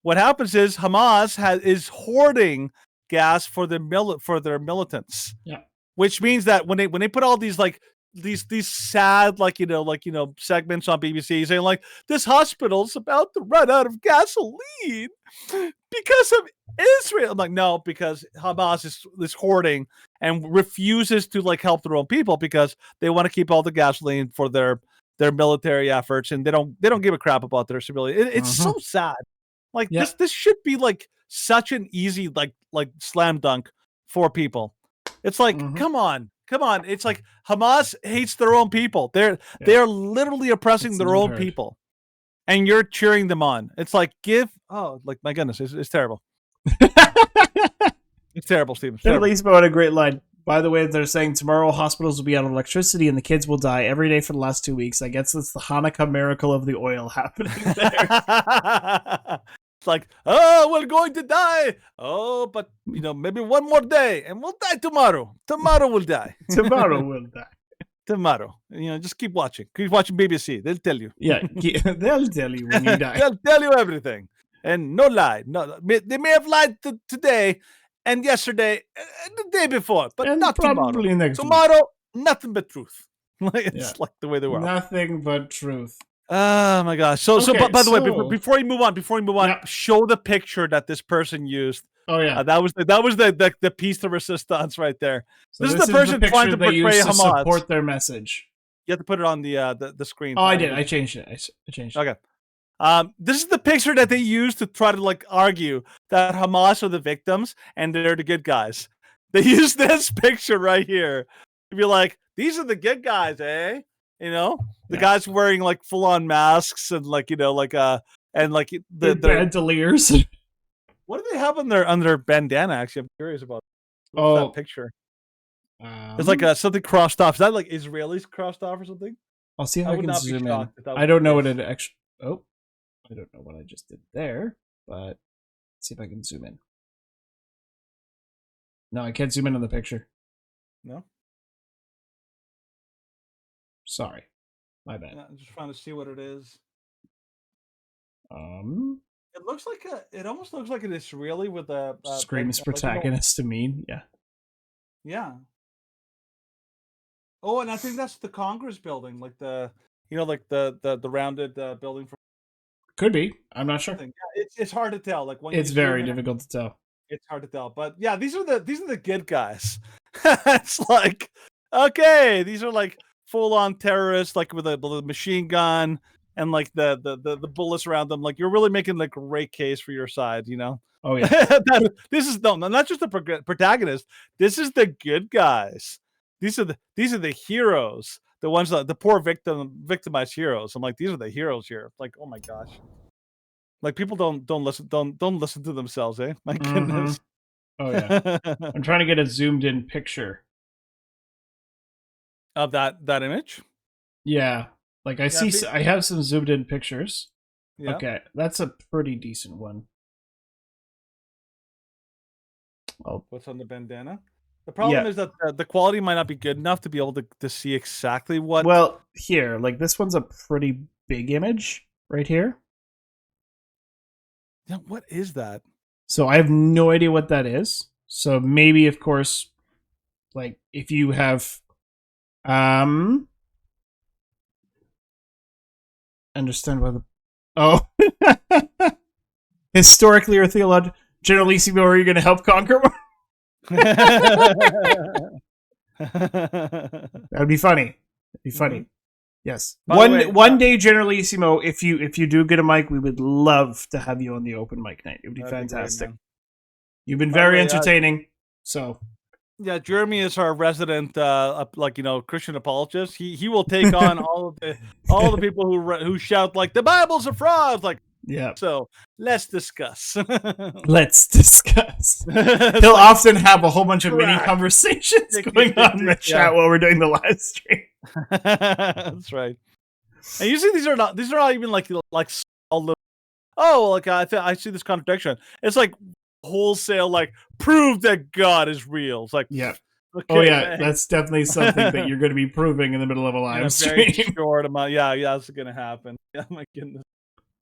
what happens is Hamas is hoarding gas for their militants. Yeah. Which means that when they put all these like these sad segments on BBC saying like this hospital's about to run out of gasoline because of Israel. I'm like, no, because Hamas is hoarding and refuses to like help their own people because they want to keep all the gasoline for their military efforts, and they don't give a crap about their civilians. It's so sad. Like this should be like such an easy like slam dunk for people. It's like, come on. It's like Hamas hates their own people. They are literally oppressing their own people, and you're cheering them on. It's like like my goodness, it's terrible. It's terrible, Stephen. At least about a great line. By the way, they're saying tomorrow hospitals will be out of electricity and the kids will die every day for the last 2 weeks. I guess it's the Hanukkah miracle of the oil happening there. It's like, oh, we're going to die. Oh, but maybe one more day and we'll die tomorrow. Tomorrow we'll die. Tomorrow we'll die. Tomorrow. Just keep watching. Keep watching BBC. They'll tell you. Yeah, they'll tell you when you die. They'll tell you everything. And no lie. No, they may have lied today and yesterday and the day before, but and not probably tomorrow. Next tomorrow, nothing but truth. It's like the way they were. Nothing but truth. Oh my gosh! So by the way, before you move on, show the picture that this person used. Oh yeah, that was the piece de resistance right there. So this is the person trying to portray Hamas. Support their message. You have to put it on the screen. Oh, I did. I changed it. I changed it. Okay. This is the picture that they used to try to like argue that Hamas are the victims and they're the good guys. They use this picture right here to be like, these are the good guys, eh? The guys wearing like full on masks and like and like the bandoliers. What do they have on their bandana? Actually, I'm curious about that picture. It's like something crossed off. Is that like Israelis crossed off or something? I'll see if I can zoom in. I don't know what it actually. Oh, I don't know what I just did there, but let's see if I can zoom in. No, I can't zoom in on the picture. No. Sorry, my bad. I'm just trying to see what it is. It looks like it almost looks like an Israeli with a screams protagonist to me. Yeah. Yeah. Oh, and I think that's the Congress building, like the the rounded building. Could be. I'm not sure. Yeah, it's hard to tell. Like when it's very difficult to tell. It's hard to tell, but yeah, these are the good guys. It's like, okay, these are like full on terrorists, like with a machine gun and like the bullets around them. Like you're really making like a great case for your side, Oh yeah. This is not just the protagonist. This is the good guys. These are the heroes. The ones that the poor victimized heroes. I'm like, these are the heroes here. Like, oh my gosh. Like people don't listen to themselves, eh? My goodness. Oh yeah. I'm trying to get a zoomed in picture of that image. Yeah, like I see. I have some zoomed in pictures. Yeah. Okay, that's a pretty decent one. Oh, what's on the bandana? The problem is that the quality might not be good enough to be able to see exactly what. Well, here, like this one's a pretty big image right here. Yeah, what is that? So I have no idea what that is. So maybe, of course, like if you have, understand why historically or theologically, Generalissimo, are you going to help conquer? That would be funny. That'd be funny. Mm-hmm. Yes. One day, Generalissimo, if you do get a mic, we would love to have you on the open mic night. It would be fantastic. You've been very entertaining. So yeah, Jeremy is our resident Christian apologist. He will take on all the people who shout like the Bible's a fraud. Like, yeah. So let's discuss. Let's discuss. He'll often have a whole bunch of mini conversations going on in the chat while we're doing the live stream. That's right. And usually these are not even like small little, oh, like I see this contradiction. It's like wholesale, like prove that God is real. It's like, Yeah. okay, Oh yeah, thanks. that's definitely something that you're going to be proving in the middle of a in live a very stream. short amount. Yeah, that's gonna happen. Yeah, my goodness.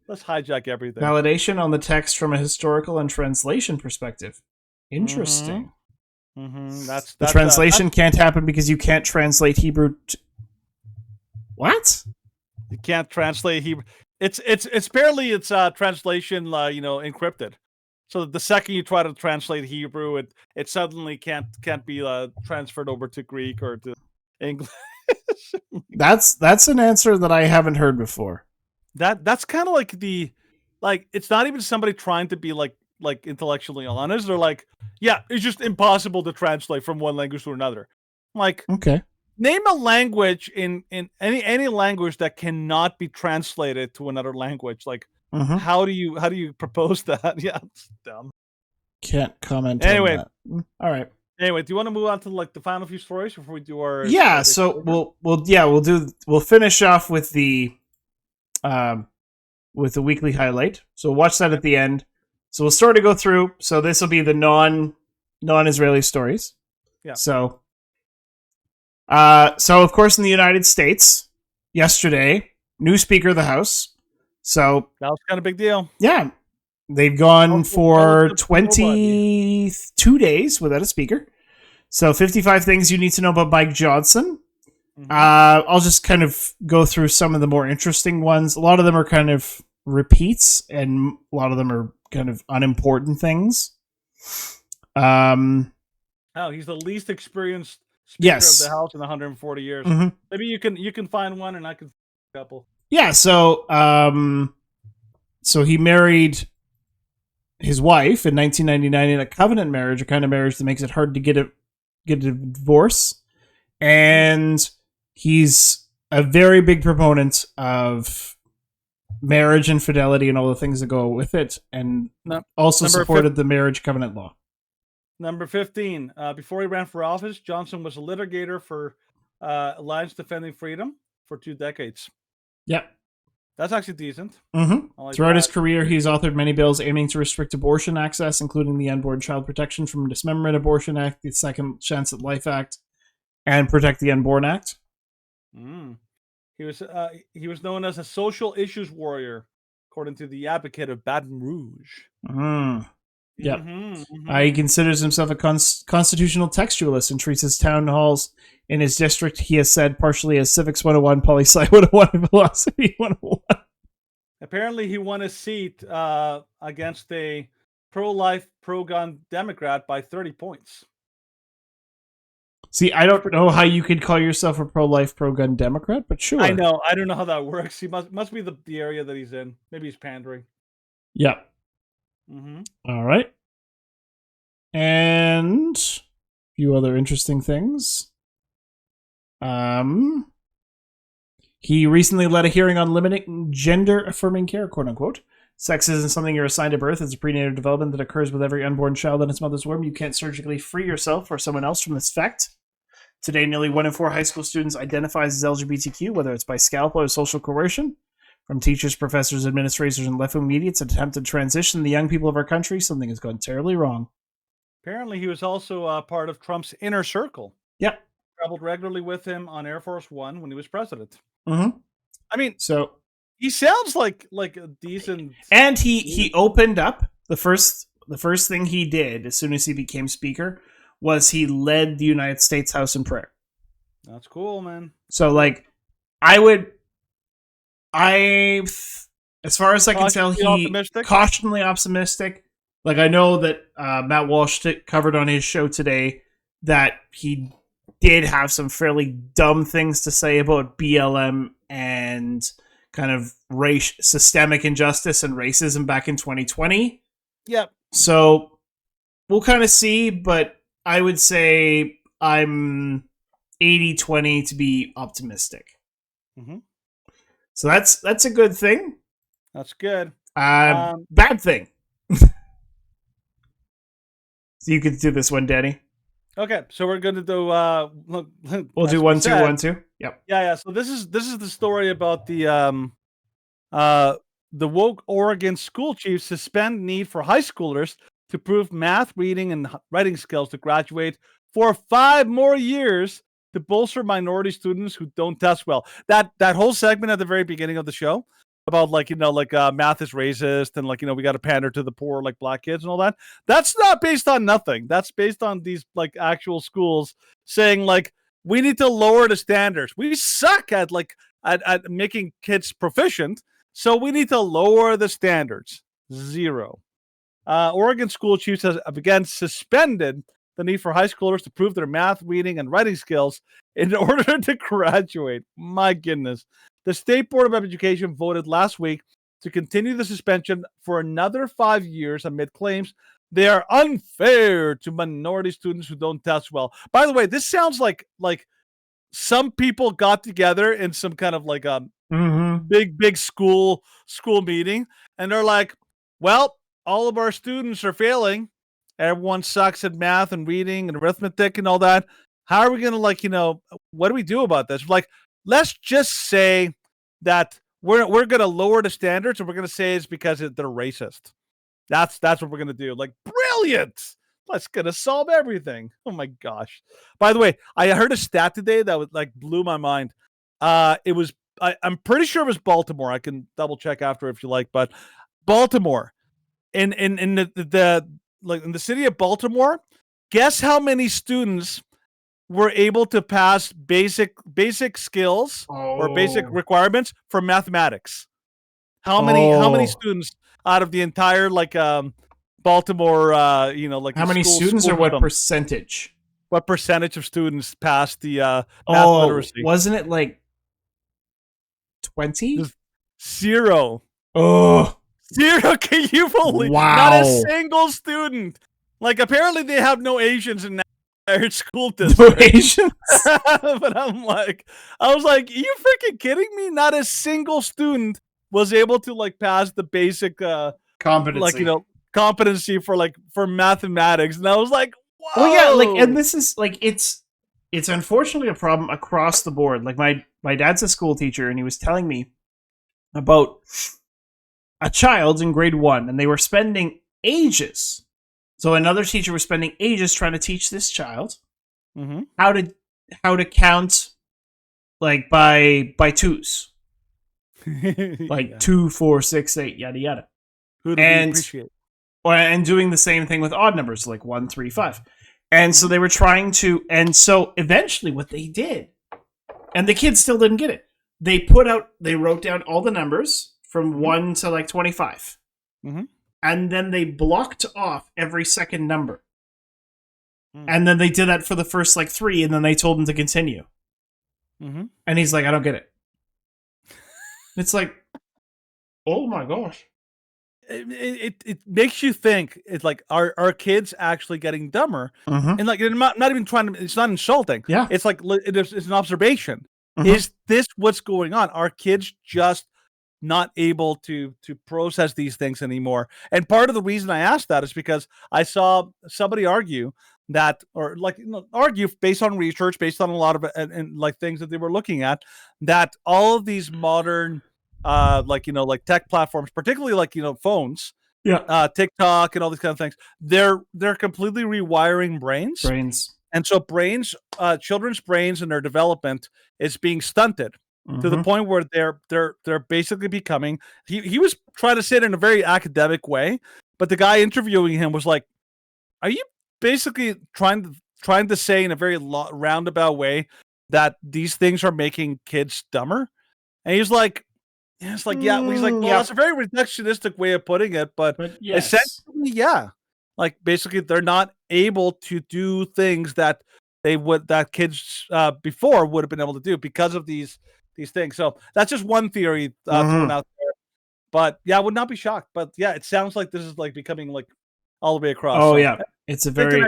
Let's hijack everything. Validation on the text from a historical and translation perspective. Interesting. That's The translation can't happen because you can't translate Hebrew. What? You can't translate Hebrew. It's apparently it's translation encrypted. So the second you try to translate Hebrew, it suddenly can't be transferred over to Greek or to English. That's an answer that I haven't heard before. That's kind of like it's not even somebody trying to be like intellectually honest. They're like, yeah, it's just impossible to translate from one language to another. Like, okay, name a language in any language that cannot be translated to another language. Like, how do you propose that? Yeah, it's dumb. Can't comment Anyway, on that. All right. Anyway, do you want to move on to like the final few stories before we do our? Yeah. So we'll finish off with the weekly highlight. So we'll watch that at the end. So we'll sort of go through. So this will be the non-Israeli stories. Yeah. So of course in the United States yesterday, new Speaker of the House. So that was kind of a big deal. Yeah. They've gone for 22 days without a speaker. So 55 things you need to know about Mike Johnson. I'll just kind of go through some of the more interesting ones. A lot of them are kind of repeats, and a lot of them are kind of unimportant things. Oh, he's the least experienced Speaker Yes. of the House in 140 years. Mhm. Maybe you can find one, and I can find a couple. Yeah, so he married his wife in 1999 in a covenant marriage, a kind of marriage that makes it hard to get a divorce. And he's a very big proponent of marriage and fidelity and all the things that go with it, and also supported the marriage covenant law. Number 15. Before he ran for office, Johnson was a litigator for Alliance Defending Freedom for 2 decades. Yep. That's actually decent. Throughout his career, he's authored many bills aiming to restrict abortion access, including the Unborn Child Protection from Dismemberment Abortion Act, the Second Chance at Life Act, and Protect the Unborn Act. He was known as a social issues warrior, according to the Advocate of Baton Rouge. Yep. He considers himself a constitutional textualist and treats his town halls in his district, he has said, partially as Civics 101, Poli-Sci 101, and Philosophy 101. Apparently, he won a seat against a pro-life, pro-gun Democrat by 30 points. See, I don't know how you could call yourself a pro-life, pro-gun Democrat, but sure. I know. I don't know how that works. He must be the area that he's in. Maybe he's pandering. Yep. All right. And a few other interesting things. He recently led a hearing on limiting gender-affirming care, quote-unquote. Sex isn't something you're assigned at birth. It's a prenatal development that occurs with every unborn child in its mother's womb. You can't surgically free yourself or someone else from this fact. Today, nearly 1 in 4 high school students identifies as LGBTQ, whether it's by scalpel or social coercion. From teachers, professors, administrators, and left-wing media, it's an attempt to transition the young people of our country. Something has gone terribly wrong. Apparently, he was also part of Trump's inner circle. Yep. Traveled regularly with him on Air Force One when he was president. I mean, so he sounds like a decent. And he opened up the first thing he did as soon as he became speaker was he led the United States House in prayer. That's cool, man. So like, as far as I can tell, cautiously optimistic. Like, I know that Matt Walsh covered on his show today that he did have some fairly dumb things to say about BLM and kind of systemic injustice and racism back in 2020. Yep. So we'll kind of see, but I would say I'm 80-20 to be optimistic. So that's a good thing. That's good. Bad thing. So you could do this one, Danny. Okay, so we're going to do. We'll do 1, 2, 1, 2. Yep. Yeah. So this is the story about the woke Oregon school chiefs suspend need for high schoolers to prove math, reading, and writing skills to graduate for 5 more years to bolster minority students who don't test well. That whole segment at the very beginning of the show about math is racist and we got to pander to the poor black kids and all that. That's not based on nothing. That's based on these actual schools saying we need to lower the standards. We suck at at making kids proficient, so we need to lower the standards. 0. Oregon school chiefs have again suspended the need for high schoolers to prove their math, reading, and writing skills in order to graduate. My goodness. The State Board of Education voted last week to continue the suspension for another 5 years amid claims they are unfair to minority students who don't test well. By the way, this sounds like some people got together in some kind of big school meeting, and they're like, well, all of our students are failing. Everyone sucks at math and reading and arithmetic and all that. How are we going to what do we do about this? Let's just say that we're going to lower the standards, and we're going to say it's because they're racist. That's what we're going to do. Brilliant. That's going to solve everything. Oh my gosh. By the way, I heard a stat today that was blew my mind. It was I'm pretty sure it was Baltimore. I can double check after if you like, but Baltimore in the in the city of Baltimore, guess how many students were able to pass basic skills or basic requirements for mathematics? How many students out of the entire Baltimore how many students or what percentage? What percentage of students passed the math literacy? Wasn't it 20? 0. Oh. 0. Can you believe? Wow. Not a single student. Apparently they have no Asians in that school district. No Asians? But I was like, are you freaking kidding me? Not a single student was able to pass the basic competency. Competency for mathematics. And I was like, whoa. Well, yeah, and this is it's unfortunately a problem across the board. My dad's a school teacher, and he was telling me about a child in grade 1, and they were spending ages. So another teacher was spending ages trying to teach this child how to count by twos. 2, 4, 6, 8, yada yada. Who do we appreciate? And doing the same thing with odd numbers 1, 3, 5. And so they were trying to, and so eventually what they did, and the kids still didn't get it. They wrote down all the numbers from 1 to 25. And then they blocked off every second number. And then they did that for the first 3, and then they told him to continue. And he's like, I don't get it. It's oh my gosh. It makes you think. It's are kids actually getting dumber? And they're not even trying to. It's not insulting. Yeah, it's it's an observation. Is this what's going on? Are kids just not able to process these things anymore? And part of the reason I asked that is because I saw somebody argue that, or argue based on research, based on a lot of and things that they were looking at, that all of these modern tech platforms, particularly phones, TikTok and all these kind of things, they're completely rewiring brains. And so children's brains and their development is being stunted to the point where they're basically becoming. He was trying to say it in a very academic way, but the guy interviewing him was like, "Are you basically trying to say in a very roundabout way that these things are making kids dumber?" And he's like, yeah. He's like, well, that's a very reductionistic way of putting it, but yes. Essentially, yeah. Basically, they're not able to do things that kids before would have been able to do because of these things. So that's just one theory thrown out there. But yeah, I would not be shocked. But yeah, it sounds like this is becoming all the way across. Oh so, yeah, it's a very.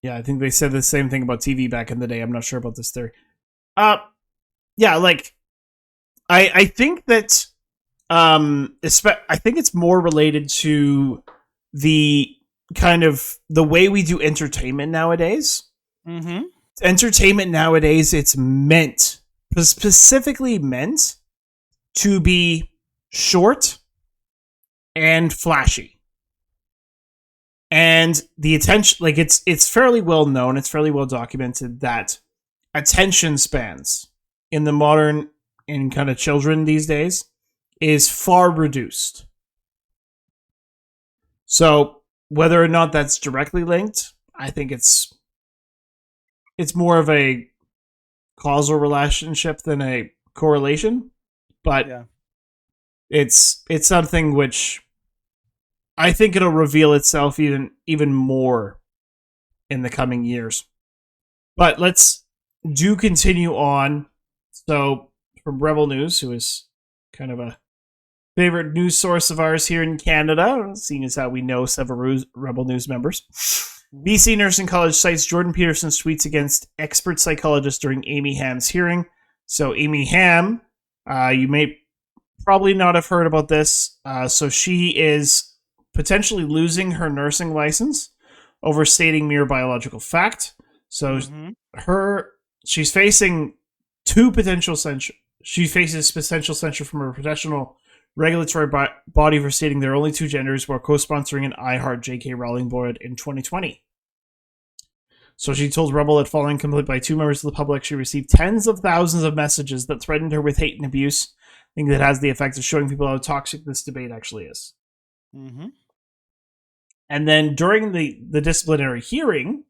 Yeah, I think they said the same thing about TV back in the day. I'm not sure about this theory. Yeah, I think that I think it's more related to the kind of the way we do entertainment nowadays. Mm-hmm. Entertainment nowadays, it's meant, specifically meant, to be short and flashy. And the attention, like it's fairly well known, it's fairly well documented that attention spans in the modern in kind of children these days is far reduced. So whether or not that's directly linked, I think it's more of a causal relationship than a correlation, but Yeah. it's something which I think it'll reveal itself even more in the coming years. But let's continue on. So from Rebel News, who is kind of a favorite news source of ours here in Canada, seeing as how we know several Rebel News members. BC Nursing College cites Jordan Peterson's tweets against expert psychologist during Amy Ham's hearing. So Amy Ham, you may probably not have heard about this. So she is potentially losing her nursing license over stating mere biological fact. So she's facing potential censure from her professional regulatory body for stating there are only two genders while co-sponsoring an I Heart J.K. Rowling board in 2020. So she told Rebel that following complaint by two members of the public, she received tens of thousands of messages that threatened her with hate and abuse, thing that has the effect of showing people how toxic this debate actually is. Mm-hmm. And then during the disciplinary hearing,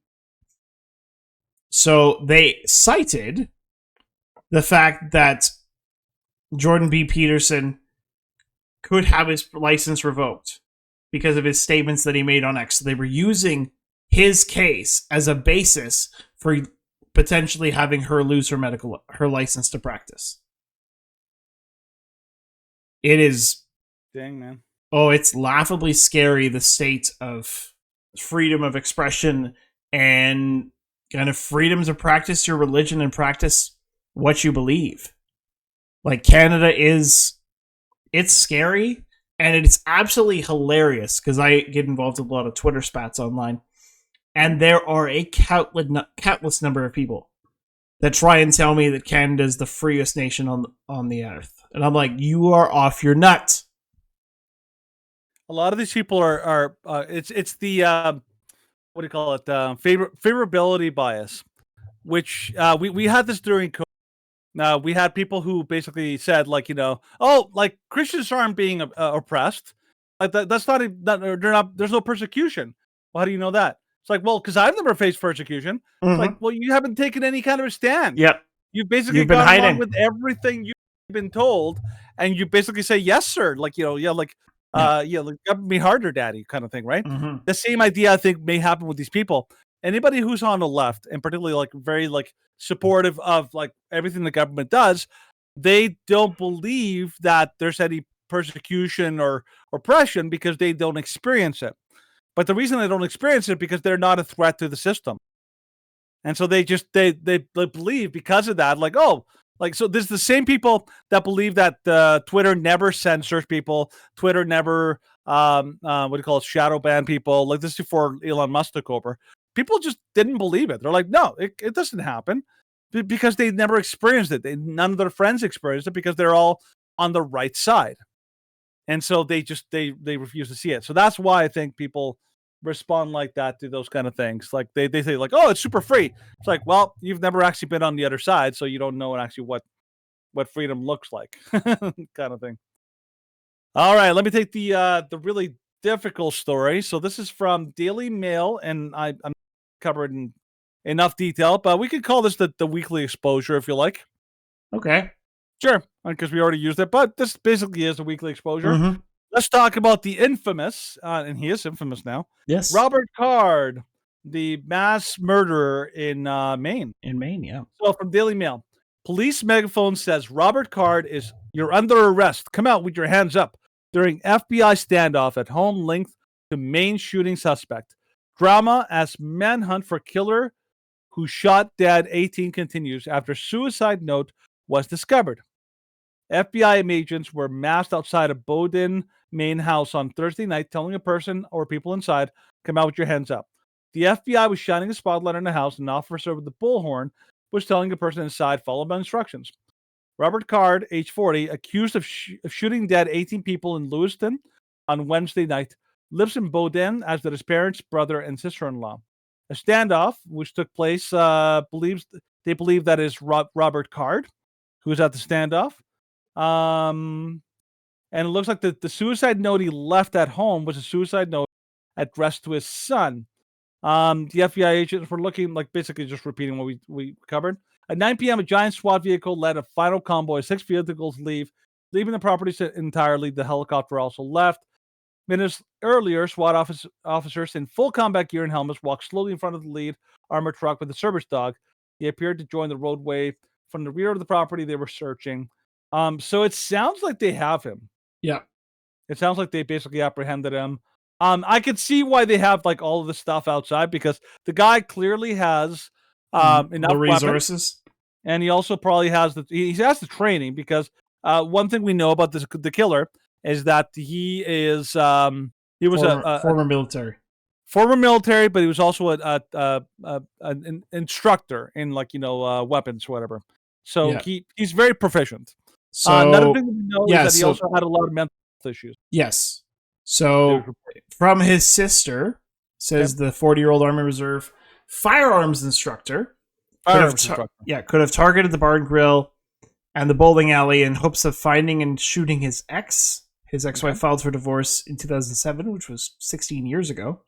so they cited the fact that Jordan B. Peterson could have his license revoked because of his statements that he made on X. So they were using his case as a basis for potentially having her lose her license to practice. It is, dang, man. Oh, it's laughably scary, the state of freedom of expression and kind of freedom to practice your religion and practice what you believe. Like, Canada it's scary, and it's absolutely hilarious because I get involved with a lot of Twitter spats online, and there are a countless number of people that try and tell me that Canada is the freest nation on the earth, and I'm like, you are off your nut. A lot of these people are it's the what do you call it? Favorability bias, which we had this during COVID. Now we had people who basically said, like, oh, like, Christians aren't being oppressed. Like that's not they're not. There's no persecution. Well, how do you know that? It's like, well, because I've never faced persecution. It's like, well, you haven't taken any kind of a stand. Yep. You've basically You've been gone hiding along with everything you've been told, and you basically say, yes, sir. Like, like, like, got me harder, daddy, kind of thing, right? Mm-hmm. The same idea, I think, may happen with these people. Anybody who's on the left, and particularly like very like supportive of like everything the government does, they don't believe that there's any persecution or oppression because they don't experience it. But the reason they don't experience it because they're not a threat to the system. And so they just they believe because of that, like, oh, like, so there's the same people that believe that Twitter never censors people, Twitter never what do you call it, shadow ban people. Like, this is before Elon Musk took over. People just didn't believe it. They're like, no, it doesn't happen, because they never experienced it. None of their friends experienced it because they're all on the right side. And so they just they refuse to see it. So that's why I think people respond like that to those kind of things. Like they say, like, oh, it's super free. It's like, well, you've never actually been on the other side, so you don't know actually what freedom looks like, kind of thing. All right, let me take the really difficult story. So this is from Daily Mail, and I'm covered in enough detail, but we could call this the weekly exposure if you like. Okay. Sure, because we already used it, but this basically is a weekly exposure. Mm-hmm. Let's talk about the infamous, and he is infamous now. Yes. Robert Card, the mass murderer in Maine. In Maine, yeah. So from Daily Mail, police megaphone says Robert Card you're under arrest. Come out with your hands up during FBI standoff at home linked to Maine shooting suspect. Drama as manhunt for killer who shot dead 18 continues after suicide note was discovered. FBI agents were massed outside of Bowden main house on Thursday night, telling a person or people inside, "Come out with your hands up." The FBI was shining a spotlight on the house, and an officer with the bullhorn was telling a person inside, "Follow my instructions." Robert Card, age 40, accused of shooting dead 18 people in Lewiston on Wednesday night, lives in Bowden, as did his parents, brother, and sister-in-law. A standoff, which took place, they believe that is Robert Card, who was at the standoff. And it looks like the suicide note he left at home was a suicide note addressed to his son. The FBI agents were looking, like, basically just repeating what we covered. At 9 p.m., a giant SWAT vehicle led a final convoy of 6 vehicles leaving the property entirely. The helicopter also left. Minutes earlier, SWAT officers in full combat gear and helmets walked slowly in front of the lead armored truck with the service dog. They appeared to join the roadway from the rear of the property they were searching. So it sounds like they have him. Yeah. It sounds like they basically apprehended him. I could see why they have like all of the stuff outside, because the guy clearly has enough the resources, and he also probably has he has the training, because one thing we know about the killer is that he is he was former military. Former military, but he was also an instructor in, like, weapons or whatever. So Yeah. he's very proficient. So another thing we know is that he also had a lot of mental issues. Yes. So from his sister, says the 40-year-old Army Reserve firearms instructor. Could have targeted the bar and grill and the bowling alley in hopes of finding and shooting his ex. His ex-wife filed for divorce in 2007, which was 16 years ago.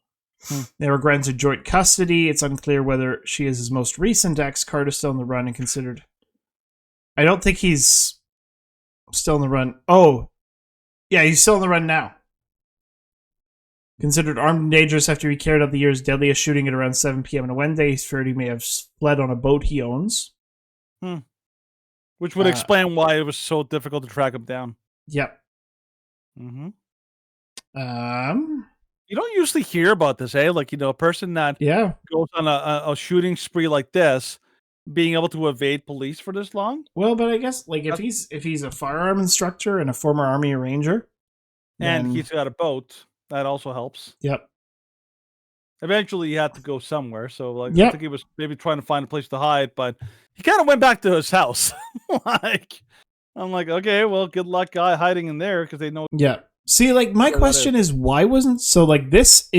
They were granted joint custody. It's unclear whether she is his most recent ex. Card is still on the run and considered. I don't think he's still on the run. Oh, yeah, he's still on the run now. Considered armed and dangerous after he carried out the year's deadliest shooting at around 7 p.m. on a Wednesday. He's feared he may have fled on a boat he owns. Which would explain why it was so difficult to track him down. Yep. You don't usually hear about this, eh? Like, a person that goes on a shooting spree like this, being able to evade police for this long. Well, but I guess, like, if he's a firearm instructor and a former Army Ranger, and he's got a boat, that also helps. Yep. Eventually, he had to go somewhere, so, like, Yep. I think he was maybe trying to find a place to hide, but he kind of went back to his house. I'm like, okay, well, good luck, guy, hiding in there, because they know. Yeah. See, like, my question is, why wasn't... So, like, this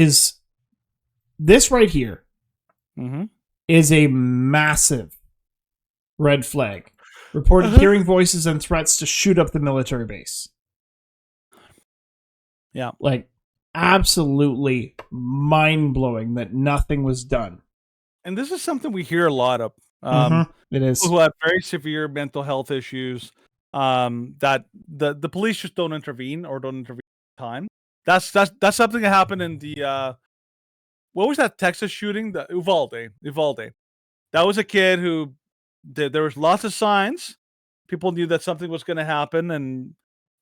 right here is a massive red flag. Reported hearing voices and threats to shoot up the military base. Yeah. Like, absolutely mind-blowing that nothing was done. And this is something we hear a lot of. It is. People who have very severe mental health issues, that the police just don't intervene or don't intervene in time. That's something that happened in the what was that Texas shooting? The Uvalde. That was a kid who there was lots of signs. People knew that something was going to happen, and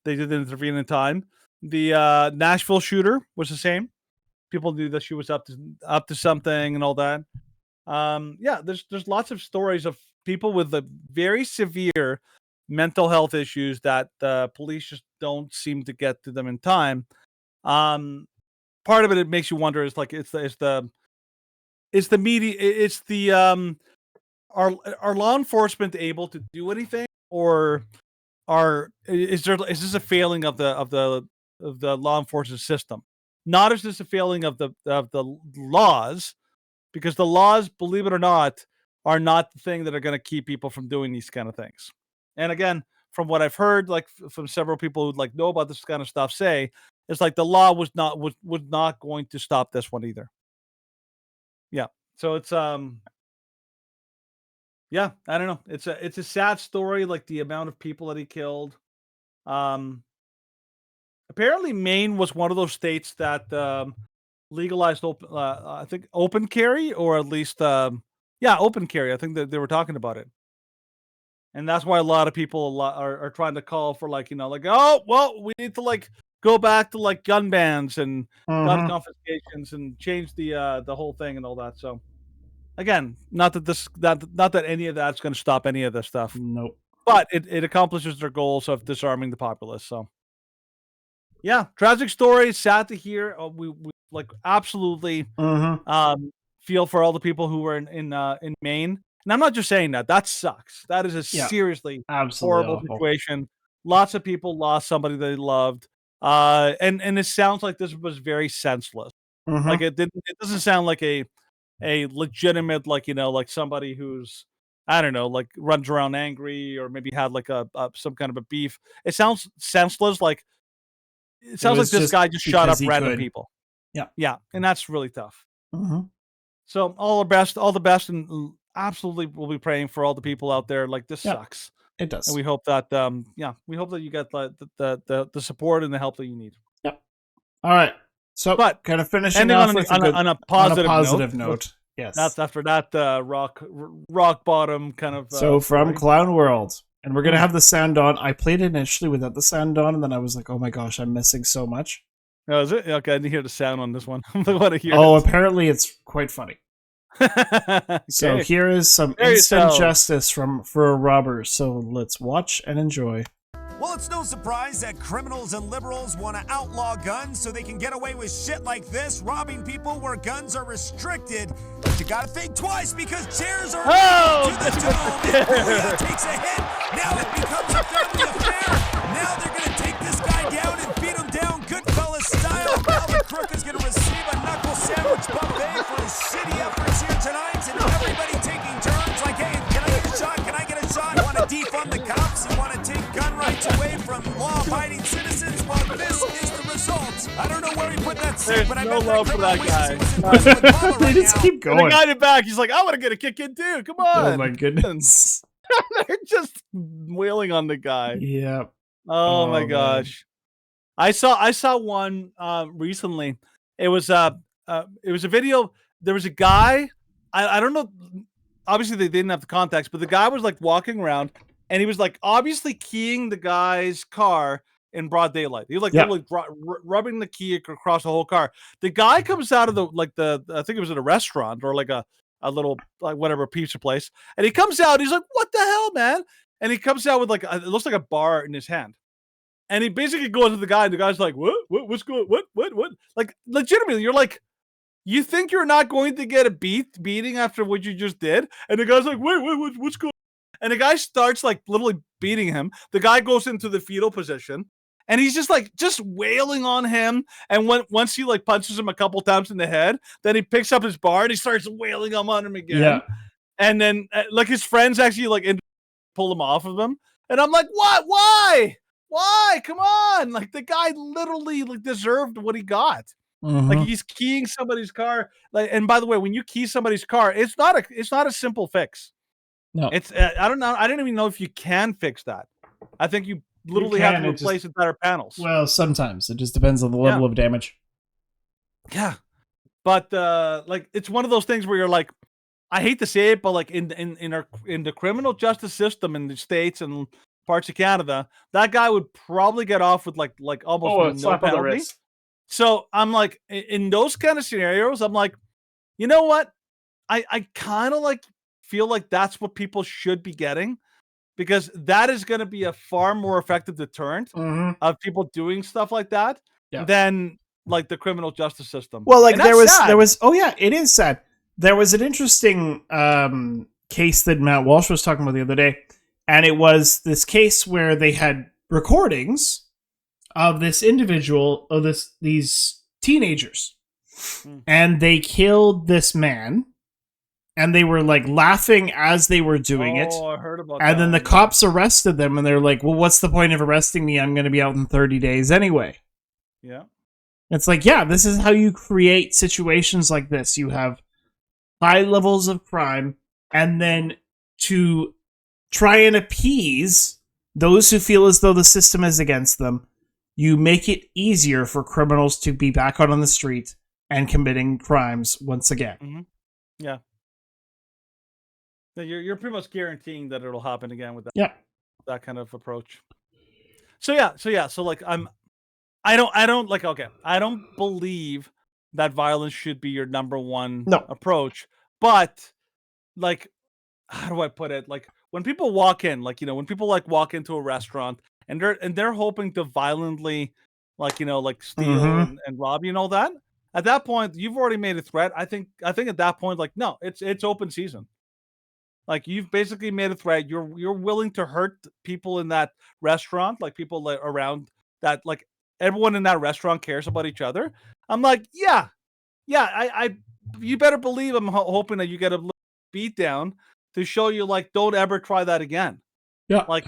they didn't intervene in time. The Nashville shooter was the same. People knew that she was up to something and all that. There's lots of stories of people with a very severe mental health issues that the police just don't seem to get to them in time. Part of it makes you wonder is, like, it's the media, it's the are law enforcement able to do anything, or is this a failing of the law enforcement system? Not is this a failing of the laws, because the laws, believe it or not, are not the thing that are going to keep people from doing these kind of things. And again, from what I've heard, like, from several people who, like, know about this kind of stuff, say it's like the law was not going to stop this one either. Yeah. So it's yeah, I don't know. It's a sad story, like the amount of people that he killed. Apparently Maine was one of those states that legalized I think open carry, or at least open carry. I think that they were talking about it. And that's why a lot of people are trying to call for, like, like, oh, well, we need to, like, go back to, like, gun bans and gun confiscations and change the whole thing and all that. So again, not that any of that's going to stop any of this stuff. Nope. but it accomplishes their goals of disarming the populace. So, yeah, tragic story. Sad to hear. We like absolutely feel for all the people who were in Maine. And I'm not just saying that. That sucks. That is a Yeah, seriously absolutely horrible awful. situation. Lots of people lost somebody they loved. And it sounds like this was very senseless. Like it doesn't sound like a legitimate, like, like somebody who's, I don't know, like runs around angry or maybe had like a some kind of a beef. It sounds senseless. Like it sounds like was this just guy just shot up because he random could. people. Yeah. Yeah, and that's really tough. Mhm. So all the best, and absolutely we'll be praying for all the people out there. Like this sucks. It does. And we hope that we hope that you get the support and the help that you need. Yep. All right. So, But kind of finishing ending off on, with on, a good, on a positive, positive note. note. Yes. That's after that rock bottom kind of. So from story. Clown World, and we're gonna have the sound on. I played it initially without the sound on, and then I was like, "Oh my gosh, I'm missing so much." Oh, is it? Okay, I didn't hear the sound on this one. I want to hear. Oh, it. apparently it's quite funny. So Okay. here is some There you instant go. justice for a robber. So let's watch and enjoy. Well, it's no surprise that criminals and liberals want to outlaw guns so they can get away with shit like this, robbing people where guns are restricted. But you gotta think twice because chairs are Oh, to the dome. If Booyah takes a hit, now it becomes a family affair. Now they're gonna take this guy down and beat him down Goodfellas style. Now the crook is gonna receive a knuckle sandwich buffet for his shitty efforts here tonight, and everybody taking turns like, hey, can I get a shot? Can I get a shot? You want to defund the cops? You want to take gun rights away from law-abiding citizens? Well, this is the result. I don't know where he put that suit, There's but I no bet love for that guy. They just keep And the going. guy in the back, he's like, I want to get a kick in too. Come on. Oh my goodness. They're just wailing on the guy. Yeah. Oh my man. gosh. I saw one recently. It was a video. There was a guy. I don't know. Obviously, they didn't have the context, but the guy was like walking around, and he was like obviously keying the guy's car in broad daylight. He was like literally rubbing the key across the whole car. The guy comes out of the I think it was at a restaurant or like a little like whatever pizza place, and he comes out. He's like, "What the hell, man?" And he comes out with like it looks like a bar in his hand. And he basically goes to the guy, and the guy's like, what's going, what? Like, legitimately, you're like, you think you're not going to get a beating after what you just did? And the guy's like, wait, what's going on? And the guy starts, like, literally beating him. The guy goes into the fetal position, and he's just, like, just wailing on him. And once he, like, punches him a couple times in the head, then he picks up his bar, and he starts wailing on him again. Yeah. And then, like, his friends actually, like, pull him off of him. And I'm like, what? Why? Come on. Like the guy literally like deserved what he got. Like he's keying somebody's car. Like, and by the way, when you key somebody's car, it's not a simple fix. No. It's I don't know. I don't even know if you can fix that. I think you literally have to replace entire panels. Well, sometimes it just depends on the level of damage. Yeah. But like it's one of those things where you're like, I hate to say it, but like in the criminal justice system in the States and parts of Canada, that guy would probably get off with like almost no penalty. So I'm like, in those kind of scenarios, I'm like, you know what? I kind of like feel like that's what people should be getting, because that is going to be a far more effective deterrent of people doing stuff like that than like the criminal justice system. Well, like there was. Oh yeah, it is sad. There was an interesting case that Matt Walsh was talking about the other day. And it was this case where they had recordings of this individual, of these teenagers. And they killed this man. And they were like laughing as they were doing it. Oh, I heard about that. And then the cops arrested them and they're like, well, what's the point of arresting me? I'm going to be out in 30 days anyway. Yeah. It's like, yeah, this is how you create situations like this. You have high levels of crime, and then to try and appease those who feel as though the system is against them, you make it easier for criminals to be back out on the street and committing crimes once again. Yeah. You're pretty much guaranteeing that it'll happen again with that kind of approach. So like I don't believe that violence should be your number one approach, but like how do I put it? Like when people walk in, like when people like walk into a restaurant and they're hoping to violently, like like steal Mhm. and rob you and all that. At that point, you've already made a threat. I think at that point, like no, it's open season. Like you've basically made a threat. You're willing to hurt people in that restaurant, like people around that, like everyone in that restaurant cares about each other. I'm like, yeah, I you better believe I'm hoping that you get a little beat down to show you like don't ever try that again. Yeah. Like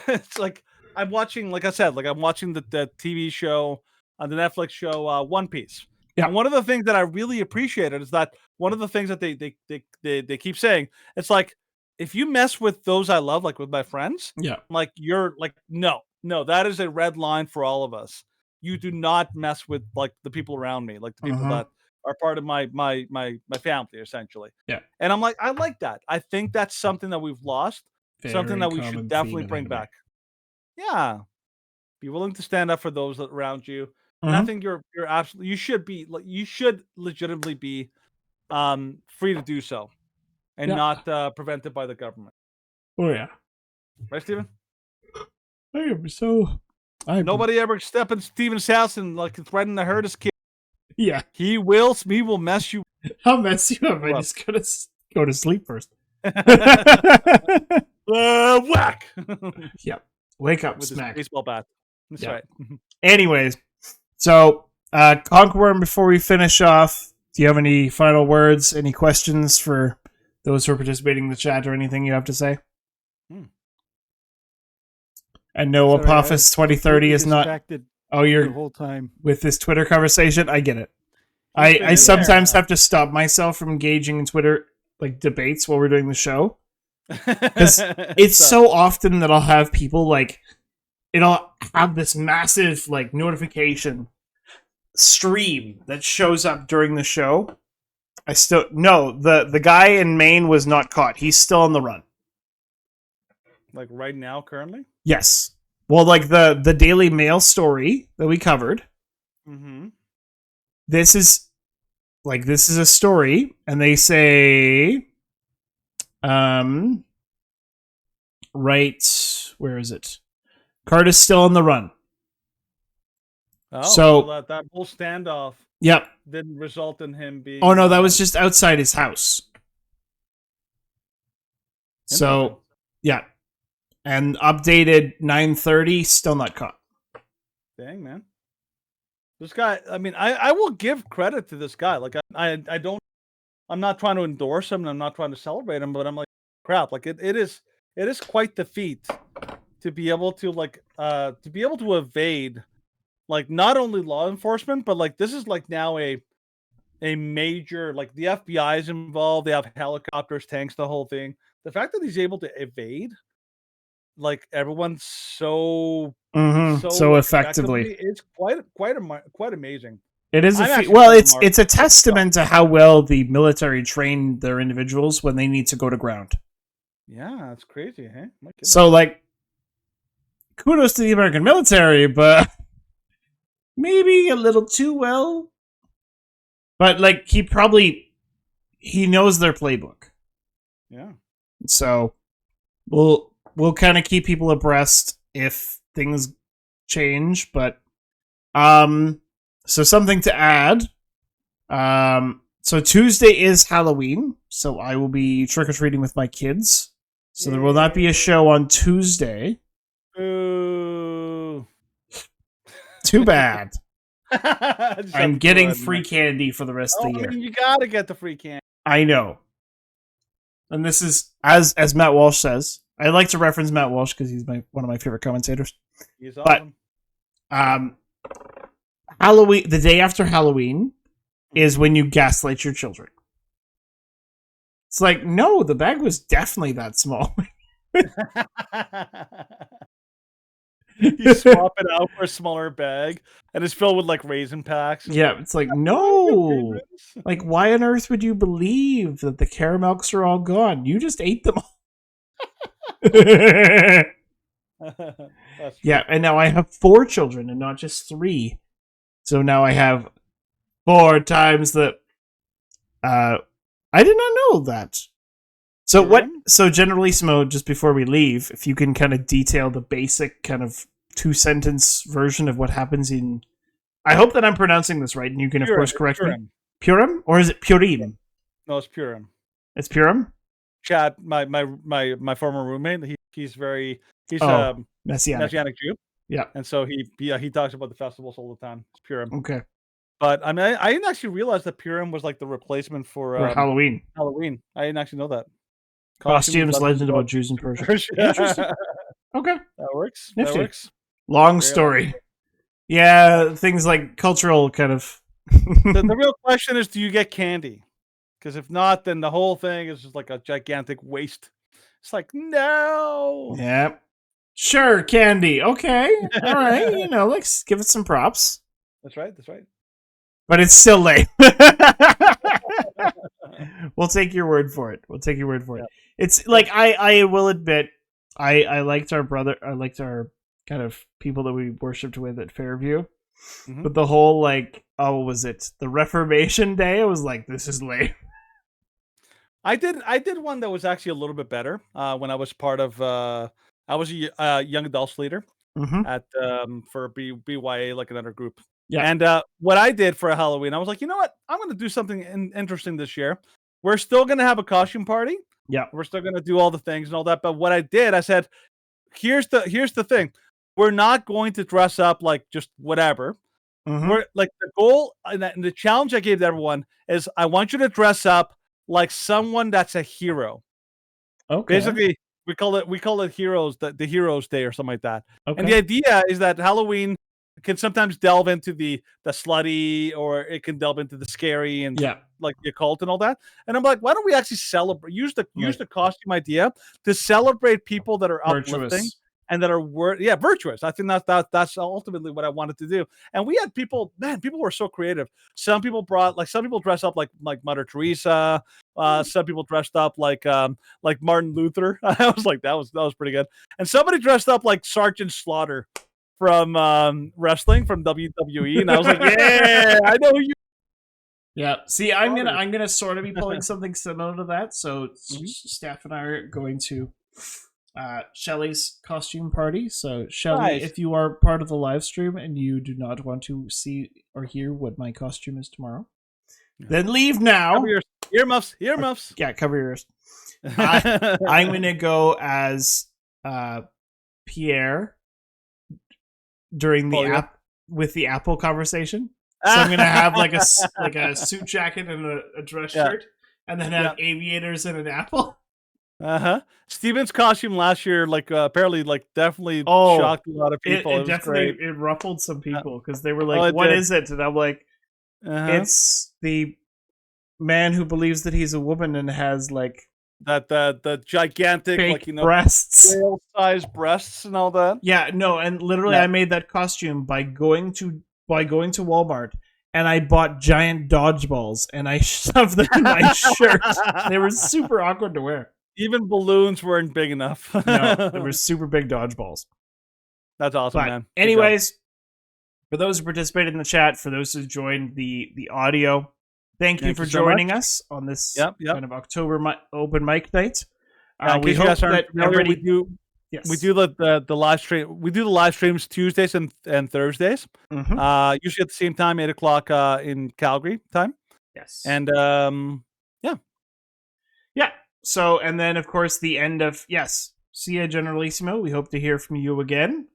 it's like I'm watching, like I said, like I'm watching the TV show on the Netflix show One Piece. Yeah. And one of the things that I really appreciated is that one of the things that they keep saying, it's like if you mess with those I love, like with my friends, Yeah. like you're like no, that is a red line for all of us. You do not mess with like the people around me, like the people that are part of my family, essentially. Yeah. And I'm like, I like that. I think that's something that we've lost, something Very that we common should theme definitely in bring anime. back. Yeah. Be willing to stand up for those around you. And I think you're absolutely you should legitimately be free to do so and Yeah. not prevented by the government. Oh yeah. Right, Steven? I am so. Nobody ever step in Steven's house and like threaten to hurt his kid. Yeah. He will mess you. I'll mess you up. I just gotta go to sleep first. Whack. Yeah. Wake up, With smack. his baseball bat. That's Yeah. right. Anyways, so Conqueror, before we finish off, do you have any final words, any questions for those who are participating in the chat, or anything you have to say? And no, Sorry, I Apophis was 2030 is not. distracted Oh, you're the whole time. with this Twitter conversation. I get it. been I in sometimes there. have to stop myself from engaging in Twitter like debates while we're doing the show, because it's so often that I'll have people like it'll have this massive like notification stream that shows up during the show. I still no the guy in Maine was not caught. He's still on the run. Like right now, currently? Yes. Well, like the Daily Mail story that we covered. Mm-hmm. This is a story, and they say, right, where is it? Card is still on the run. Oh, So- so that whole standoff Yep. didn't result in him being. Oh no, that was just outside his house. So, yeah. And updated 9:30, still not caught. Dang, man. This guy, I mean, I will give credit to this guy. Like, I don't, I'm not trying to endorse him and I'm not trying to celebrate him, but I'm like, crap, like it is quite the feat to be able to evade, like, not only law enforcement, but like, this is like now a major, like the FBI is involved. They have helicopters, tanks, the whole thing. The fact that he's able to evade, like everyone's so So effectively. is quite amazing. It is I'm actually well, pretty it's remarkable. a testament to how well the military train their individuals when they need to go to ground. Yeah, it's crazy, huh? My goodness. So, like, kudos to the American military, but maybe a little too well. But like, he knows their playbook. Yeah. So we'll kind of keep people abreast if things change, but so something to add. So Tuesday is Halloween, so I will be trick-or-treating with my kids. So there will not be a show on Tuesday. Ooh. Too bad. I'm getting good, free man. candy for the rest Oh, of the year. I mean, you gotta get the free can. I know. And this is as Matt Walsh says. I like to reference Matt Walsh because he's one of my favorite commentators. He's But awesome. Halloween, the day after Halloween, is when you gaslight your children. It's like, no, the bag was definitely that small. You swap it out for a smaller bag, and it's filled with like raisin packs. Yeah, it's like, no. Like, why on earth would you believe that the caramels are all gone? You just ate them all. Yeah, and now I have 4 children and not just 3. So now I have 4 times the... I did not know that. So what? So Generalissimo, just before we leave, if you can kind of detail the basic kind of 2-sentence version of what happens in. I hope that I'm pronouncing this right, and you can of course correct me. Purim, or is it Purim? No, it's Purim. It's Purim. Chad, my former roommate, he's Messianic Jew. Yeah, and so he talks about the festivals all the time. It's Purim. Okay. But I mean, I didn't actually realize that Purim was like the replacement for Halloween. Halloween. I didn't actually know that. Costumes, legend about Jews in Persia. Interesting. Okay, that works. Nifty. That works. Long story. Yeah, things like cultural kind of. The real question is, do you get candy? Because if not, then the whole thing is just like a gigantic waste. It's like, no. Yeah. Sure, candy. Okay. All right. Let's give it some props. That's right. That's right. But it's still lame. We'll take your word for it. It's like, I will admit, I liked our brother. I liked our kind of people that we worshipped with at Fairview. Mm-hmm. But the whole, like, was it the Reformation Day? I was like, this is lame. I did one that was actually a little bit better when I was part of. I was a young adults leader at for BYA, like another group. Yeah. And what I did for a Halloween, I was like, you know what? I'm going to do something interesting this year. We're still going to have a costume party. Yeah. We're still going to do all the things and all that. But what I did, I said, here's the thing. We're not going to dress up like just whatever. We're like, the goal and the challenge I gave to everyone is, I want you to dress up like someone that's a hero. Okay. Basically, we call it heroes, the Heroes Day or something like that. Okay. And the idea is that Halloween can sometimes delve into the slutty, or it can delve into the scary and like the occult and all that. And I'm like, why don't we actually celebrate? Use the costume idea to celebrate people that are uplifting and that are virtuous. I think that's ultimately what I wanted to do. And we had people were so creative. Some people dressed up like Mother Teresa. Some people dressed up like Martin Luther. I was like, that was pretty good. And somebody dressed up like Sergeant Slaughter from wrestling, from WWE, and I was like, yeah, I know who you. Yeah. See, I'm gonna sort of be pulling something similar to that. So Steph and I are going to Shelly's costume party. So Shelly, if you are part of the live stream and you do not want to see or hear what my costume is tomorrow, then leave now. Cover your earmuffs. Yeah, cover your ears. I'm gonna go as Pierre during the with the Apple conversation. So I'm gonna have like a suit jacket and a dress shirt, and then have aviators and an apple. Steven's costume last year, apparently, definitely shocked a lot of people. It definitely great. It ruffled some people because they were like, "What is it?" And I'm like, "It's the man who believes that he's a woman and has like the gigantic breasts, whale-sized breasts, and all that." Yeah, no, and literally, I made that costume by going to Walmart. And I bought giant dodgeballs, and I shoved them in my shirt. They were super awkward to wear. Even balloons weren't big enough. No, they were super big dodgeballs. That's awesome, man. Good anyways, for those who participated in the chat, for those who joined the audio, thank you for joining us on this kind of October open mic night. We hope that everybody we do the live stream. We do the live streams Tuesdays and Thursdays. Usually at the same time, 8:00 in Calgary time. Yes. And yeah. So, and then of course the end of see ya, Generalissimo. We hope to hear from you again.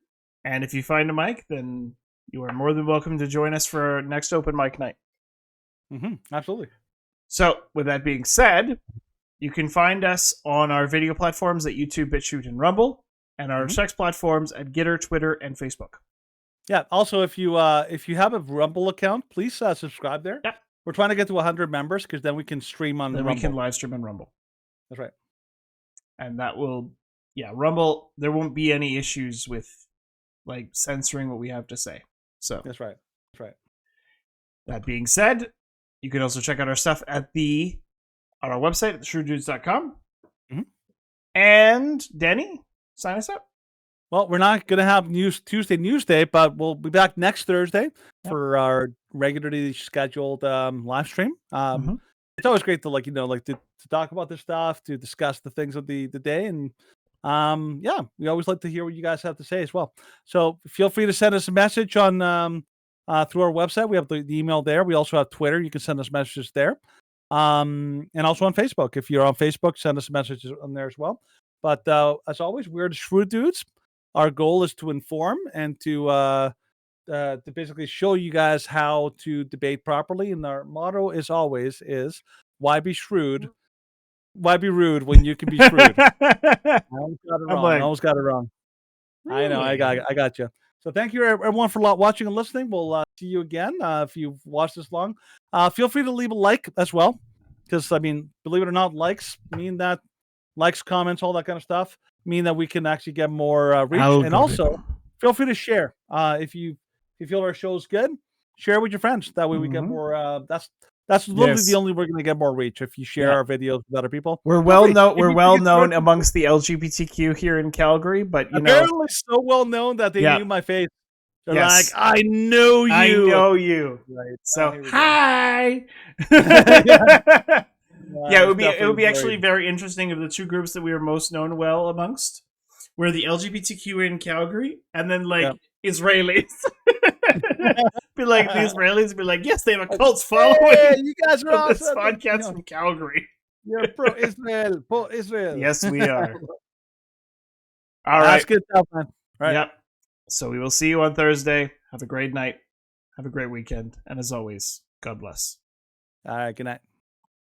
And if you find a mic, then you are more than welcome to join us for our next open mic night. Absolutely. So, with that being said, you can find us on our video platforms at YouTube, BitChute, and Rumble, and our text platforms at Gitter, Twitter, and Facebook. Yeah. Also, if you have a Rumble account, please subscribe there. Yeah. We're trying to get to 100 members because then we can stream on. Then Rumble. we can live stream on Rumble. That's right. And that will, Rumble. There won't be any issues with like censoring what we have to say. So that's right. That's right. That being said, you can also check out our stuff on our website at theshrewddudes.com. And Danny, sign us up. Well, we're not going to have Tuesday News Day, but we'll be back next Thursday for our regularly scheduled live stream. it's always great to to talk about this stuff, to discuss the things of the day, and yeah, we always like to hear what you guys have to say as well. So feel free to send us a message on through our website. We have the email there. We also have Twitter. You can send us messages there, and also on Facebook. If you're on Facebook, send us messages on there as well. But as always, we're the Shrew Dudes. Our goal is to inform and to basically show you guys how to debate properly. And our motto is always is why be shrewd? Why be rude when you can be shrewd? I always got it wrong. I always got it wrong. I know. I got you. So thank you everyone for watching and listening. We'll see you again if you've watched this long. Feel free to leave a like as well, because I mean, believe it or not, likes mean that likes, comments, all that kind of stuff mean that we can actually get more reach. And also, feel free to share if you feel our show's good. Share with your friends. That way we get more. That's literally the only way we're going to get more reach if you share our videos with other people. We're well known. We're well known amongst the LGBTQ here in Calgary, but apparently so well known that they knew my face. They're like, Yes. I know you. I know you. Right. So here we go. hi. Yeah, it would be actually very interesting of the two groups that we are most known well amongst. We're the LGBTQ in Calgary, and then Israelis. Be like the Israelis be like, yes, they have a cult following. Hey, you guys are of this awesome. podcast from Calgary. You're pro Israel, pro Israel. Yes, we are. All right. That's good stuff, man. Right. Yep. So we will see you on Thursday. Have a great night. Have a great weekend. And as always, God bless. All right. Good night.